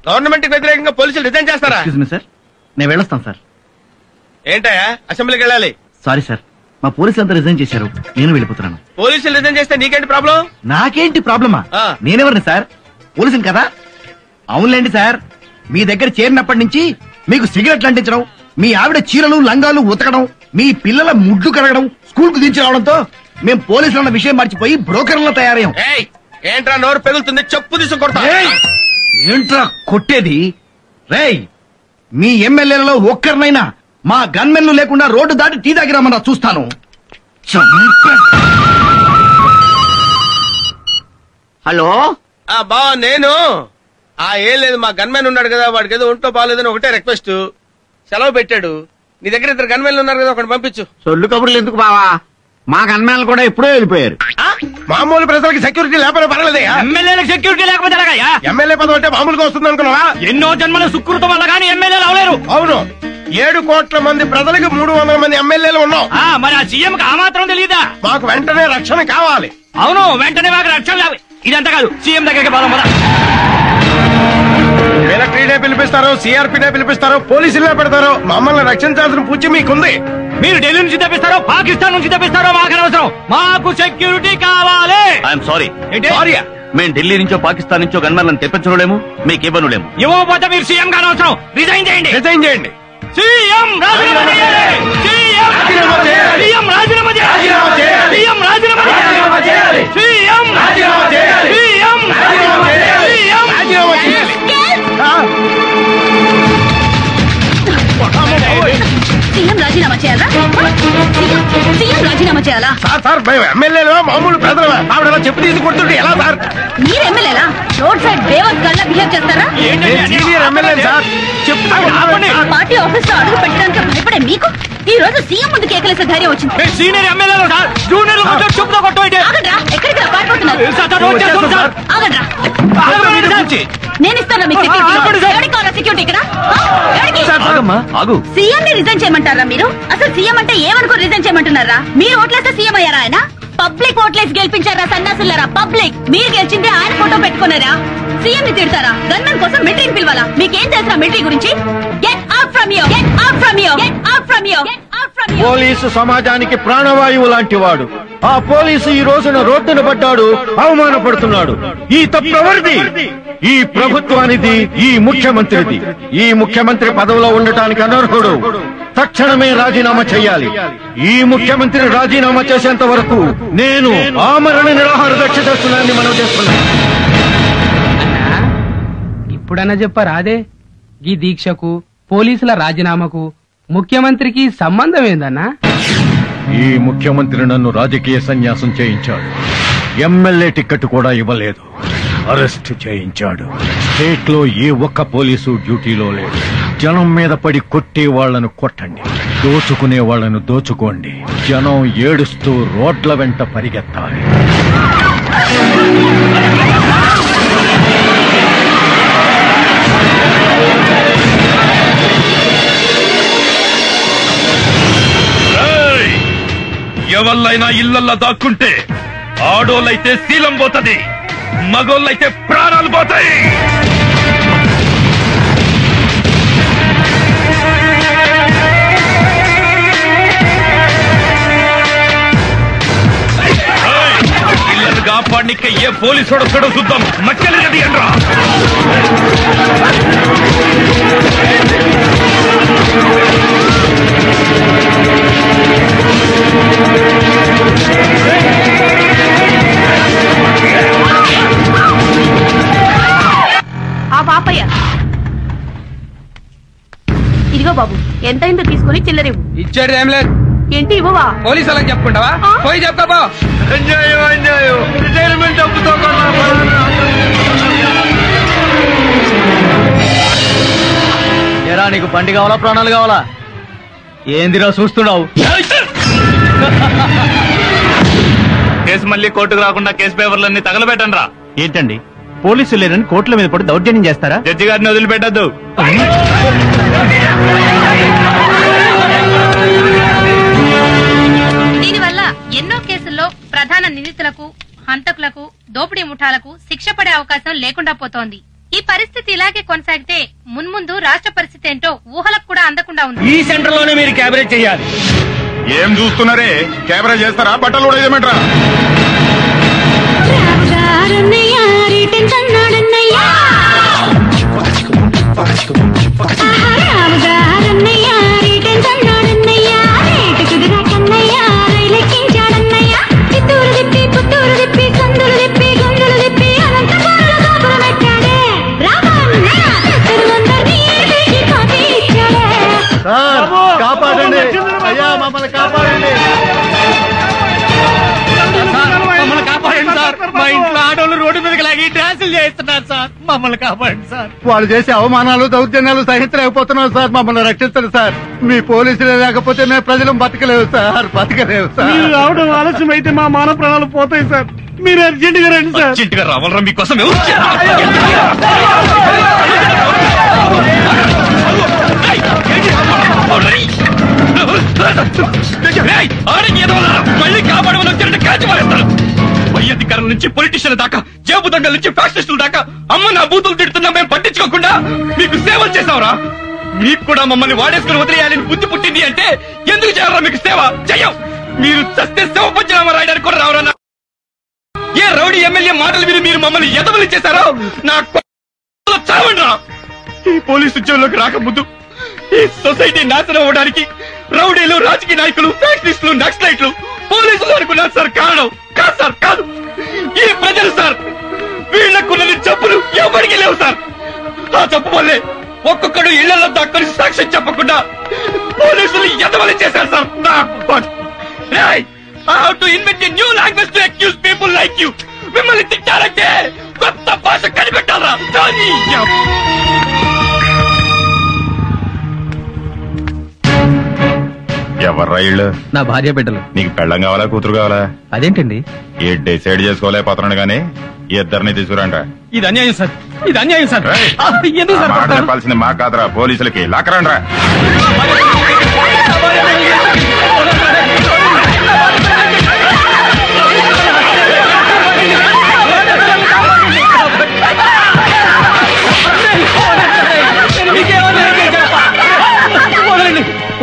S: గవర్నమెంట్ కి వ్యతిరేకంగా పోలీసులు రిజైన్ చేస్తారా?
N: సార్, నేను వెళ్ళొస్తాను సార్.
S: ఏంటయ్యా, అసెంబ్లీకి వెళ్ళాలి?
N: సారీ సార్, మా పోలీసులు అంతా రిజైన్ చేశారు, నేను వెళ్ళిపోతున్నాను.
S: పోలీసులు రిజైన్ చేస్తే నీకేంటి ప్రాబ్లం?
N: నాకేంటి ప్రాబ్లమా? నేనెవరిని సార్? పోలీసులు కదా. అవునులేండి సార్, మీ దగ్గర చేరినప్పటి నుంచి మీకు సిగరెట్లు అంటించడం, మీ ఆవిడ చీరలు లంగాలు ఉతకడం, మీ పిల్లల ముడ్లు కడగడం, స్కూల్ కు దించి రావడంతో మేము పోలీసులు అన్న విషయం మర్చిపోయి బ్రోకర్లా తయారయ్యాం.
S: ఏంట్రా నోరు పెగులుతుంది? చెప్పు తీసుకొడతా.
N: ఏంట్రా కొట్టేది? రేయ్, మీ ఎమ్మెల్యేలలో ఒక్కరినైనా మా గన్మెన్లు లేకుండా రోడ్డు దాటి టీ దగ్గరమన్నా చూస్తాను.
S: హలో బావ, నేను ఏం లేదు, మా గన్మెన్ ఉన్నాడు కదా, వాడికి ఏదో ఒంట్లో బాగాలేదని ఒకటే రిక్వెస్ట్. సెలవు పెట్టాడు. నీ దగ్గర ఇద్దరు గన్మెన్లు ఉన్నారు కదా, ఒకటి పంపించు.
D: సొల్లు కబుర్లు ఎందుకు బావా? మా గన్మెన్లు కూడా ఎప్పుడో వెళ్ళిపోయారు.
J: మామూలు ప్రజలకి సెక్యూరిటీ లేకపోతే పర్వాలేదయ్యా.
H: ఎమ్మెల్యేలకు సెక్యూరిటీ లేకపోతే ఎలాగయ్యా?
J: ఎమ్మెల్యే పదవి అంటే మామూలుగా వస్తుంది అనుకున్నావా?
H: ఎన్నో జన్మల సుకృతం వల్ల కానీ ఎమ్మెల్యేలు అవలేరు.
J: అవును, 7 కోట్ల మంది ప్రజలకు 300 మంది ఎమ్మెల్యేలు ఉన్నాం.
H: మరి ఆ సీఎం కి ఆ మాత్రం తెలియదా?
J: మాకు వెంటనే రక్షణ కావాలి.
H: అవును, వెంటనే మాకు రక్షణ కావాలి. ఇదంతా కాదు, సీఎం దగ్గరికి పోదాం.
J: మిలిటరీనే పిలిపిస్తారు, సిఆర్పీనే పిలిపిస్తారు, పోలీసులే పెడతారు. మమ్మల్ని రక్షించాల్సిన పూచి మీకుంది.
H: మీరు ఢిల్లీ నుంచి తెప్పిస్తారో పాకిస్తాన్ నుంచి తెప్పిస్తారో మాకు అనవసరం. మాకు సెక్యూరిటీ కావాలి.
L: I'm sorry. మేము ఢిల్లీ నుంచో పాకిస్తాన్ నుంచో గన్మెన్లను తెప్పించలేము, మీకు ఇవ్వనులేము.
H: ఇవ్వకపోతే మీరు సీఎం కానవసరం. రిజైన్ చేయండి.
J: రిజైన్ చేయండి.
H: సీఎం రాజీనామా చేయాలి. సీఎం రాజీనామా చేయాలి. సీఎం రాజీనామా చేయాలి. సీఎం రాజీనామా చేయాలి. సీఎం రాజీనామా చేయాలి. సీఎం రాజీనామా చేయాలి. సీఎం రాజీనామా చేయాలి.
G: సీఎం రాజీనామా చేయాలా? సీఎం రాజీనామా చేయాలా?
J: సార్ మేము ఎమ్మెల్యేలో మామూలు ప్రజలమా? ఆవిడ చెప్పు తీసి కొడుతుంటే ఎలా సార్?
G: మీరు ఎమ్మెల్యేలా? రోడ్ సైడ్ బేవత్ గల్లా బిహేవ్ చేస్తారా?
J: Senior MLA sir,
G: party office లో అడుగు పెట్టడానికి భయపడే మీకు ఈ రోజు సీఎం ముందు కేకలేసే ధైర్యం వచ్చింది.
H: సీనియర్ ఎమ్మెల్యేలు సార్, జూనియర్ చెప్పుతో కొట్టండి.
G: ఆగండ్రా, ఎక్కడికి పారిపోతున్నారు? ఆగండ్రా, నేను ఇస్తాను మీకు సెక్యూరిటీ ఇక్కడ. సీఎం ని రిజైన్ చేయమంటారా మీరు? అసలు సీఎం అంటే ఏమనుకో రిజైన్ చేయమంటున్నారా? మీరు ఓట్లేస్తే సీఎం అయ్యారా ఆయన? పబ్లిక్ ఓట్లేసి గెలిపించారా సన్నాసులారా? పబ్లిక్. మీరు గెలిచింది ఆయన ఫోటో పెట్టుకున్నారా? సీఎం ని తిడతారా? గన్మెన్ కోసం మిలిటరీని పిలవాలా? మీకేం తెలుసా మిలిటరీ గురించి? Get out from here, get out from here, get out from here, get out from here.
D: Police సమాజానికి ప్రాణవాయువు లాంటి వాడు. ఆ పోలీసు ఈ రోజున రోడ్డున పడ్డాడు, అవమానపడుతున్నాడు. ఈ తప్పు ఎవరిది? ఈ ప్రభుత్వానిది, ఈ ముఖ్యమంత్రిది. ఈ ముఖ్యమంత్రి పదవిలో ఉండటానికి అనర్హుడు. తక్షణమే రాజీనామా చేయాలి. ఈ ముఖ్యమంత్రి రాజీనామా చేసేంత వరకు నేను ఆమరణ నిరాహార దీక్ష చేస్తున్నానని మనం చేస్తున్నాం.
C: ఇప్పుడన్నా చెప్పారా అదే ఈ దీక్షకు, పోలీసుల రాజీనామాకు ముఖ్యమంత్రికి సంబంధం ఏందన్నా?
D: ఈ ముఖ్యమంత్రి నన్ను రాజకీయ సన్యాసం చేయించాడు. ఎమ్మెల్యే టికెట్ కూడా ఇవ్వలేదు. అరెస్ట్ చేయించాడు. స్టేట్ లో ఏ ఒక్క పోలీసు డ్యూటీలో లేడు. జనం మీద పడి కొట్టే వాళ్లను కొట్టండి, దోచుకునే వాళ్లను దోచుకోండి. జనం ఏడుస్తూ రోడ్ల వెంట పరిగెత్తాలి.
L: ఎవళ్ళైనా ఇళ్లల్లో దాక్కుంటే ఆడోళ్ళైతే శీలం పోతుంది, మగోళ్ళైతే ప్రాణాలు పోతాయి. ఇళ్లను కాపాడిక ఏ పోలీసు వస్తాడో చూద్దాం. మక్కలు గది అనరా.
Q: ఆ పాపయ్య ఇదిగో బాబు, ఎంతైందో తీసుకుని చిల్లరివ్వు.
C: ఇచ్చాడు ఏం లేదు.
Q: ఏంటి ఇవ్వవా?
C: పోలీసు వాళ్ళకి చెప్పుకుంటావా? పోయి చెప్పుకోపో.
D: రిటైర్మెంట్ డబ్బుతో
U: ఎరా నీకు బండి కావాలా, ప్రాణాలు కావాలా? ఏందిరా చూస్తున్నావు?
F: కేసు మళ్ళీ కోర్టుకు రాకుండా కేసు పేపర్లన్నీ తగలబెట్టండి రా. ఏంటండి పోలీసులు లేరని కోర్టుల మీద పడి దౌర్జన్యం చేస్తారా? జడ్జి గారిని వదిలిపెట్టద్దు.
R: దీనివల్ల ఎన్నో కేసుల్లో ప్రధాన నిందితులకు, హంతకులకు, దోపిడీ ముఠాలకు శిక్ష పడే అవకాశం లేకుండా పోతోంది. ఈ పరిస్థితి ఇలాగే కొనసాగితే మున్ముందు రాష్ట్ర పరిస్థితి ఏంటో ఊహలకు కూడా అందకుండా ఉంది.
D: ఈ సెంటర్ లోనే మీరు క్యాబరేజ్ చేయాలి.
E: ఏం చూస్తున్నారే? కెమెరా చేస్తారా? బట్టలు కూడా వేయమంటారా?
D: కాపాడండి అయ్యా, మమ్మల్ని కాపాడండి.
C: మమ్మల్ని కాపాడండి సార్. మా ఇంట్లో ఆడోళ్ళు రోడ్డు మీదకి లాగి డాన్సులు చేస్తున్నారు సార్. మమ్మల్ని కాపాడండి సార్.
D: వాళ్ళు చేసే అవమానాలు, దౌర్జన్యాలు సహించలేకపోతున్నాం సార్. మమ్మల్ని రక్షించండి సార్. మీ పోలీసులే లేకపోతే మేము ప్రజలు బతకలేవు సార్, బతకలేవు సార్.
H: మీరు రావడం ఆలస్యం అయితే మా మానవ ప్రాణాలు పోతాయి సార్. మీరు అర్జెంట్ గా రండి సార్.
L: అర్జెంట్ గా రావాలరా మీకోసం. మళ్ళీ కాపాడమని వచ్చినట్టు కాల్చి మారేస్తారు. పై అధికారుల నుంచి పొలిటీషియన్ల దాకా, జేబు దండల నుంచి ఫ్యాక్షనిస్టుల దాకా అమ్మ నా బూతులు తిడుతున్నా మేము పట్టించుకోకుండా మీకు సేవలు చేసావురా. మీకు కూడా మమ్మల్ని వాడేసుకుని వదిలేయాలని బుద్ధి పుట్టింది అంటే ఎందుకు చేయాలరా మీకు సేవ? చెయ్యం. మీరు చస్తే సేవ పంచనామా రాయడానికి కూడా రావరా? ఏ రౌడీ ఎమ్మెల్యే మాటలు విని మీరు మమ్మల్ని ఎదవలు చేశారో నా చావండి రా. ఈ పోలీసు ఉద్యోగంలోకి రాకముందు ఈ సొసైటీ నాశనం అవ్వడానికి రౌడీలు, రాజకీయ నాయకులు, ఫ్యాక్షనిస్టులు, నక్సలైట్లు, పోలీసులు అనుకున్నారు సార్. కారణం కాదు సార్, కాదు. ఈ ప్రజలు సార్. వీళ్లకున్నది జబ్బులు ఎవరికి లేవు సార్. ఆ జబ్బు వల్లే ఒక్కొక్కడు ఇళ్లలో దాక్కుని సాక్ష్యం చెప్పకుండా పోలీసులు ఎదవలు చేశారు sir. I have to invent a new language to accuse people like you. మిమ్మల్ని తిట్టారంటే కొత్త భాష కనిపెట్టారా?
E: ఎవర్రా ఇళ్ళు?
U: నా భార్య బిడ్డలు.
E: నీకు పెళ్ళం కావాలా, కూతురు కావాలా?
U: అదేంటండి
E: ఏ డిసైడ్ చేసుకోలేకపోతున్నాడు గానీ ఇద్దరిని తీసుకురంట.
C: ఇది అన్యాయం సార్, ఇది అన్యాయం సార్. ఎందుకు సార్
E: మాట చెప్పాల్సింది మా కాదురా, పోలీసులకి. లాక్కరండ్రా.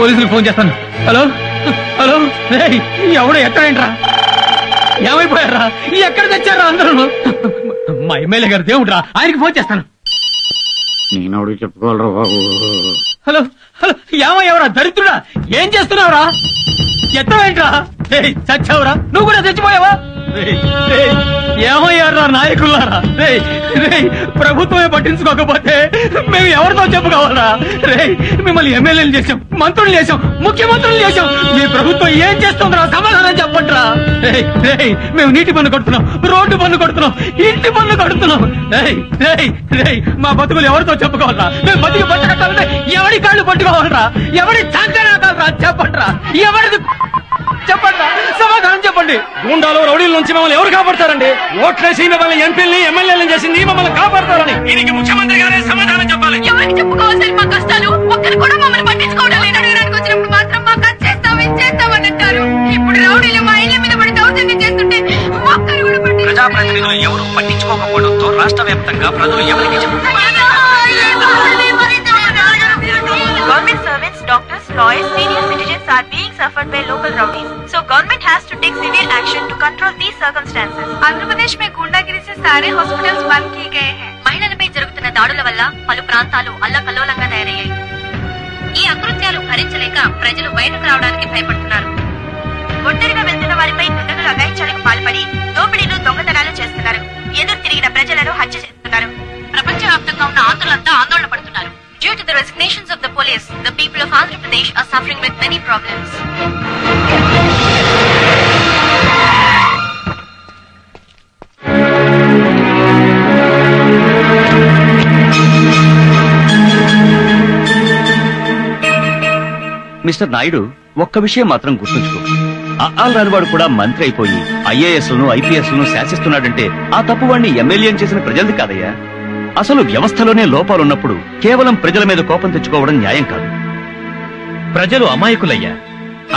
K: పోలీసులకు ఫోన్ చేస్తాను. హలో హలో, ఎవడో ఎక్కడేంట్రా, ఏమైపోయారా, ఎక్కడ తెచ్చారా అందరూ? మా ఎమ్మెల్యే గారు దేవుడ్రా, ఆయనకి ఫోన్ చేస్తాను.
E: నేను చెప్పుకోవాలరా బాబు.
K: హలో హలో, ఏమయ్యవరా దరిద్రుడా, ఏం చేస్తున్నావురా? ఎత్తవేంట్రా, చచ్చావురా, నువ్వు కూడా చచ్చిపోయావా? ఏమయ్యారా నాయకులారా, ప్రభుత్వమే పట్టించుకోకపోతే మేము ఎవరితో చెప్పుకోవాలరా? మిమ్మల్ని ఎమ్మెల్యేలు చేశాం, మంత్రులు చేశాం, ముఖ్యమంత్రులు చేశాం, మీ ప్రభుత్వం ఏం చేస్తుందిరా? సమాధానం చెప్పండిరా. మేము నీటి పన్ను కడుతున్నాం, రోడ్డు పన్ను కడుతున్నాం, ఇంటి పన్ను కడుతున్నాం. మా బతుకులు ఎవరితో చెప్పుకోవాలరా? మేము బతికి బట్ట కట్టాలంటే ఎవరి కాళ్ళు పట్టుకోవాలరా? ఎవరి సంకనాకాలరా? చెప్పండిరా, ఎవరిది చెప్పండి, సమాధానం చెప్పండి.
A: గుండాలు రౌడీల నుంచి మమ్మల్ని ఎవరు కాపాడతారండి? ఓట్లేసి మిమ్మల్ని ఎంపీల్ని ఎమ్మెల్యేలను చేసింది మమ్మల్ని కాపాడతారని దీనికి ముఖ్యమంత్రి గారే సమాధానం చెప్పాలి.
R: ఎవరికి చెప్పుకోవాల్సిన మా కష్టాలు ఒక్కరు కూడా మమ్మల్ని పట్టించుకోవడం లేదు. అడగడానికి వచ్చినప్పుడు మాత్రం మాకు అది చేస్తాం ఇది చేస్తామని అంటారు. ఇప్పుడు రౌడీలు మా ఇళ్ల మీద పడి దౌర్జన్యం చేస్తుంటే ఒక్కరు కూడా
A: ప్రజాప్రతినిధులు ఎవరు పట్టించుకోకపోవడంతో రాష్ట్ర వ్యాప్తంగా ప్రజలు ఎవరికి చెప్పుకోవాలి?
Q: Government servants, doctors, lawyers, senior citizens are being suffered by local rowdies. So government has to take severe action to control these circumstances.
R: Andhra Pradesh में गुंडागिरी से सारे हॉस्पिटल्स बंद किए गए हैं. మహిళలపై జరుగుతున్న దాడుల వల్ల పలు ప్రాంతాలు అల్లకల్లోలంగా తయారయ్యాయి. ఈ అకృత్యాలు భరించలేక ప్రజలు బయటకు రావడానికి భయపడుతున్నారు. ఒంటరిగా వెళ్తున్న వారిపై దుండగులు అఘాయిత్యాలకు పాల్పడి దోపిడీలు, దొంగతనాలు చేస్తున్నారు. ఎదురు తిరిగిన ప్రజలను హత్య చేస్తున్నారు. ప్రపంచవ్యాప్తంగా ఉన్న ఆంధ్రులంతా ఆందోళన పడుతున్నారు. Due to the resignations of the police, the people of Andhra Pradesh are suffering with many problems.
L: Mister Naidu, ఒక్క విషయం మాత్రం గుర్తుంచుకో. ఆల్ రానివాడు కూడా మంత్రి అయిపోయి ఐఏఎస్లను ఐపీఎస్లను శాసిస్తున్నాడంటే ఆ తప్పు వాడిని ఎమ్మెల్యే చేసిన ప్రజలది కాదయ్యా. అసలు వ్యవస్థలోనే లోపాలున్నప్పుడు కేవలం ప్రజల మీద కోపం తెచ్చుకోవడం న్యాయం కాదు.
T: ప్రజలు అమాయకులయ్యా.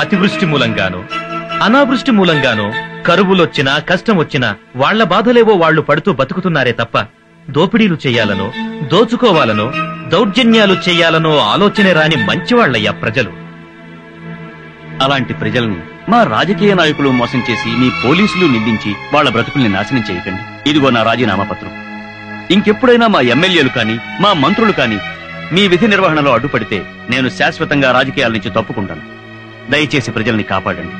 T: అతివృష్టి మూలంగానో అనావృష్టి మూలంగానో కరువులొచ్చినా కష్టం వచ్చినా వాళ్ల బాధలేవో వాళ్లు పడుతూ బతుకుతున్నారే తప్ప దోపిడీలు చెయ్యాలనో దోచుకోవాలనో దౌర్జన్యాలు చెయ్యాలనో ఆలోచనే రాని మంచివాళ్లయ్యా ప్రజలు.
L: అలాంటి ప్రజల్ని మా రాజకీయ నాయకులు మోసం చేసి మీ పోలీసులు నిందించి వాళ్ల బ్రతుకుల్ని నాశనం చేయకండి. ఇదిగో నా రాజీనామా పత్రం. ఇంకెప్పుడైనా మా ఎమ్మెల్యేలు కాని మా మంత్రులు కాని మీ విధి నిర్వహణలో అడ్డుపడితే నేను శాశ్వతంగా రాజకీయాల నుంచి తప్పుకుంటాను. దయచేసి ప్రజల్ని కాపాడండి.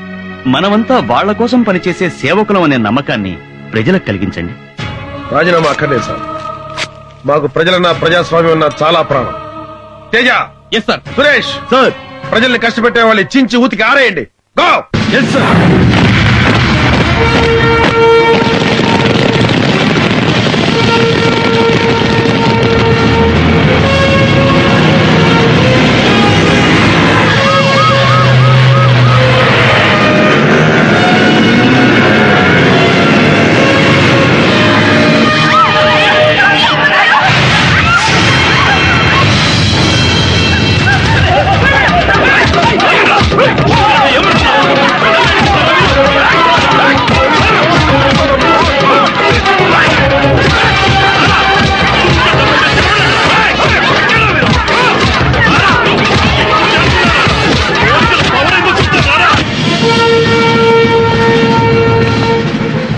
L: మనమంతా వాళ్ల కోసం పనిచేసే సేవకులం అనే నమ్మకాన్ని ప్రజలకు కలిగించండి.
J: రాజీనామా అక్కర్లేదు సార్. మాకు ప్రజలన్నా ప్రజాస్వామ్యం అన్నా చాలా ప్రాణం. Teja,
K: yes sir.
J: Suresh sir, ప్రజల్ని కష్టపెట్టే వాళ్ళు చించి ఊతికి ఆరేయండి. గో. Yes sir.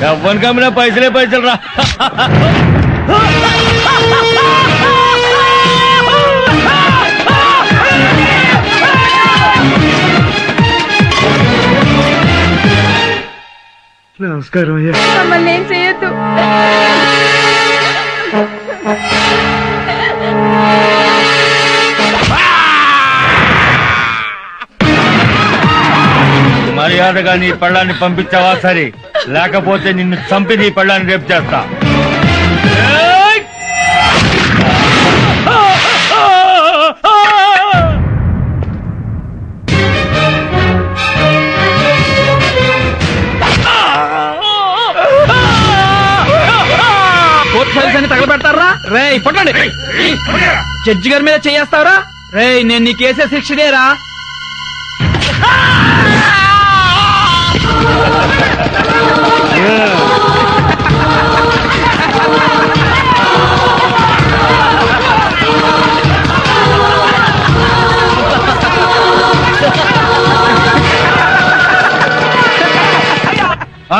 C: ఎవ్వని కమ్మినా పైసలే పైసలు రా.
J: నమస్కారం అయ్యా.
Q: మమ్మల్ని ఏం చేయొద్దు.
C: మర్యాదగా నీ పళ్ళాన్ని పంపించావా సరే, లేకపోతే నిన్ను చంపి నీ పళ్ళాన్ని రేపు చేస్తా.
K: కోర్టు ఫైల్స్ అని తగలబెడతారా? రే పట్టండి. జడ్జి గారి మీద చేస్తావరా? రే నేను నీ కేసే శిక్షదేరా.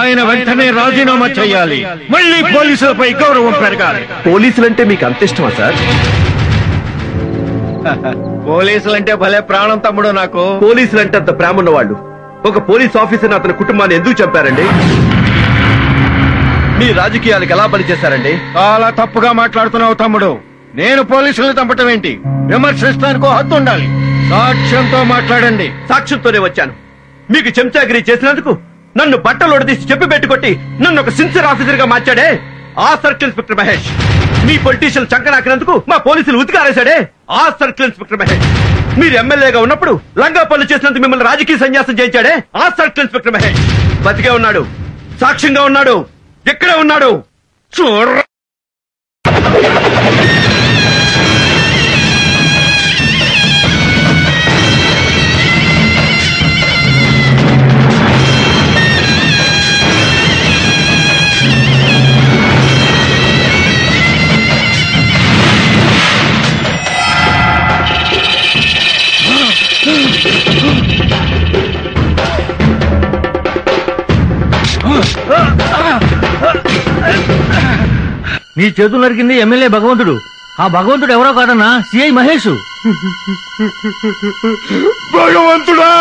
D: ఆయన వెంటనే రాజీనామా చేయాలి. మళ్ళీ పోలీసులపై గౌరవం పెరగాలి.
I: పోలీసులంటే మీకు అంత ఇష్టమా సార్?
D: పోలీసులంటే భలే ప్రాణం తమ్ముడు నాకు.
I: పోలీసులంటే అంత ప్రేమ ఉన్నవాళ్ళు ఒక పోలీస్ ఆఫీసర్ అతని కుటుంబాన్ని ఎందుకు చంపారండి? మీ రాజకీయాలకు ఎలా బలి చేశారండి?
D: చాలా తప్పుగా మాట్లాడుతున్నావు తమ్ముడు. నేను పోలీసులను చంపటం ఏంటి? విమర్శించడానికి హద్దు ఉండాలి. సాక్ష్యంతో మాట్లాడండి.
I: సాక్ష్యంతోనే వచ్చాను. మీకు చెంచాగిరి చేసినందుకు నన్ను బట్టలోడు తీసి చెప్పి పెట్టుకొట్టి నన్ను ఒక సిన్సియర్ ఆఫీసర్ గా మార్చాడే ఆ సర్కిల్ ఇన్స్పెక్టర్ మహేష్. మీ పొలిటీషియన్ చంకనాకినందుకు మా పోలీసులు ఉతికారేశాడే ఆ సర్కిల్ ఇన్స్పెక్టర్ మహేష్. మీరు ఎమ్మెల్యేగా ఉన్నప్పుడు లంగా పనులు చేసినందుకు మిమ్మల్ని రాజకీయ సన్యాసం చేయించాడే ఆ సర్కిల్ ఇన్స్పెక్టర్ మహేష్. బతికే ఉన్నాడు, సాక్ష్యంగా ఉన్నాడు, ఎక్కడే ఉన్నాడు చూడ.
D: నీ చేతులు నరికింది ఎమ్మెల్యే భగవంతుడు. ఆ భగవంతుడు ఎవరో కాదన్నా, సిఐ మహేష్.
O: భగవంతుడా!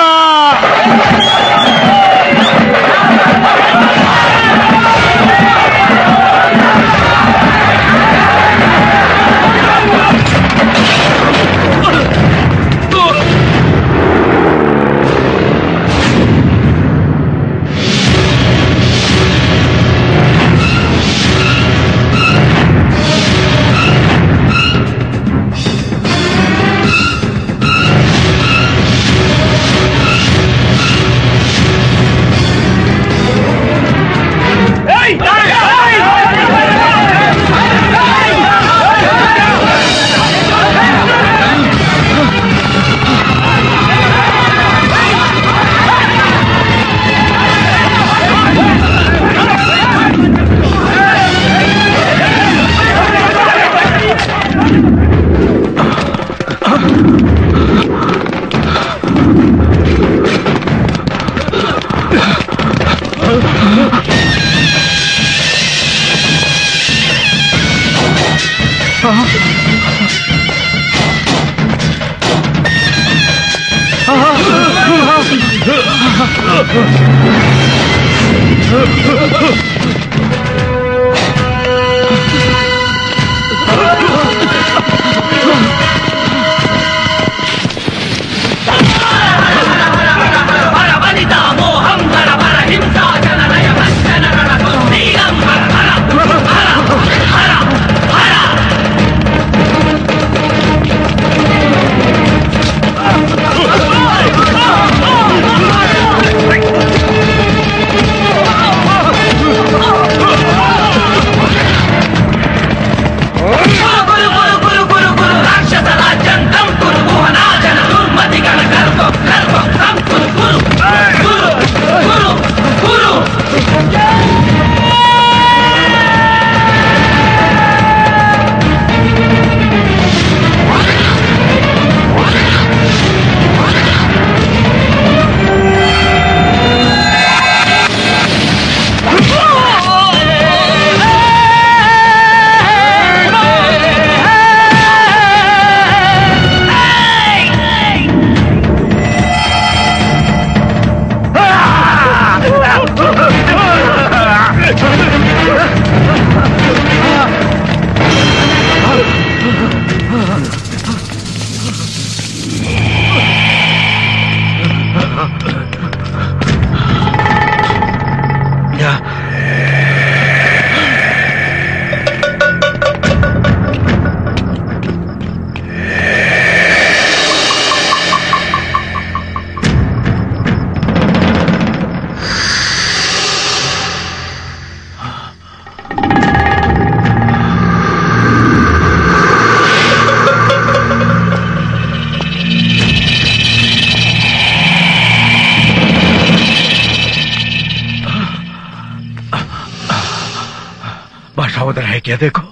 D: उधर है क्या देखो।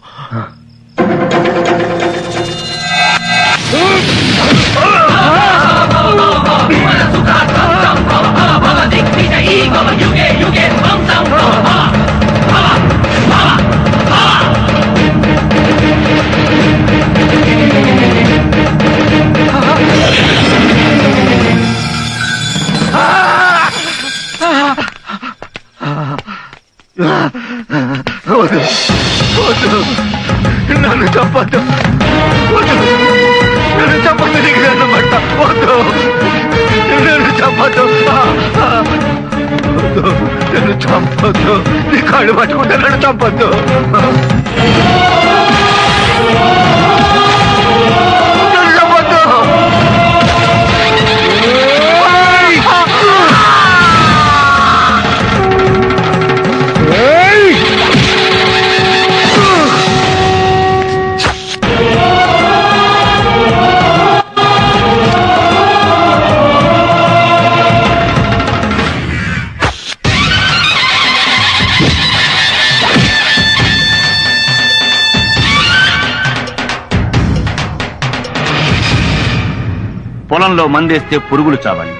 O: युगे युगे
D: చంపొద్దు వద్దు నన్ను చంపొద్దు నీకు నన్ను పట్ట వద్దు నన్ను చంపొద్దు వద్దు నన్ను చంపొద్దు నీ కాళ్ళు పట్టుకుంటే నన్ను చంపొద్దు నన్ను చంపొద్దు
P: పొలంలో మందేస్తే పురుగులు చావాలి,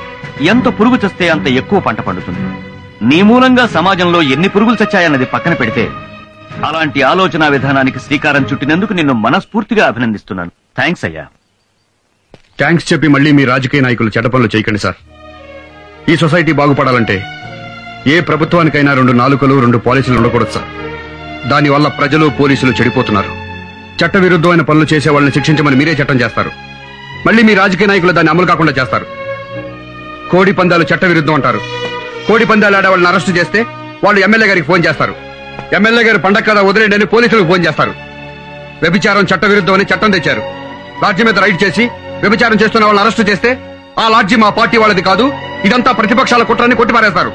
P: ఎంత పురుగు చస్తే అంత ఎక్కువ పంట పండుతుంది. నీ మూలంగా సమాజంలో ఎన్ని పురుగులు చచ్చాయన్నది పక్కన పెడితే అలాంటి ఆలోచన విధానానికి శ్రీకారం చుట్టినందుకు నిన్ను మనస్ఫూర్తిగా అభినందిస్తున్నాను. థ్యాంక్స్ అయ్యా.
B: థ్యాంక్స్ చెప్పి మళ్ళీ మీ రాజకీయ నాయకులు చెడ్డ పనులు చేయకండి సార్. ఈ సొసైటీ బాగుపడాలంటే ఏ ప్రభుత్వానికైనా 2 నాలుకలు 2 పాలసీలు ఉండకూడదు సార్. దానివల్ల ప్రజలు పోలీసులు చెడిపోతున్నారు. చట్ట విరుద్ధమైన పనులు చేసే వాళ్ళని శిక్షించమని మీరే చట్టం చేస్తారు, మళ్ళీ మీ రాజకీయ నాయకులు దాన్ని అమలు కాకుండా చేస్తారు. కోడి పందాలు చట్ట విరుద్ధం అంటారు. కోడి పందాలు ఆడే వాళ్ళని అరెస్టు చేస్తే వాళ్ళు ఎమ్మెల్యే గారికి ఫోన్ చేస్తారు. ఎమ్మెల్యే గారు పండగ కదా వదిలేండి అని పోలీసులకు ఫోన్ చేస్తారు. వ్యభిచారం చట్ట విరుద్ధం అని చట్టం తెచ్చారు. లాడ్జి మీద రైడ్ చేసి వ్యభిచారం చేస్తున్న వాళ్ళని అరెస్టు చేస్తే ఆ లాడ్జి మా పార్టీ వాళ్ళది కాదు, ఇదంతా ప్రతిపక్షాల కుట్రని కొట్టిపారేస్తారు.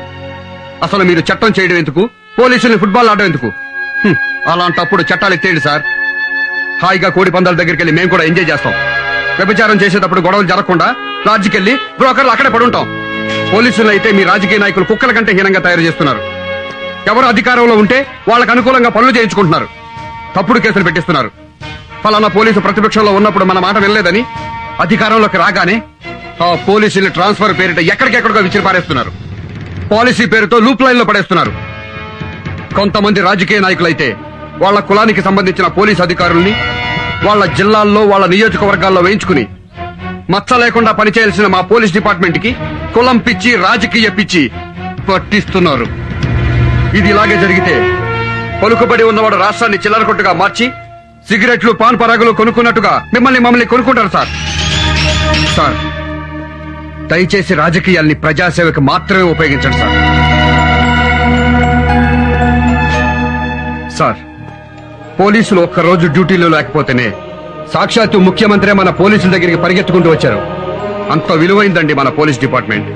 B: అసలు మీరు చట్టం చేయడం ఎందుకు, పోలీసుల్ని ఫుట్బాల్ ఆడడం ఎందుకు? అలాంటప్పుడు చట్టాలు ఎత్తేయండి సార్. హాయిగా కోడి పందాల దగ్గరికి వెళ్ళి మేము కూడా ఎంజాయ్ చేస్తాం. వ్యభిచారం చేసేటప్పుడు గొడవలు జరగకుండా లాడ్జికెళ్లి బ్రోకర్లు అక్కడే పడుంటాం. పోలీసులు అయితే మీ రాజకీయ నాయకులు కుక్కల కంటే హీనంగా తయారు చేస్తున్నారు. ఎవరు అధికారంలో ఉంటే వాళ్ళకు అనుకూలంగా పనులు చేయించుకుంటున్నారు, తప్పుడు కేసులు పెట్టిస్తున్నారు. ఫలానా పోలీసు ప్రతిపక్షంలో ఉన్నప్పుడు మన మాట వినలేదని అధికారంలోకి రాగానే ఆ పోలీసులు ట్రాన్స్ఫర్ పేరిట ఎక్కడికెక్కడికో విసిరి పారేస్తున్నారు. పాలసీ పేరుతో లూప్ లైన్ లో పడేస్తున్నారు. కొంతమంది రాజకీయ నాయకులైతే వాళ్ల కులానికి సంబంధించిన పోలీసు అధికారుల్ని వాళ్ళ జిల్లాల్లో వాళ్ళ నియోజకవర్గాల్లో వేయించుకుని మచ్చ లేకుండా పనిచేయాల్సిన మా పోలీస్ డిపార్ట్మెంట్ కి కులం పిచ్చి రాజకీయ పిచ్చి పట్టిస్తున్నారు. ఇది ఇలాగే జరిగితే పలుకుబడి ఉన్నవాడు రాష్ట్రాన్ని చిల్లరకొట్టుగా మార్చి సిగరెట్లు పాన్ పరాగులు కొనుక్కున్నట్టుగా మమ్మల్ని కొనుక్కుంటారు సార్. సార్ దయచేసి రాజకీయాల్ని ప్రజాసేవకు మాత్రమే ఉపయోగించండి సార్. సార్ పోలీసులు ఒక్కరోజు డ్యూటీలో లేకపోతేనే సాక్షాత్తు ముఖ్యమంత్రి మన పోలీసుల దగ్గరికి పరిగెత్తుకుంటూ వచ్చారు. అంత విలువైందండి మన పోలీస్ డిపార్ట్మెంట్.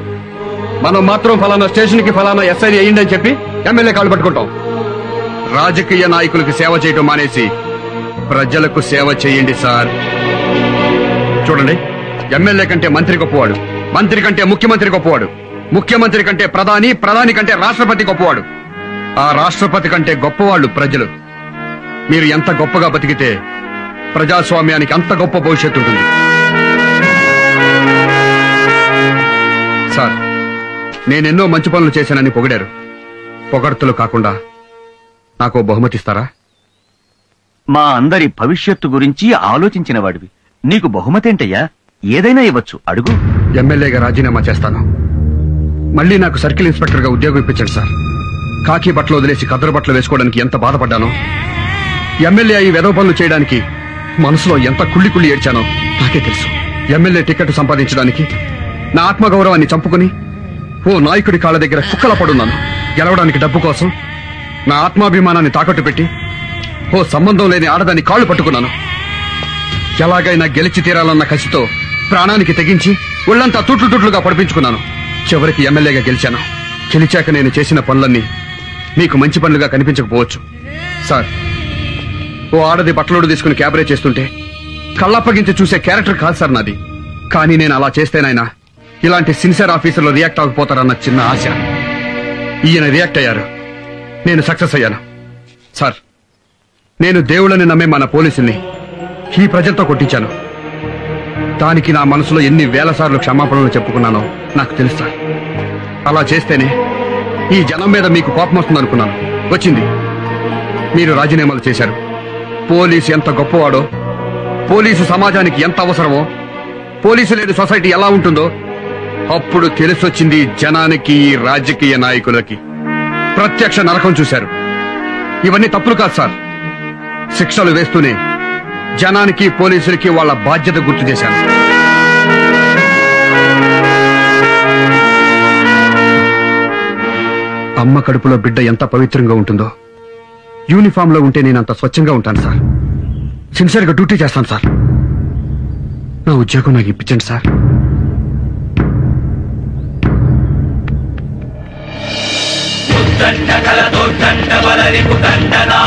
B: మనం మాత్రం ఫలానా స్టేషన్ కి ఫలానా ఎస్ఐ అయ్యిందని చెప్పి ఎమ్మెల్యే కాళ్ళు పట్టుకుంటాం. రాజకీయ నాయకులకు సేవ చేయడం మానేసి ప్రజలకు సేవ చేయండి సార్. చూడండి, ఎమ్మెల్యే కంటే మంత్రి గొప్పవాడు, మంత్రి కంటే ముఖ్యమంత్రి గొప్పవాడు, ముఖ్యమంత్రి కంటే ప్రధాని కంటే రాష్ట్రపతి గొప్పవాడు, ఆ రాష్ట్రపతి కంటే గొప్పవాళ్ళు ప్రజలు. మీరు ఎంత గొప్పగా బతికితే ప్రజాస్వామ్యానికి అంత గొప్ప భవిష్యత్తు ఉంటుంది. సార్ నేనెన్నో మంచి పనులు చేశానని పొగిడారు. పొగడ్తలు కాకుండా నాకు బహుమతిస్తారా?
P: మా అందరి భవిష్యత్తు గురించి ఆలోచించిన వాడివి, నీకు బహుమతి ఏంటయ్యా? ఏదైనా ఇవ్వచ్చు, అడుగు.
B: ఎమ్మెల్యేగా రాజీనామా చేస్తాను. మళ్ళీ నాకు సర్కిల్ ఇన్స్పెక్టర్ గా ఉద్యోగం ఇప్పించండి సార్. కాకి బట్టలు వదిలేసి కద్దరు బట్టలు వేసుకోవడానికి ఎంత బాధపడ్డానో, ఎమ్మెల్యే అయి వెధవ పనులు చేయడానికి మనసులో ఎంత కుళ్ళి ఏడ్చానో నాకే తెలుసు. ఎమ్మెల్యే టికెట్ సంపాదించడానికి నా ఆత్మగౌరవాన్ని చంపుకుని ఓ నాయకుడి కాళ్ళ దగ్గర కుక్కల పడున్నాను. గెలవడానికి డబ్బు కోసం నా ఆత్మాభిమానాన్ని తాకట్టు పెట్టి ఓ సంబంధం లేని ఆడదాన్ని కాళ్లు పట్టుకున్నాను. ఎలాగైనా గెలిచి తీరాలన్న కసితో ప్రాణానికి తెగించి ఒళ్లంతా తుట్లుగా పడిపించుకున్నాను. చివరికి ఎమ్మెల్యేగా గెలిచాను. గెలిచాక నేను చేసిన పనులన్నీ మీకు మంచి పనులుగా కనిపించకపోవచ్చు సార్. ఓ ఆడది బట్టలోడు తీసుకుని క్యాబరే చేస్తుంటే కళ్ళప్పగించి చూసే క్యారెక్టర్ కాదు సార్ నాది. కానీ నేను అలా చేస్తేనైనా ఇలాంటి సిన్సియర్ ఆఫీసర్లు రియాక్ట్ అవ్వకపోతారన్న చిన్న ఆశ. ఈయన రియాక్ట్ అయ్యారు, నేను సక్సెస్ అయ్యాను. సార్ నేను దేవుళ్ళని నమ్మే మన పోలీసుల్ని ఈ ప్రజలతో కొట్టించాను. దానికి నా మనసులో ఎన్ని వేల సార్లు క్షమాపణలు చెప్పుకున్నానో నాకు తెలుసు సార్. అలా చేస్తేనే ఈ జనం మీద మీకు కోపం వస్తుందనుకున్నాను, వచ్చింది. మీరు రాజీనామాలు చేశారు. పోలీసు ఎంత గొప్పవాడో, పోలీసు సమాజానికి ఎంత అవసరమో, పోలీసు లేని సొసైటీ ఎలా ఉంటుందో అప్పుడు తెలిసొచ్చింది జనానికి, రాజకీయ నాయకులకి. ప్రత్యక్ష నరకం చూశారు. ఇవన్నీ తప్పులు కాదు సార్. శిక్షలు వేస్తూనే జనానికి పోలీసులకి వాళ్ళ బాధ్యత గుర్తు చేశాను. అమ్మ కడుపులో బిడ్డ ఎంత పవిత్రంగా ఉంటుందో యూనిఫామ్ లో ఉంటే నేను అంత స్వచ్ఛంగా ఉంటాను సార్. సిన్సియర్గా డ్యూటీ చేస్తాను సార్. నా ఉద్యోగం నాకు ఇప్పించండి సార్.